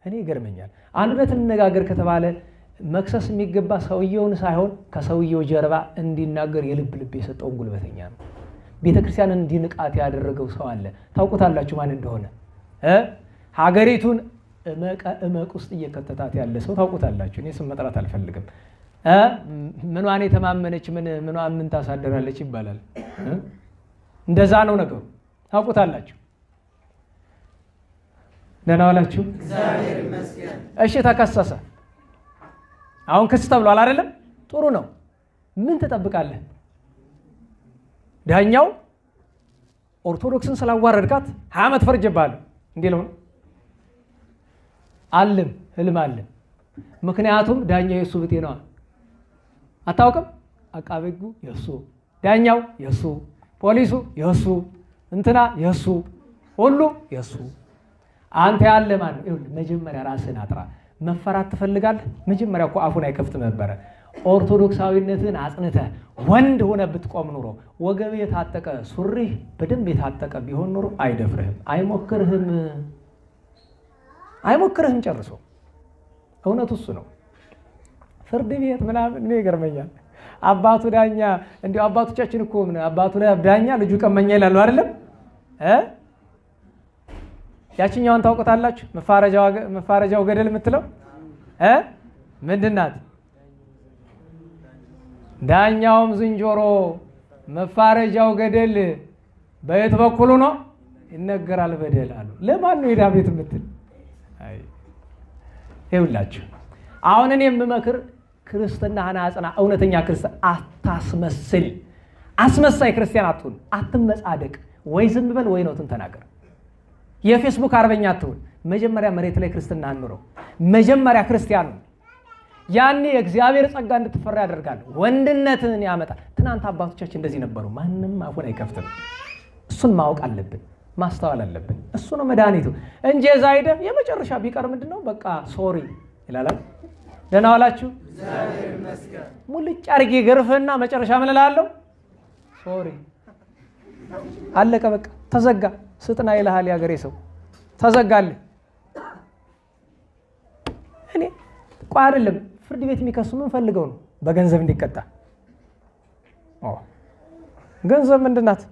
እኔ ይገርመኛል። አንድ እውነት እንነጋገር ከተባለ መክሰስ የሚገባ ሰውየውን ሳይሆን ከሰውየው ጀርባ እንዲናገር የልብ የሰጠውን ጉልበተኛ ነው። ቤተክርስቲያን እንዲንቃት ያደረገው ሰው አለ። ታውቁታላችሁ ማን እንደሆነ? ሀገሪቱን እመቅ ውስጥ እየከተታት ያለ ሰው ታውቁታላችሁ። እኔ ስም መጥራት አልፈልግም። ምኗን የተማመነች ምኗን ምን ታሳደራለች ይባላል። እንደዛ ነው ነገሩ። ታውቁታላችሁ። ደህና ዋላችሁ። እግዚአብሔር ይመስገን። እሺ ተከሰሰ። አሁን ክስ ተብሏል አይደለም? ጥሩ ነው። ምን ትጠብቃለህ? ዳኛው ኦርቶዶክስን ስላዋረድካት 20 ዓመት ፈርጀብሃለሁ እንዲህ ነው አለም ህልም አለም። ምክንያቱም ዳኛው የሱ ብጤ ነው። አታውቅም? አቃቤ ሕጉ የሱ፣ ዳኛው የሱ፣ ፖሊሱ የሱ፣ እንትና የሱ፣ ሁሉ የሱ። አንተ ያለ ማን ነው? መጀመሪያ ራስን አጥራ። መፈራት ትፈልጋለህ? መጀመሪያ እኮ አፉን አይከፍትም ነበረ። ኦርቶዶክሳዊነትን አጽንተህ ወንድ ሆነ ብትቆም ኑሮ ወገብ የታጠቀ ሱሪህ በደንብ የታጠቀ ቢሆን ኑሮ አይደፍርህም፣ አይሞክርህም ጨርሶ። እውነቱ እሱ ነው። ፍርድ ቤት ምናምን እኔ ይገርመኛል። አባቱ ዳኛ እንዲሁ አባቶቻችን እኮ አባቱ ዳኛ ልጁ ቀመኛ ይላሉ አይደለም? ያችኛውን ታውቁታላችሁ? መፋረጃው ገደል የምትለው ምንድን ናት? ዳኛውም ዝንጀሮ መፋረጃው ገደል በየት በኩሉ ነው ይነገራል በደል አሉ። ለማን ነው ሄዳ ቤት የምትል? ይኸውላችሁ አሁን እኔ የምመክር ክርስትናህን አጽና። እውነተኛ ክርስቲያን አታስመስል። አስመሳይ ክርስቲያን አትሁን። አትመጻደቅ። ወይ ዝም በል ወይ ነውትን ተናገር። የፌስቡክ አርበኛ አትሁን። መጀመሪያ መሬት ላይ ክርስትና አኑረው። መጀመሪያ ክርስቲያን ያኔ የእግዚአብሔር ጸጋ እንድትፈራ ያደርጋል። ወንድነትን ያመጣል። ትናንት አባቶቻችን እንደዚህ ነበሩ። ማንም አፉን አይከፍትም። እሱን ማወቅ አለብን፣ ማስተዋል አለብን። እሱ ነው መድኃኒቱ እንጂ እዛ ሄደህ የመጨረሻ ቢቀር ምንድነው በቃ ሶሪ ይላል። ደህና ዋላችሁ። እግዚአብሔር ይመስገን። ሙልጭ አድርጌ ገርፍህና መጨረሻ ምን እላለሁ? ሶሪ አለቀ፣ በቃ ተዘጋ። ስጥና ይልሃል ያገሬ ሰው። ተዘጋልህ። እኔ ቆይ አይደለም ፍርድ ቤት የሚከሱ ምን ፈልገው ነው? በገንዘብ እንዲቀጣ። ገንዘብ ምንድን ናት?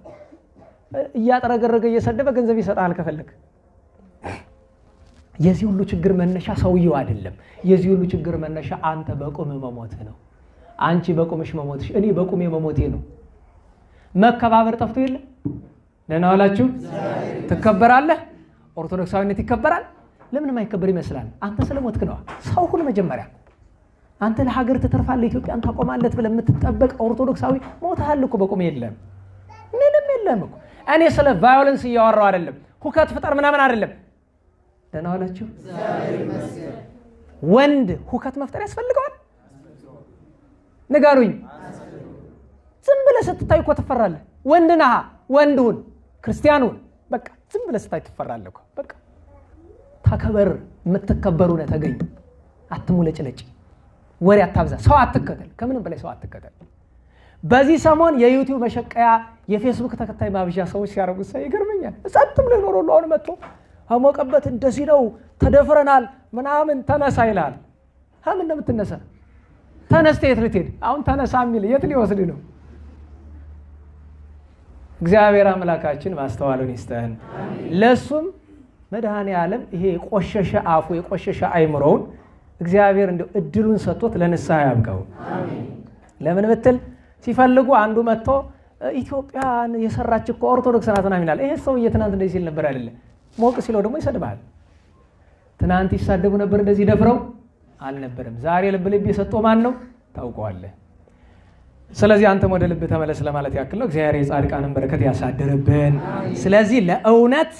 እያጠረገረገ እየሰደበ ገንዘብ ይሰጣል ከፈለግ። የዚህ ሁሉ ችግር መነሻ ሰውየው አይደለም። የዚህ ሁሉ ችግር መነሻ አንተ በቁም መሞትህ ነው። አንቺ በቁምሽ መሞትሽ፣ እኔ በቁሜ መሞቴ ነው። መከባበር ጠፍቶ የለ? ደህና ዋላችሁ። ትከበራለህ። ኦርቶዶክሳዊነት ይከበራል። ለምን የማይከበር ይመስላል? አንተ ስለሞትክ ነው። ሰው ሁሉ መጀመሪያ አንተ ለሀገር ትተርፋለህ ኢትዮጵያን ታቆማለህ ብለህ የምትጠበቅ ኦርቶዶክሳዊ ሞተሃል እኮ በቁም የለም ምንም የለም እኮ። እኔ ስለ ቫዮለንስ እያወራሁ አይደለም፣ ሁከት ፍጠር ምናምን አይደለም። ደህና ዋላችሁ። ወንድ ሁከት መፍጠር ያስፈልገዋል? ንገሩኝ። ዝም ብለህ ስትታይ እኮ ትፈራለህ። ወንድ ነህ፣ ወንድ ሁን፣ ክርስቲያን ሁን፣ በቃ ዝም ብለህ ስታይ ትፈራለህ እኮ። በቃ ተከበር፣ የምትከበሩ ነህ፣ ተገኝ፣ አትሙለጭለጭ፣ ወሬ አታብዛ፣ ሰው አትከተል፣ ከምንም በላይ ሰው አትከተል። በዚህ ሰሞን የዩቲዩብ መሸቀያ የፌስቡክ ተከታይ ማብዣ ሰዎች ሲያረጉት ሳይ ይገርመኛል። ጸጥ ብሎ ኖሮሎ አሁን መጥቶ አሞቀበት እንደዚህ ነው ተደፍረናል ምናምን ተነሳ ይላል። ምን እንደምትነሳ ተነስተህ የት ልትሄድ? አሁን ተነሳ የሚል የት ሊወስድ ነው? እግዚአብሔር አምላካችን ማስተዋሉን ይስጠን። ለሱም መድኃኔ ዓለም ይሄ የቆሸሸ አፉ የቆሸሸ አይምሮውን እግዚአብሔር እንደው እድሉን ሰጥቶት ለንስሐ ያብቃው። ለምን ብትል ሲፈልጉ አንዱ መጥቶ ኢትዮጵያን የሰራች እኮ ኦርቶዶክስ ናት ምናምን ይላል። ይሄ ሰውዬ ትናንት እንደዚህ ሲል ነበር አይደለ? ሞቅ ሲለው ደግሞ ይሰድባል። ትናንት ይሳደቡ ነበር እንደዚህ ደፍረው አልነበረም። ዛሬ ልብ ልብ የሰጠው ማን ነው ታውቀዋለህ። ስለዚህ አንተም ወደ ልብ ተመለስ ለማለት ያክል ነው። እግዚአብሔር የጻድቃንን በረከት ያሳድርብን። ስለዚህ ለእውነት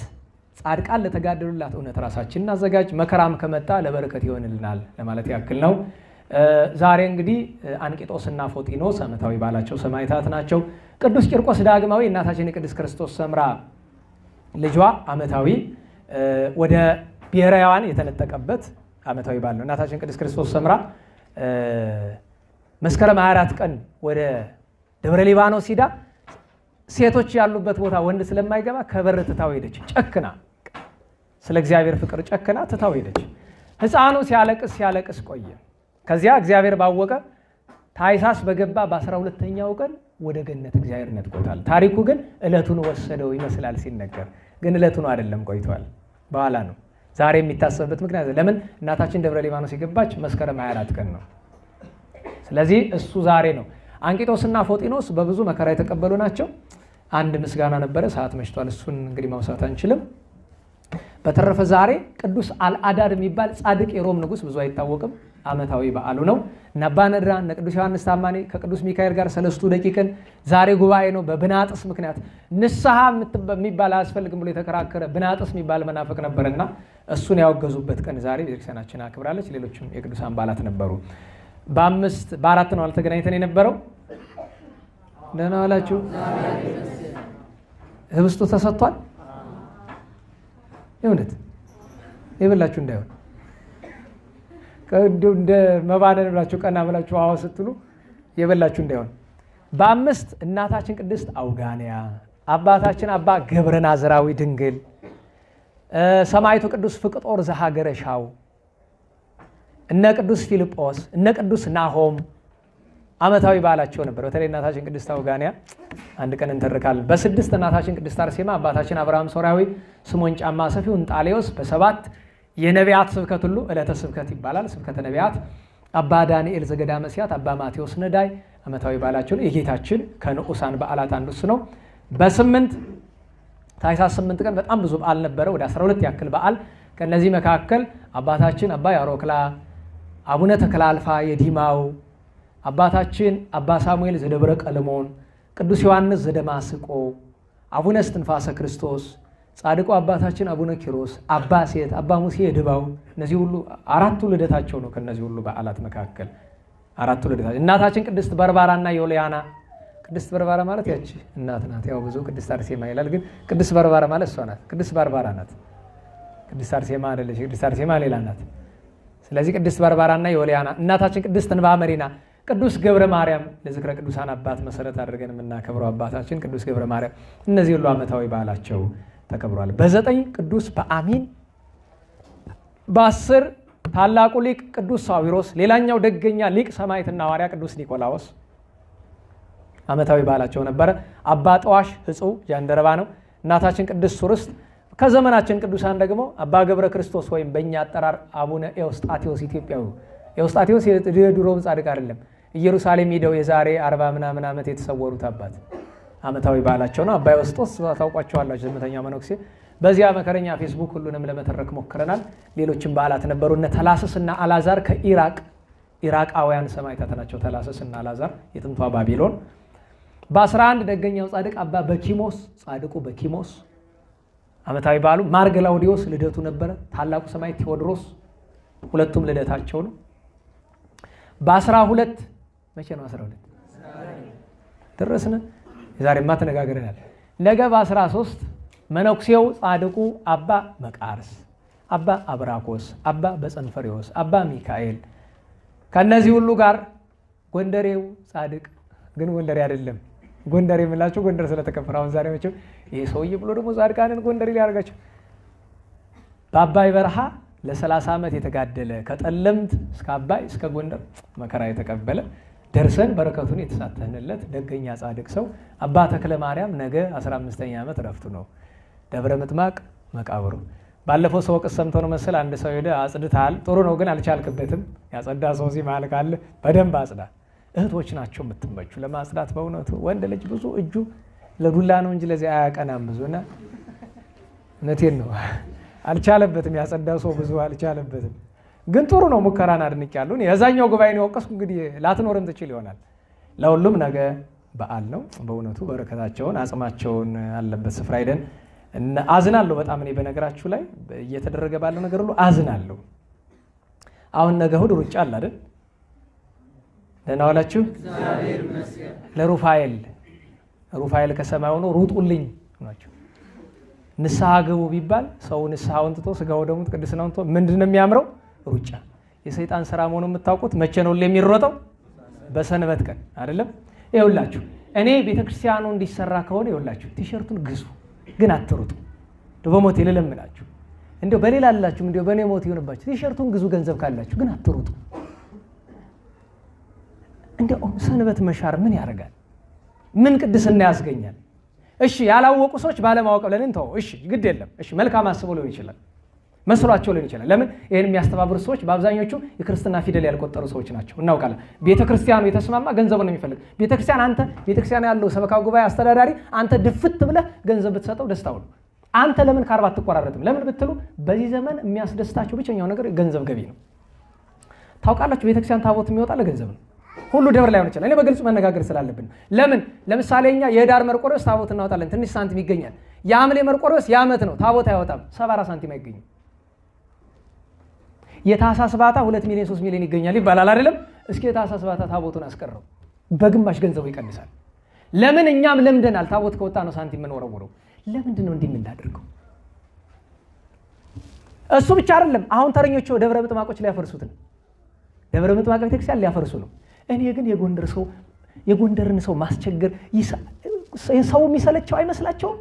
ጻድቃን ለተጋደሉላት እውነት ራሳችንን እናዘጋጅ፣ መከራም ከመጣ ለበረከት ይሆንልናል ለማለት ያክል ነው። ዛሬ እንግዲህ አንቂጦስና ፎጢኖስ ዓመታዊ በዓላቸው ሰማዕታት ናቸው። ቅዱስ ቂርቆስ ዳግማዊ እናታችን የቅድስት ክርስቶስ ሰምራ ልጇ ዓመታዊ ወደ ብሔራውያን የተነጠቀበት ዓመታዊ በዓል ነው። እናታችን ቅድስት ክርስቶስ ሰምራ መስከረም 24 ቀን ወደ ደብረ ሊባኖስ ሂዳ ሴቶች ያሉበት ቦታ ወንድ ስለማይገባ ከበር ትታው ሄደች። ጨክና ስለ እግዚአብሔር ፍቅር ጨክና ትታው ሄደች። ሕፃኑ ሲያለቅስ ቆየ። ከዚያ እግዚአብሔር ባወቀ ታኅሳስ በገባ በ12ኛው ቀን ወደ ገነት እግዚአብሔር ነጥቆታል። ታሪኩ ግን ዕለቱን ወሰደው ይመስላል ሲነገር፣ ግን ዕለቱን አይደለም ቆይቷል፣ በኋላ ነው። ዛሬ የሚታሰብበት ምክንያት ለምን እናታችን ደብረ ሊባኖስ የገባች መስከረም 24 ቀን ነው። ስለዚህ እሱ ዛሬ ነው። አንቂጦስና ፎጢኖስ በብዙ መከራ የተቀበሉ ናቸው። አንድ ምስጋና ነበረ፣ ሰዓት መሽቷል፣ እሱን እንግዲህ ማውሳት አንችልም። በተረፈ ዛሬ ቅዱስ አልአዳድ የሚባል ጻድቅ የሮም ንጉሥ ብዙ አይታወቅም፣ ዓመታዊ በዓሉ ነው። እነ አባ ነድራ እነ ቅዱስ ዮሐንስ ታማኔ ከቅዱስ ሚካኤል ጋር 3 ደቂቅን ዛሬ ጉባኤ ነው። በብናጥስ ምክንያት ንስሐ የሚባል አያስፈልግም ብሎ የተከራከረ ብናጥስ የሚባል መናፍቅ ነበርና እሱን ያወገዙበት ቀን ዛሬ ቤተክርስቲያናችን አክብራለች። ሌሎችም የቅዱሳን በዓላት ነበሩ። በ4 ነው አልተገናኝተን የነበረው። ደህና ዋላችሁ። ህብስቱ ተሰጥቷል። እውነት ይበላችሁ እንዳይሆን እንደ መባነን ብላችሁ ቀና ብላችሁ አዎ ስትሉ የበላችሁ እንዳይሆን። በ5 እናታችን ቅድስት አውጋንያ፣ አባታችን አባ ገብረ ናዝራዊ ድንግል፣ ሰማዕቱ ቅዱስ ፍቅጦር ዘሀገረ ሻው፣ እነ ቅዱስ ፊልጶስ፣ እነ ቅዱስ ናሆም ዓመታዊ በዓላቸው ነበር። በተለይ እናታችን ቅድስት አውጋንያ አንድ ቀን እንተርካለን። በ6 እናታችን ቅድስት አርሴማ፣ አባታችን አብርሃም ሶርያዊ፣ ስሞን ጫማ ሰፊው፣ እንጣሊዮስ። በ7 የነቢያት ስብከት ሁሉ ዕለተ ስብከት ይባላል፣ ስብከተ ነቢያት። አባ ዳንኤል ዘገዳመ ሲያት፣ አባ ማቴዎስ ነዳይ ዓመታዊ በዓላቸው ነው። የጌታችን ከንዑሳን በዓላት አንዱ እሱ ነው። በ8 ታኅሳስ 8 ቀን በጣም ብዙ በዓል ነበረ፣ ወደ 12 ያክል በዓል። ከነዚህ መካከል አባታችን አባ ያሮክላ፣ አቡነ ተክለ አልፋ የዲማው፣ አባታችን አባ ሳሙኤል ዘደብረ ቀለሞን፣ ቅዱስ ዮሐንስ ዘደማስቆ፣ አቡነ እስትንፋሰ ክርስቶስ፣ ጻድቁ አባታችን አቡነ ኪሮስ፣ አባ ሴት፣ አባ ሙሴ የድባው። እነዚህ ሁሉ 4ቱ ልደታቸው ነው። ከነዚህ ሁሉ በዓላት መካከል 4ቱ ልደታቸው። እናታችን ቅድስት በርባራና ዮልያና። ቅድስት በርባራ ማለት ያቺ እናት ናት። ያው ብዙ ቅድስት አርሴማ ይላል፣ ግን ቅድስት በርባራ ማለት እሷ ናት። ቅድስት በርባራ ናት፣ ቅድስት አርሴማ አይደለች። ቅድስት አርሴማ ሌላ ናት። ስለዚህ ቅድስት በርባራና ዮልያና፣ እናታችን ቅድስት እንባ መሪና፣ ቅዱስ ገብረ ማርያም ለዝክረ ቅዱሳን አባት መሰረት አድርገን የምናከብረው አባታችን ቅዱስ ገብረ ማርያም። እነዚህ ሁሉ ዓመታዊ በዓላቸው ተከብሯል። በ9 ቅዱስ በአሚን፣ በ10 ታላቁ ሊቅ ቅዱስ ሳዊሮስ፣ ሌላኛው ደገኛ ሊቅ ሰማዕትና ሐዋርያ ቅዱስ ኒቆላዎስ ዓመታዊ በዓላቸው ነበረ። አባ ጠዋሽ ሕጹዕ ጃንደረባ ነው። እናታችን ቅድስት ሱርስት። ከዘመናችን ቅዱሳን ደግሞ አባ ገብረ ክርስቶስ ወይም በእኛ አጠራር አቡነ ኤዎስጣቴዎስ ኢትዮጵያዊ። ኤዎስጣቴዎስ የድሮውን ጻድቅ አይደለም፣ ኢየሩሳሌም ሄደው የዛሬ 40 ምናምን ዓመት የተሰወሩት አባት ዓመታዊ በዓላቸው ነው። አባ ኤዎስጦስ ታውቋቸዋላችሁ፣ ዝምተኛ መነኩሴ። በዚያ መከረኛ ፌስቡክ ሁሉንም ለመተረክ ሞክረናል። ሌሎችም በዓላት ነበሩ። እነ ተላስስ እና አላዛር ከኢራቅ ኢራቃውያን ሰማዕታት ናቸው። ተላሰስ እና አልዓዛር የጥንቷ ባቢሎን። በ11 ደገኛው ጻድቅ አባ በኪሞስ ጻድቁ በኪሞስ ዓመታዊ በዓሉ። ማር ገላውዲዮስ ልደቱ ነበረ። ታላቁ ሰማዕት ቴዎድሮስ ሁለቱም ልደታቸው ነው። በ12 መቼ ነው 12 ደረስን? ዛሬማ ተነጋግረናል። ነገ በ13 መነኩሴው ጻድቁ አባ መቃርስ፣ አባ አብራኮስ፣ አባ በጸንፈሪዎስ፣ አባ ሚካኤል ከነዚህ ሁሉ ጋር ጎንደሬው ጻድቅ ግን ጎንደሬ አይደለም። ጎንደሬ የምላችሁ ጎንደር ስለተከፈረ አሁን ዛሬ መቼም ይሄ ሰውዬ ብሎ ደግሞ ጻድቃንን ጎንደሬ ሊያደርጋቸው በአባይ በረሃ ለ30 ዓመት የተጋደለ ከጠለምት እስከ አባይ እስከ ጎንደር መከራ የተቀበለ ደርሰን በረከቱን የተሳተፍንለት ደገኛ ጻድቅ ሰው አባ ተክለ ማርያም ነገ 15ኛ ዓመት ረፍቱ ነው። ደብረ ምጥማቅ መቃብሩ። ባለፈው ሰው ቅስ ሰምቶ ነው መሰል አንድ ሰው ሄደ አጽድታል። ጥሩ ነው ግን አልቻልክበትም። ያጸዳ ሰው እዚህ መሀል ካለ በደንብ አጽዳ። እህቶች ናቸው የምትመቹ ለማጽዳት። በእውነቱ ወንድ ልጅ ብዙ እጁ ለዱላ ነው እንጂ ለዚህ አያቀናም ብዙና እውነቴን ነው አልቻለበትም። ያጸዳ ሰው ብዙ አልቻለበትም። ግን ጥሩ ነው። ሙከራን አድንቄያለሁ። የዛኛው ጉባኤ ነው ወቀስኩ። እንግዲህ ላትኖርም ትችል ይሆናል። ለሁሉም ነገ በዓል ነው። በእውነቱ በረከታቸውን አጽማቸውን አለበት ስፍራ ሄደን አዝናለሁ በጣም። እኔ በነገራችሁ ላይ እየተደረገ ባለው ነገር ሁሉ አዝናለሁ። አሁን ነገ እሑድ ሩጫ አለ አይደል? ደህና ዋላችሁ? ለሩፋኤል ከሰማይ ሆኖ ሩጡልኝ ናቸው። ንስሐ ግቡ ቢባል ሰው ንስሐውን ትቶ ስጋው ደግሞ ቅድስናውን ትቶ ምንድን ነው የሚያምረው? ሩጫ። የሰይጣን ስራ መሆኑ የምታውቁት መቼ ነው የሚሮጠው? በሰንበት ቀን አይደለም? ይኸውላችሁ እኔ ቤተክርስቲያኑ እንዲሰራ ከሆነ ይኸውላችሁ ቲሸርቱን ግዙ፣ ግን አትሩጡ። በሞት ልለምናችሁ እንደው በሌላ አላችሁ እንደው በኔ ሞት ይሆንባችሁ። ቲሸርቱን ግዙ ገንዘብ ካላችሁ፣ ግን አትሩጡ። እንደው ሰንበት መሻር ምን ያደርጋል? ምን ቅድስና ያስገኛል? እሺ ያላወቁ ሰዎች ባለማወቅ ብለን እንተው። እሺ ግድ የለም። እሺ መልካም አስበው ሊሆን ይችላል፣ መስሏቸው ሊሆን ይችላል። ለምን ይሄን የሚያስተባብሩ ሰዎች በአብዛኞቹ የክርስትና ፊደል ያልቆጠሩ ሰዎች ናቸው። እናውቃለን። ቤተክርስቲያኑ የተስማማ ገንዘብ ነው የሚፈልግ። ቤተክርስቲያን አንተ ቤተክርስቲያን ያለው ሰበካ ጉባኤ አስተዳዳሪ አንተ ድፍት ብለህ ገንዘብ ብትሰጠው ደስታው ነው። አንተ ለምን ከአርባ አትቆራረጥም? ለምን ብትሉ በዚህ ዘመን የሚያስደስታቸው ብቸኛው ነገር ገንዘብ ገቢ ነው። ታውቃላችሁ ቤተክርስቲያን ታቦት የሚወጣ ለገንዘብ ነው። ሁሉ ደብር ላይ ሆነ ይችላል። እኔ በግልጽ መነጋገር ስላለብን ለምን ለምሳሌ እኛ የዳር መርቆሬዎስ ታቦት እናወጣለን፣ ትንሽ ሳንቲም ይገኛል። የሐምሌ መርቆሬዎስ የዓመት ነው፣ ታቦት አይወጣም፣ 74 ሳንቲም አይገኝም። የታህሳስ ባታ 2 ሚሊዮን 3 ሚሊዮን ይገኛል ይባላል አይደለም? እስኪ የታህሳስ ባታ ታቦቱን አስቀረው፣ በግማሽ ገንዘቡ ይቀንሳል። ለምን? እኛም ለምደናል። ታቦት ከወጣ ነው ሳንቲም የምንወረውረው። ለምንድን ነው እንዲህ የምናደርገው? እሱ ብቻ አይደለም። አሁን ተረኞቹ ደብረ ምጥማቆች ሊያፈርሱት ነው። ደብረ ምጥማቅ ቤተክርስቲያን ሊያፈርሱ ነው። እኔ ግን የጎንደርን ሰው ማስቸገር ሰው የሚሰለቸው አይመስላቸውም?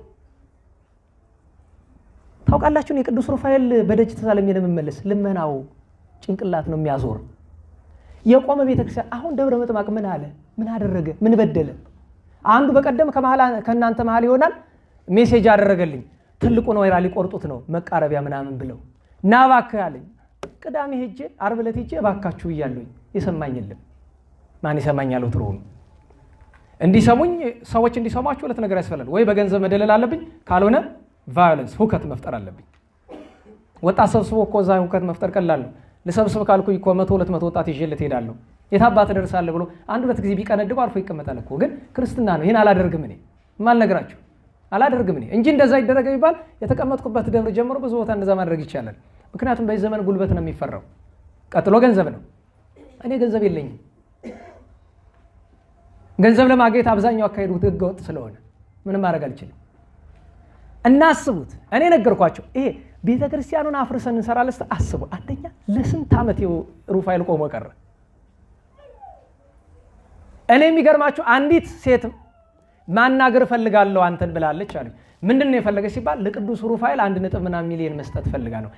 ታውቃላችሁ የቅዱስ ሩፋኤል በደጅ ተሳለሜ ለመመለስ ልመናው ጭንቅላት ነው የሚያዞር። የቆመ ቤተክርስቲያን አሁን ደብረ ምጥማቅ ምን አለ? ምን አደረገ? ምን በደለ? አንዱ በቀደም ከእናንተ መሀል ይሆናል ሜሴጅ አደረገልኝ። ትልቁን ወይራ ሊቆርጡት ነው መቃረቢያ ምናምን ብለው ና እባክህ አለኝ። ቅዳሜ ሄጄ ዓርብ ዕለት ሄጄ እባካችሁ እያለሁኝ የሰማኝ የለም። ማን ይሰማኛል? ጥሩ ነው። እንዲሰሙኝ ሰዎች እንዲሰማችሁ ሁለት ነገር ያስፈልጋል። ወይ በገንዘብ መደለል አለብኝ፣ ካልሆነ ቫዮለንስ ሁከት መፍጠር አለብኝ። ወጣት ሰብስቦ እኮ እዛ ሁከት መፍጠር ቀላል ነው። ልሰብስብ ካልኩኝ እኮ 100-200 ወጣት ይዤለት እሄዳለሁ። የታባት ደርሳለህ ብሎ አንድ ሁለት ጊዜ ቢቀነድበው አልፎ ይቀመጣል እኮ። ግን ክርስትና ነው። ይሄን አላደርግም እኔ ማልነግራችሁ አላደርግም እኔ እንጂ እንደዛ ይደረገ ቢባል የተቀመጥኩበት ደብር ጀምሮ ብዙ ቦታ እንደዛ ማድረግ ይቻላል። ምክንያቱም በዚህ ዘመን ጉልበት ነው የሚፈራው፣ ቀጥሎ ገንዘብ ነው። እኔ ገንዘብ የለኝም። ገንዘብ ለማግኘት አብዛኛው አካሄዱ ህገወጥ ስለሆነ ምንም ማድረግ አልችልም። እናስቡት። እኔ ነገርኳቸው። ይሄ ቤተክርስቲያኑን አፍርሰን እንሰራለን። አስቡ። አንደኛ ለስንት ዓመት ሩፋኤል ቆሞ ቀረ። እኔ የሚገርማችሁ አንዲት ሴት ማናገር ፈልጋለሁ አንተን ብላለች አለኝ። ምንድነው የፈለገች ሲባል ለቅዱስ ሩፋኤል 1.ምናምን ሚሊዮን መስጠት ፈልጋ ነው።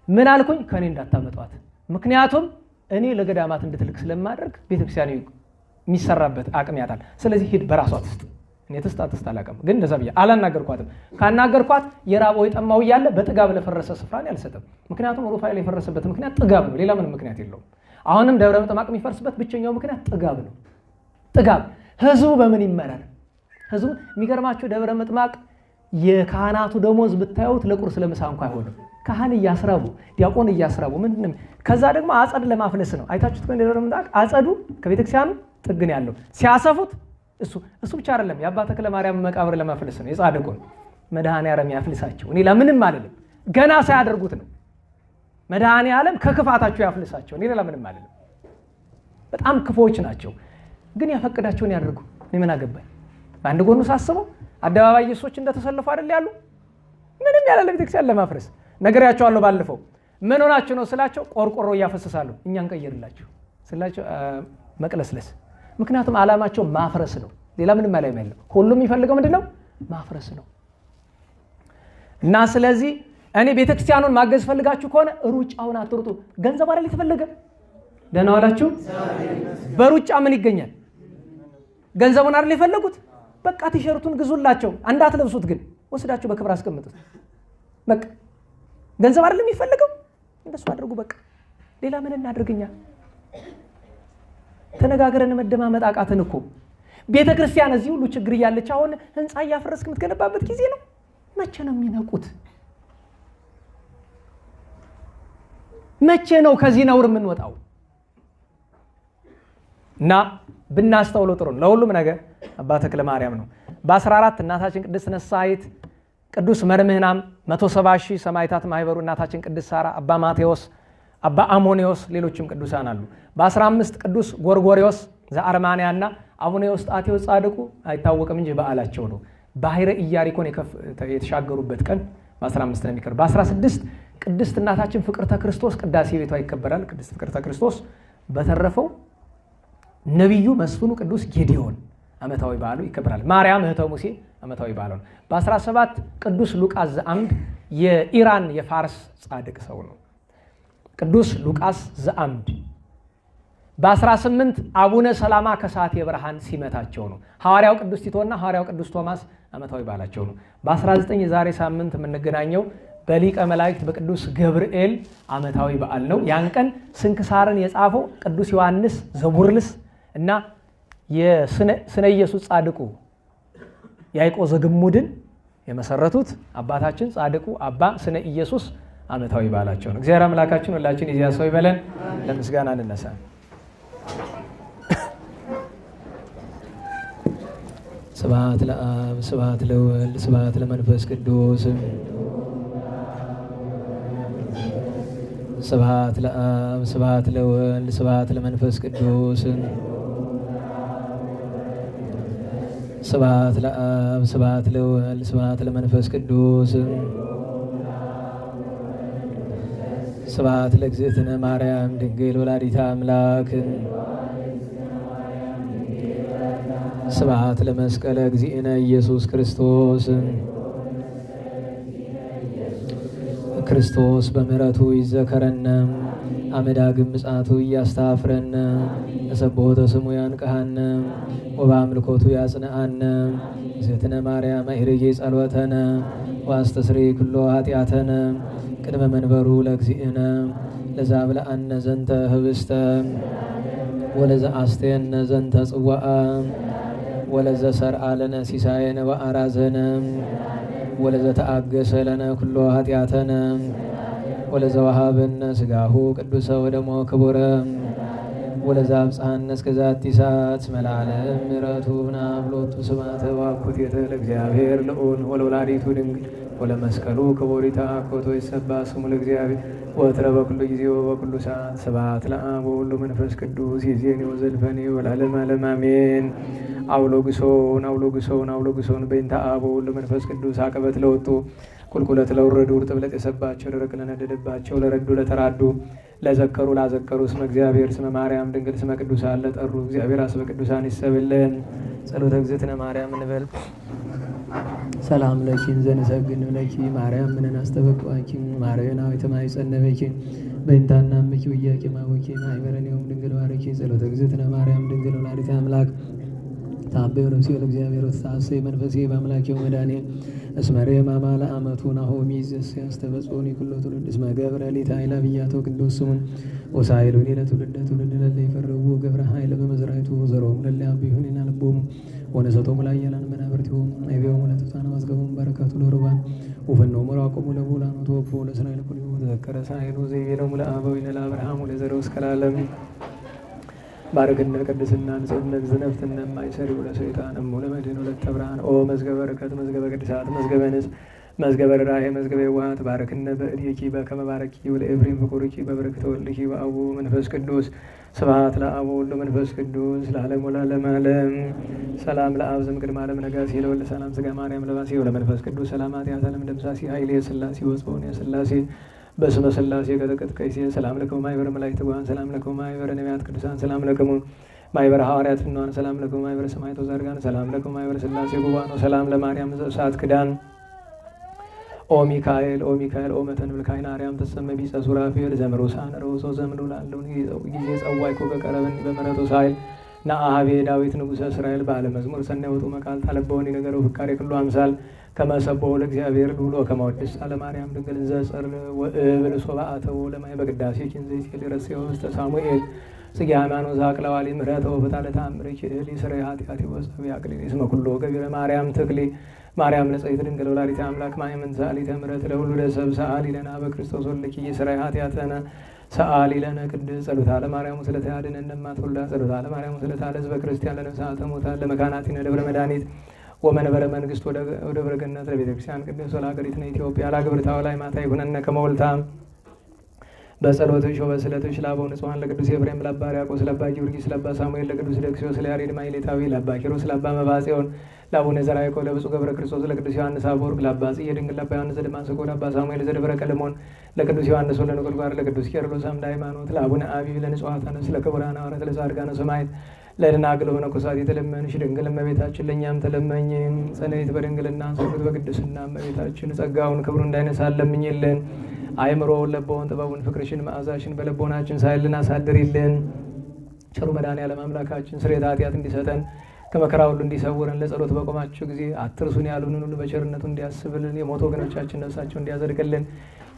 ምን አልኩኝ? ከኔ እንዳታመጧት፣ ምክንያቱም እኔ ለገዳማት እንድትልክ ስለማደርግ ቤተክርስቲያኑ የሚሰራበት አቅም ያጣል። ስለዚህ ሂድ በራሷ ትስጥ። እኔ ትስጣ አላውቅም፣ ግን እንደዛ ብዬ አላናገርኳትም። ካናገርኳት የራበው የጠማው እያለ በጥጋብ ለፈረሰ ስፍራን አልሰጥም። ምክንያቱም ሩፋኤል የፈረሰበት ምክንያት ጥጋብ ነው፣ ሌላ ምንም ምክንያት የለውም። አሁንም ደብረ ምጥማቅ የሚፈርስበት ብቸኛው ምክንያት ጥጋብ ነው። ጥጋብ። ህዝቡ በምን ይመራል? ህዝቡ የሚገርማችሁ ደብረ ምጥማቅ የካህናቱ ደሞዝ ብታዩት ለቁርስ ለምሳ እንኳን አይሆንም። ካህን እያስራቡ ዲያቆን እያስራቡ ምንድነው? ከዛ ደግሞ አጸድ ለማፍለስ ነው። አይታችሁት ከሆነ እንደደረም አጸዱ ከቤተክርስቲያኑ ጥግን ያለው ሲያሰፉት እሱ ብቻ አይደለም የአባ ተክለ ማርያም መቃብር ለማፍለስ ነው። የጻድቁን መድኃኔዓለም ያፍልሳቸው። እኔ ለምንም አይደለም፣ ገና ሳያደርጉት ነው። መድኃኔዓለም ከክፋታቸው ያፍልሳቸው። እኔ ለምንም አይደለም። በጣም ክፎች ናቸው፣ ግን ያፈቅዳቸውን ያደርጉ። እኔ ምን አገባኝ? በአንድ ጎኑ ሳስበው አደባባይ ኢየሱሶች እንደተሰለፉ አይደል ያሉ ምንም ያለ ለቤተክርስቲያን ለማፍረስ ነገርያቸዋለሁ። ባለፈው ምን ሆናችሁ ነው ስላቸው ቆርቆሮ እያፈሰሳሉ። እኛ እንቀይርላችሁ ስላቸው መቅለስለስ። ምክንያቱም ዓላማቸው ማፍረስ ነው፣ ሌላ ምንም ዓላማ የለም። ሁሉም የሚፈልገው ምንድነው? ማፍረስ ነው። እና ስለዚህ እኔ ቤተክርስቲያኑን ማገዝ ፈልጋችሁ ከሆነ ሩጫውን አትሩጡ። ገንዘብ አይደል የተፈለገ? ደህና ዋላችሁ። በሩጫ ምን ይገኛል? ገንዘቡን አይደል የፈለጉት? በቃ ቲሸርቱን ግዙላቸው፣ እንዳትለብሱት ግን ወስዳችሁ በክብር አስቀምጡት። በቃ ገንዘብ አይደል የሚፈልገው? እንደሱ አድርጉ። በቃ ሌላ ምን እናድርግኛ? ተነጋግረን መደማመጥ አቃተን እኮ። ቤተክርስቲያን እዚህ ሁሉ ችግር እያለች አሁን ህንፃ እያፈረስክ የምትገነባበት ጊዜ ነው። መቼ ነው የሚነቁት? መቼ ነው ከዚህ ነውር የምንወጣው? እና ብናስተውለው ጥሩ ነው። ለሁሉም ነገር አባ ተክለ ማርያም ነው። በ14 እናታችን ቅድስት ነሳይት፣ ቅዱስ መርምህናም፣ 170 ሺህ ሰማዕታት ማህበሩ፣ እናታችን ቅድስት ሳራ፣ አባ ማቴዎስ፣ አባ አሞኒዮስ፣ ሌሎችም ቅዱሳን አሉ። በ15 ቅዱስ ጎርጎሪዮስ ዘአርማንያና አቡነ ኤዎስጣቴዎስ ጻድቁ አይታወቅም እንጂ በዓላቸው ነው። ባህረ ኢያሪኮን የተሻገሩበት ቀን በ15 ነው የሚከበር። በ16 ቅድስት እናታችን ፍቅርተ ክርስቶስ ቅዳሴ ቤቷ ይከበራል። ቅድስት ፍቅርተ ክርስቶስ። በተረፈው ነቢዩ መስፍኑ ቅዱስ ጌዲዮን ዓመታዊ በዓሉ ይከበራል። ማርያም እህተ ሙሴ ዓመታዊ በዓሉ ነው። በ17 ቅዱስ ሉቃስ ዘአምድ የኢራን የፋርስ ጻድቅ ሰው ነው። ቅዱስ ሉቃስ ዘአምድ። በ18 አቡነ ሰላማ ከሳቴ ብርሃን ሲመታቸው ነው። ሐዋርያው ቅዱስ ቲቶና ሐዋርያው ቅዱስ ቶማስ ዓመታዊ በዓላቸው ነው። በ19 የዛሬ ሳምንት የምንገናኘው በሊቀ መላእክት በቅዱስ ገብርኤል ዓመታዊ በዓል ነው። ያን ቀን ስንክሳርን የጻፈው ቅዱስ ዮሐንስ ዘቡርልስ እና የስነ ኢየሱስ ጻድቁ ያዕቆብ ዘግሙድን የመሰረቱት አባታችን ጻድቁ አባ ስነ ኢየሱስ ዓመታዊ በዓላቸው ነው። እግዚአብሔር አምላካችን ሁላችን የዚያ ሰው ይበለን። ለምስጋና እንነሳ። ስብሐት ለአብ ስብሐት ለወልድ ስብሐት ለመንፈስ ቅዱስ ስብሐት ለአብ ስብሐት ለወልድ ስብሐት ለመንፈስ ቅዱስ ስብሐት ለአብ ስብሐት ለወልድ ስብሐት ለመንፈስ ቅዱስ ስብሐት ለእግዝእትነ ማርያም ድንግል ወላዲተ አምላክ ስብሐት ለመስቀለ እግዚእነ ኢየሱስ ክርስቶስ ክርስቶስ በምሕረቱ ይዘከረነ አመዳግም ምጽአቱ እያስተፍረነ ተሰብሖተ ስሙ ያንቀሃነ ወበአምልኮቱ ያጽንዓነ እግዝእትነ ማርያም አይርጌ ጸሎተነ ወአስተስሪ ኩሎ ኃጢአተነ ቅድመ መንበሩ ለእግዚእነ ለዛብልዐነ ዘንተ ህብስተ ወለዘአስተየነ ዘንተ ጽዋአ ወለዘሰርዓ ለነ ሲሳየነ ወአራዘነ ወለዘተአገሰ ለነ ኩሎ ኃጢአተነ ወለዘወሃበነ ሥጋሁ ቅዱሰ ወደሞ ክቡረ ወለዘአብጽሐነ እስከ ዛቲ ሰዓት መላለም ምሕረቱ ናብሎቱ ስብሐተ ወአኩቴተ ለእግዚአብሔር ልዑል ወለወላዲቱ ድንግል ወለመስቀሉ ክቡር ይትአኮቶ ይሰብሐ ስሙ ለእግዚአብሔር ወትረ በኩሉ ጊዜ ወበኩሉ ሰዓት ስብሐት ለአብ ወወልድ ወመንፈስ ቅዱስ ይእዜኒ ወዘልፈኒ ወለዓለመ ዓለም አሜን። አውሎግሶን አውሎግሶን አውሎግሶን በእንተ አብ ወወልድ ወመንፈስ ቅዱስ አቀበት ለወጡ ቁልቁለት ለወረዱ እርጥብለት የሰባቸው ደረቅ ለነደደባቸው ለረዱ ለተራዱ ለዘከሩ ላዘከሩ ስመ እግዚአብሔር ስመ ማርያም ድንግል ስመ ቅዱሳን ለጠሩ እግዚአብሔር አስበ ቅዱሳን ይሰብልን። ጸሎተ እግዝእትነ ማርያም እንበል። ሰላም ለኪ ዘንሰግድ ለኪ ማርያም ምንን አስተበቅዋኪ ማርያም የተማይጸነበኪ በእንታና ምኪ ወያቂ ማወኪ ማይበረኔውም ድንግል ባረኪ ጸሎተ እግዝእትነ ማርያም ድንግል ወላዲተ አምላክ ታበዩ ነፍሴ ለእግዚአብሔር ወተሳሰይ መንፈሴ በአምላኬው መድኃኔ እስመሬ ማማለ አመቱ ናሆሚ ዘስተበጾኒ ኩሎ ትውልድ እስመ ገብረ ሊተ ኃይለ ብያቶ ቅዱስ ስሙን ወሳይሉኒ ለትውልደ ትውልድ ለለ ይፈርቡ ገብረ ኃይለ በመዝራይቱ ዘሮሙ ለለ አብዩን ይናልቦሙ ወነሰቶሙ ላየላን መናብርቲሆሙ አይቤሙ ለትሳነ መዝገቡም በረከቱ ለሩባን وفنوا مراقب لبولان وتوفوا لسرائيل كل يوم ذكر سائل وزينهم لآبوين لأبرهام ولزروس كالعالم باركنا قدسنا نسبنا زنفتنا ما يسري ولا شيطان ولا مدين ولا تبران او مزغب بركات مزغب قدسات مزغب نس مزغب راي مزغب وات باركنا بأديكي بكما باركي والإبريم بقوركي ببركة ولكي وأبو منفس قدوس سبحات لأبو ولد منفس قدوس العالم ولا لمعلم سلام لأبزم قدم عالم نقاسي لولا سلام سقا ماريم لباسي ولا منفس قدوس سلامات يا سلام دمساسي هايلي سلاسي وصبون يا سلاسي بسم سلاسي قدقت كيسي سلام لكم ما يبر ملايكة وان سلام لكم ما يبر نبيات قدسان سلام لكم ما يبر حواريات فنوان سلام لكم ما يبر سمايت وزارقان سلام لكم ما يبر سلاسي قوان وسلام لماريم سات كدان او ميكائيل او متن بالكاين አርያም ተሰመ ቢጸ ሱራፌል ዘምሮሳን ሮሶ ዘምዶ ላለውን ጊዜ ጸዋይ ኮ በቀረበን በመረቶ ሳይል ናአቤ ዳዊት ንጉሠ እስራኤል ባለ መዝሙር ሰነውቱ መቃል ታለበውን ነገረው ፍቃሬ ሁሉ አምሳል ከመሰበው ለእግዚአብሔር ብሎ ከመወደስ ለማርያም ድንግል ዘጸር ወእብል ሶባአተው ለማይ በቅዳሴ ኪንዘይ ሲል ረሰው ውስጥ ሳሙኤል ጽጌ ሃይማኖት ዛቅለዋሊ ምሕረተው በታለ ታምርኪ ሊስረ ኃጢአት ወሰብ ያቅሊስ እስመ ኩሎ ገቢረ ማርያም ተክሊ ማርያም ንጽሕት ድንግል ወላዲተ አምላክ ማይምን ዛሊተ ምሕረት ለሁሉ ለሰብ ሰአሊ ለነ በክርስቶስ ወልኪ ይስረ ኃጢአተነ ሰአሊ ለነ ቅድስት ጸሎታ ለማርያም ስለተያድነን እንደማትወልዳ ጸሎታ ለማርያም ስለታለ ሕዝበ ክርስቲያን ለነፍሳተ ሙታን ለመካናቲነ ደብረ መድኃኒት ወመንበረ መንግስት ወደ ደብረ ገነት ለቤተ ክርስቲያን ቅድስት ወለሀገሪትነ ኢትዮጵያ ለግብርታው ላይ ማታ ይሁነነ ከመወልታ በጸሎትሽ ወበስለትሽ ለአበው ንጹሐን ለቅዱስ ኤፍሬም ለአባ ሕርያቆስ ለአባ ጊዮርጊስ ለአባ ሳሙኤል ለቅዱስ ደክስዮስ ለያሬድ ማሕሌታዊ ለአባ ኪሮስ ለአባ መባጽዮን ለአቡነ ዘርዓ ያዕቆብ ለብፁዕ ገብረ ክርስቶስ ለቅዱስ ዮሐንስ አፈወርቅ ለአባ ጽዬ ድንግል ለአባ ዮሐንስ ዘደማስቆ ለአባ ሳሙኤል ዘደብረ ቀለሞን ለቅዱስ ዮሐንስ ወለነጎድጓድ ለቅዱስ ቄርሎስ አምደ ሃይማኖት ለአቡነ አቢብ ለንጹሐተ ነፍስ ለክቡራን ሐዋርያት ለጻድቃነ ሰማዕታት ለደናግል ወመነኮሳት የተለመንሽ ድንግል እመቤታችን ለእኛም ተለመኝ። ጸነይት በድንግልና ሰውት በቅድስና እመቤታችን ጸጋውን ክብሩ እንዳይነሳን ለምኝልን። አእምሮውን ለቦውን ጥበቡን ፍቅርሽን መዓዛሽን በልቦናችን ሳይልን አሳድሪልን። ቸሩ መድኃኔዓለም አምላካችን ስርየተ ኃጢአት እንዲሰጠን ከመከራ ሁሉ እንዲሰውረን ለጸሎት በቆማችሁ ጊዜ አትርሱን ያሉንን ሁሉ በቸርነቱ እንዲያስብልን የሞቱ ወገኖቻችን ነፍሳቸው እንዲያዘድቅልን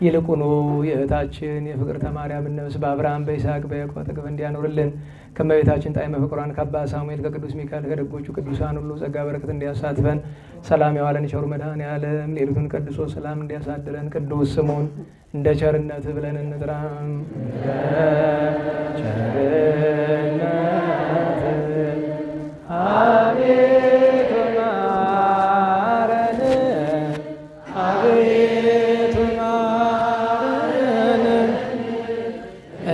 ይልቁኑ የእህታችን የፍቅርተ ማርያምን ነፍስ በአብርሃም በይስሐቅ በያዕቆብ አጠገብ እንዲያኖርልን ከእመቤታችን ጣዕመ ፍቅሯን ከአባ ሳሙኤል ከቅዱስ ሚካኤል ከደጎቹ ቅዱሳን ሁሉ ጸጋ በረከት እንዲያሳትፈን ሰላም ያዋለን ቸሩ መድኃኔዓለም ሌሊቱን ቀድሶ ሰላም እንዲያሳድረን ቅዱስ ስሙን እንደ ቸርነት ብለን እንጥራ። አቤቱ ማረን፣ አቤቱ ማረን፣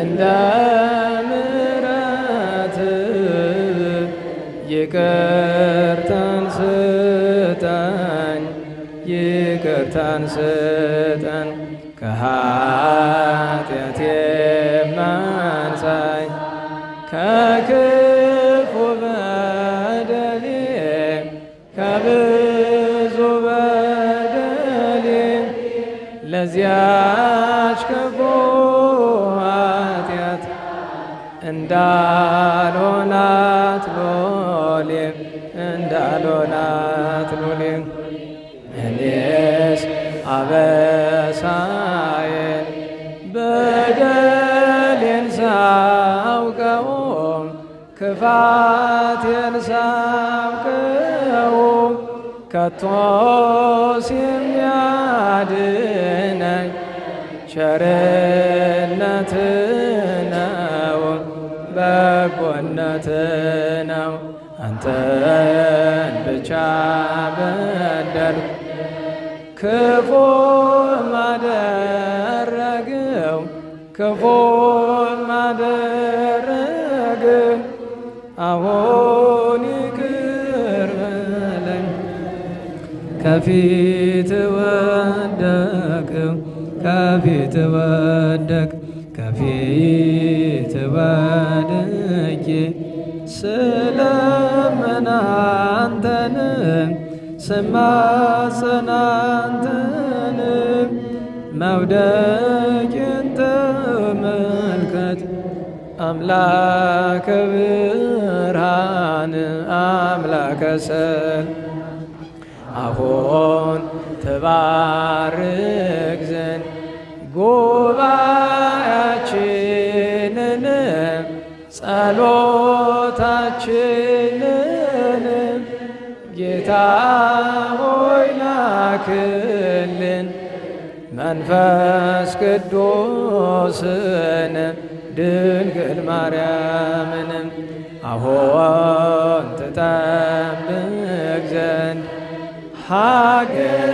እንደ ምሕረትህ ይቅርታን ስጠን፣ ይቅርታን ስጠን ከኃጢአት የማንሳኝ ከክፉ በደሌ ከብዙ በደሌ ለዚያች ክፉ ኃጢአት እንዳልሆናት ሎሌ እንዳልሆናት ሎሌ እኔስ አበሳዬን በደሌን ሳውቀው ክፋቴን ሳውቀው ከቶስ የሚያድነኝ ቸርነት ነው በጎነት ነው። አንተን ብቻ በደልኩ ክፉ ማደረግው ክፉ ማደረግው አሁን ይቅር በለኝ ከፊት ወደቅው ከፊት ወደቅ ከፊት ወድቄ ስለምን አንተን ስማጸን አንተን መውደቄን ተመልከት አምላከ ብርሃን አምላከ ሰላም አሁን ትባርክ ዘንድ ጉባኤያችንን ጸሎታችንን ጌታ ሆይ ላክልን መንፈስ ቅዱስን ድንግል ማርያምንም አሁን ትጠብቅ ዘንድ ሀገራችንን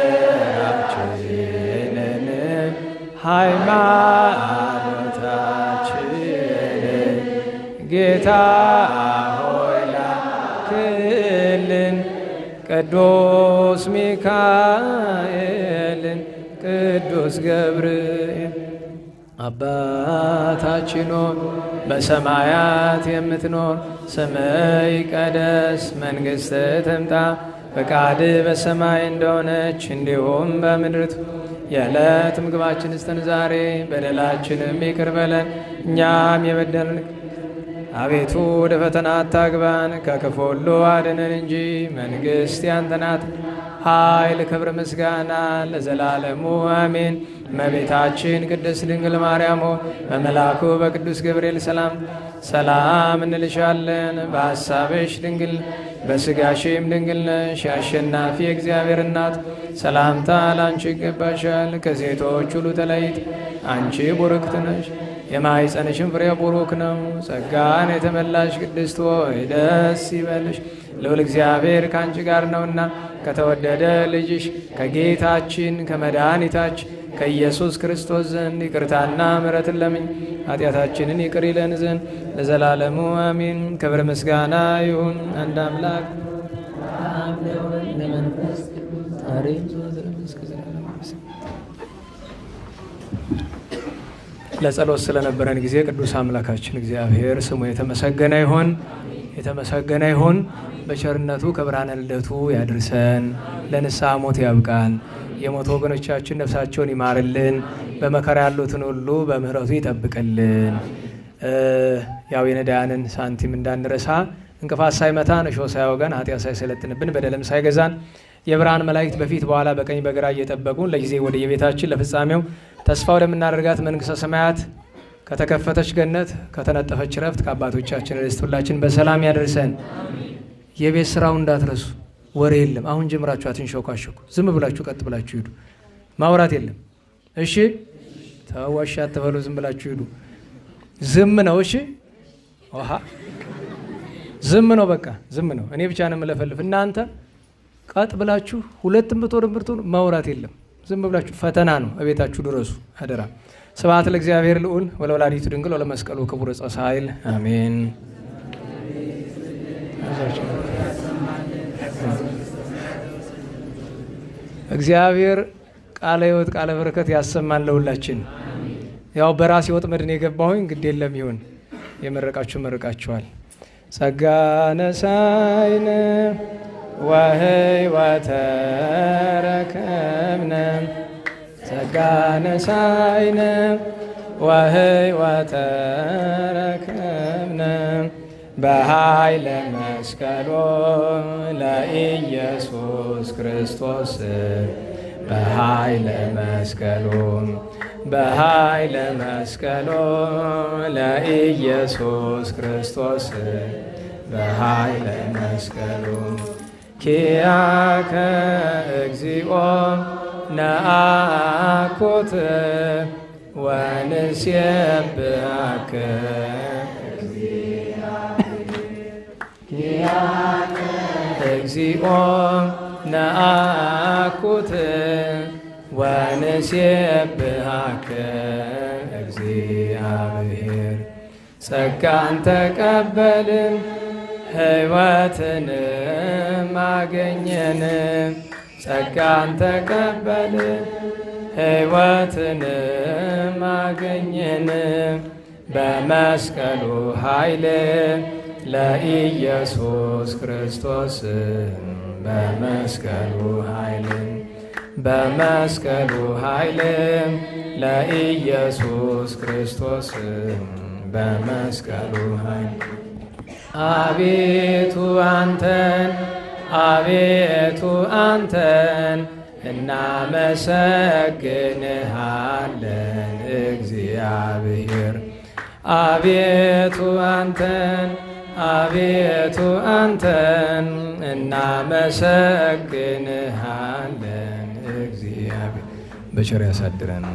ሃይማኖታችንን ጌታ ሆይ ላክልን ቅዱስ ሚካኤልን ቅዱስ ገብርኤል አባታችን ሆይ በሰማያት የምትኖር ስምህ ይቀደስ፣ መንግሥትህ ትምጣ፣ ፈቃድህ በሰማይ እንደሆነች እንዲሁም በምድር የዕለት ምግባችንን ስጠን ዛሬ፣ በደላችንም ይቅር በለን እኛም የበደልን፣ አቤቱ ወደ ፈተና አታግባን ከክፉ ሁሉ አድነን እንጂ መንግሥት ያንተ ናት፣ ኃይል፣ ክብር፣ ምስጋና ለዘላለሙ አሜን። እመቤታችን ቅድስት ድንግል ማርያም ሆይ በመልአኩ በቅዱስ ገብርኤል ሰላም እንልሻለን። በሐሳብሽ ድንግል በሥጋሽም ድንግል ነሽ። የአሸናፊ እግዚአብሔር እናት ሰላምታ ላንቺ ይገባሻል። ከሴቶች ሁሉ ተለይት አንቺ ቡርክት ነሽ፣ የማኅፀንሽም ፍሬ ቡሩክ ነው። ጸጋን የተመላሽ ቅድስት ሆይ ደስ ይበልሽ፣ ልዑል እግዚአብሔር ከአንቺ ጋር ነውና ከተወደደ ልጅሽ ከጌታችን ከመድኃኒታችን ከኢየሱስ ክርስቶስ ዘንድ ይቅርታና ምሕረትን ለምኝ ኃጢአታችንን ይቅር ይለን ዘንድ ለዘላለሙ አሜን። ክብር ምስጋና ይሁን አንድ አምላክ ለመንፈስ ለጸሎት ስለነበረን ጊዜ ቅዱስ አምላካችን እግዚአብሔር ስሙ የተመሰገነ ይሁን፣ የተመሰገነ ይሁን። በቸርነቱ ከብርሃነ ልደቱ ያድርሰን፣ ለንስሐ ሞት ያብቃን። የሞቱ ወገኖቻችን ነፍሳቸውን ይማርልን፣ በመከራ ያሉትን ሁሉ በምህረቱ ይጠብቅልን። ያው የነዳያንን ሳንቲም እንዳንረሳ፣ እንቅፋት ሳይመታን እሾህ ሳይወጋን ኃጢአት ሳይሰለጥንብን በደልም ሳይገዛን የብርሃን መላእክት በፊት በኋላ በቀኝ በግራ እየጠበቁን ለጊዜ ወደ የቤታችን ለፍጻሜው ተስፋ ወደምናደርጋት መንግሥተ ሰማያት ከተከፈተች ገነት ከተነጠፈች ረፍት ከአባቶቻችን ርስት ሁላችን በሰላም ያደርሰን። የቤት ስራው እንዳትረሱ። ወሬ የለም። አሁን ጀምራችሁ አትንሾካሾኩ። ዝም ብላችሁ ቀጥ ብላችሁ ሂዱ። ማውራት የለም። እሺ ተዋሽ አትበሉ። ዝም ብላችሁ ሂዱ። ዝም ነው። እሺ ውሃ ዝም ነው። በቃ ዝም ነው። እኔ ብቻ ነው የምለፈልፍ። እናንተ ቀጥ ብላችሁ ሁለትም ብትወርም ማውራት የለም። ዝም ብላችሁ ፈተና ነው። እቤታችሁ ድረሱ አደራ። ስብሐት ለእግዚአብሔር ልዑል ወለወላዲቱ ድንግል ወለመስቀሉ ክቡር ዕፀ ሣህል አሜን። እግዚአብሔር ቃለ ሕይወት ቃለ በረከት ያሰማን ለሁላችን። ያው በራሴ ወጥመድ ነው የገባሁኝ። ግድ የለም ይሁን። የመረቃችሁ መርቃችኋል። ጸጋ ነሣኢነ ወሕይወተ ረከብነ ጸጋ ነሣኢነ ወሕይወተ ረከብነ በኃይለ መስቀሉ ለኢየሱስ ክርስቶስ በኃይለ መስቀሉ በኃይለ መስቀሉ ለኢየሱስ ክርስቶስ በኃይለ መስቀሉ ኪያከ እግዚኦ ነአኩት ወንሴብሐከ እግዚኦ ነአኩት ወንሴብሐከ እግዚአብሔር። ጸጋን ተቀበልን ሕይወትንም አገኘን። ጸጋን ተቀበልን ሕይወትንም አገኘን። በመስቀሉ ኃይል ለኢየሱስ ክርስቶስ በመስቀሉ ኃይል በመስቀሉ ኃይል ለኢየሱስ ክርስቶስ በመስቀሉ ኃይል አቤቱ አንተን አቤቱ አንተን እናመሰግንሃለን እግዚአብሔር። አቤቱ አንተን አቤቱ አንተን እናመሰግንሃለን በቸር ያሳድረን።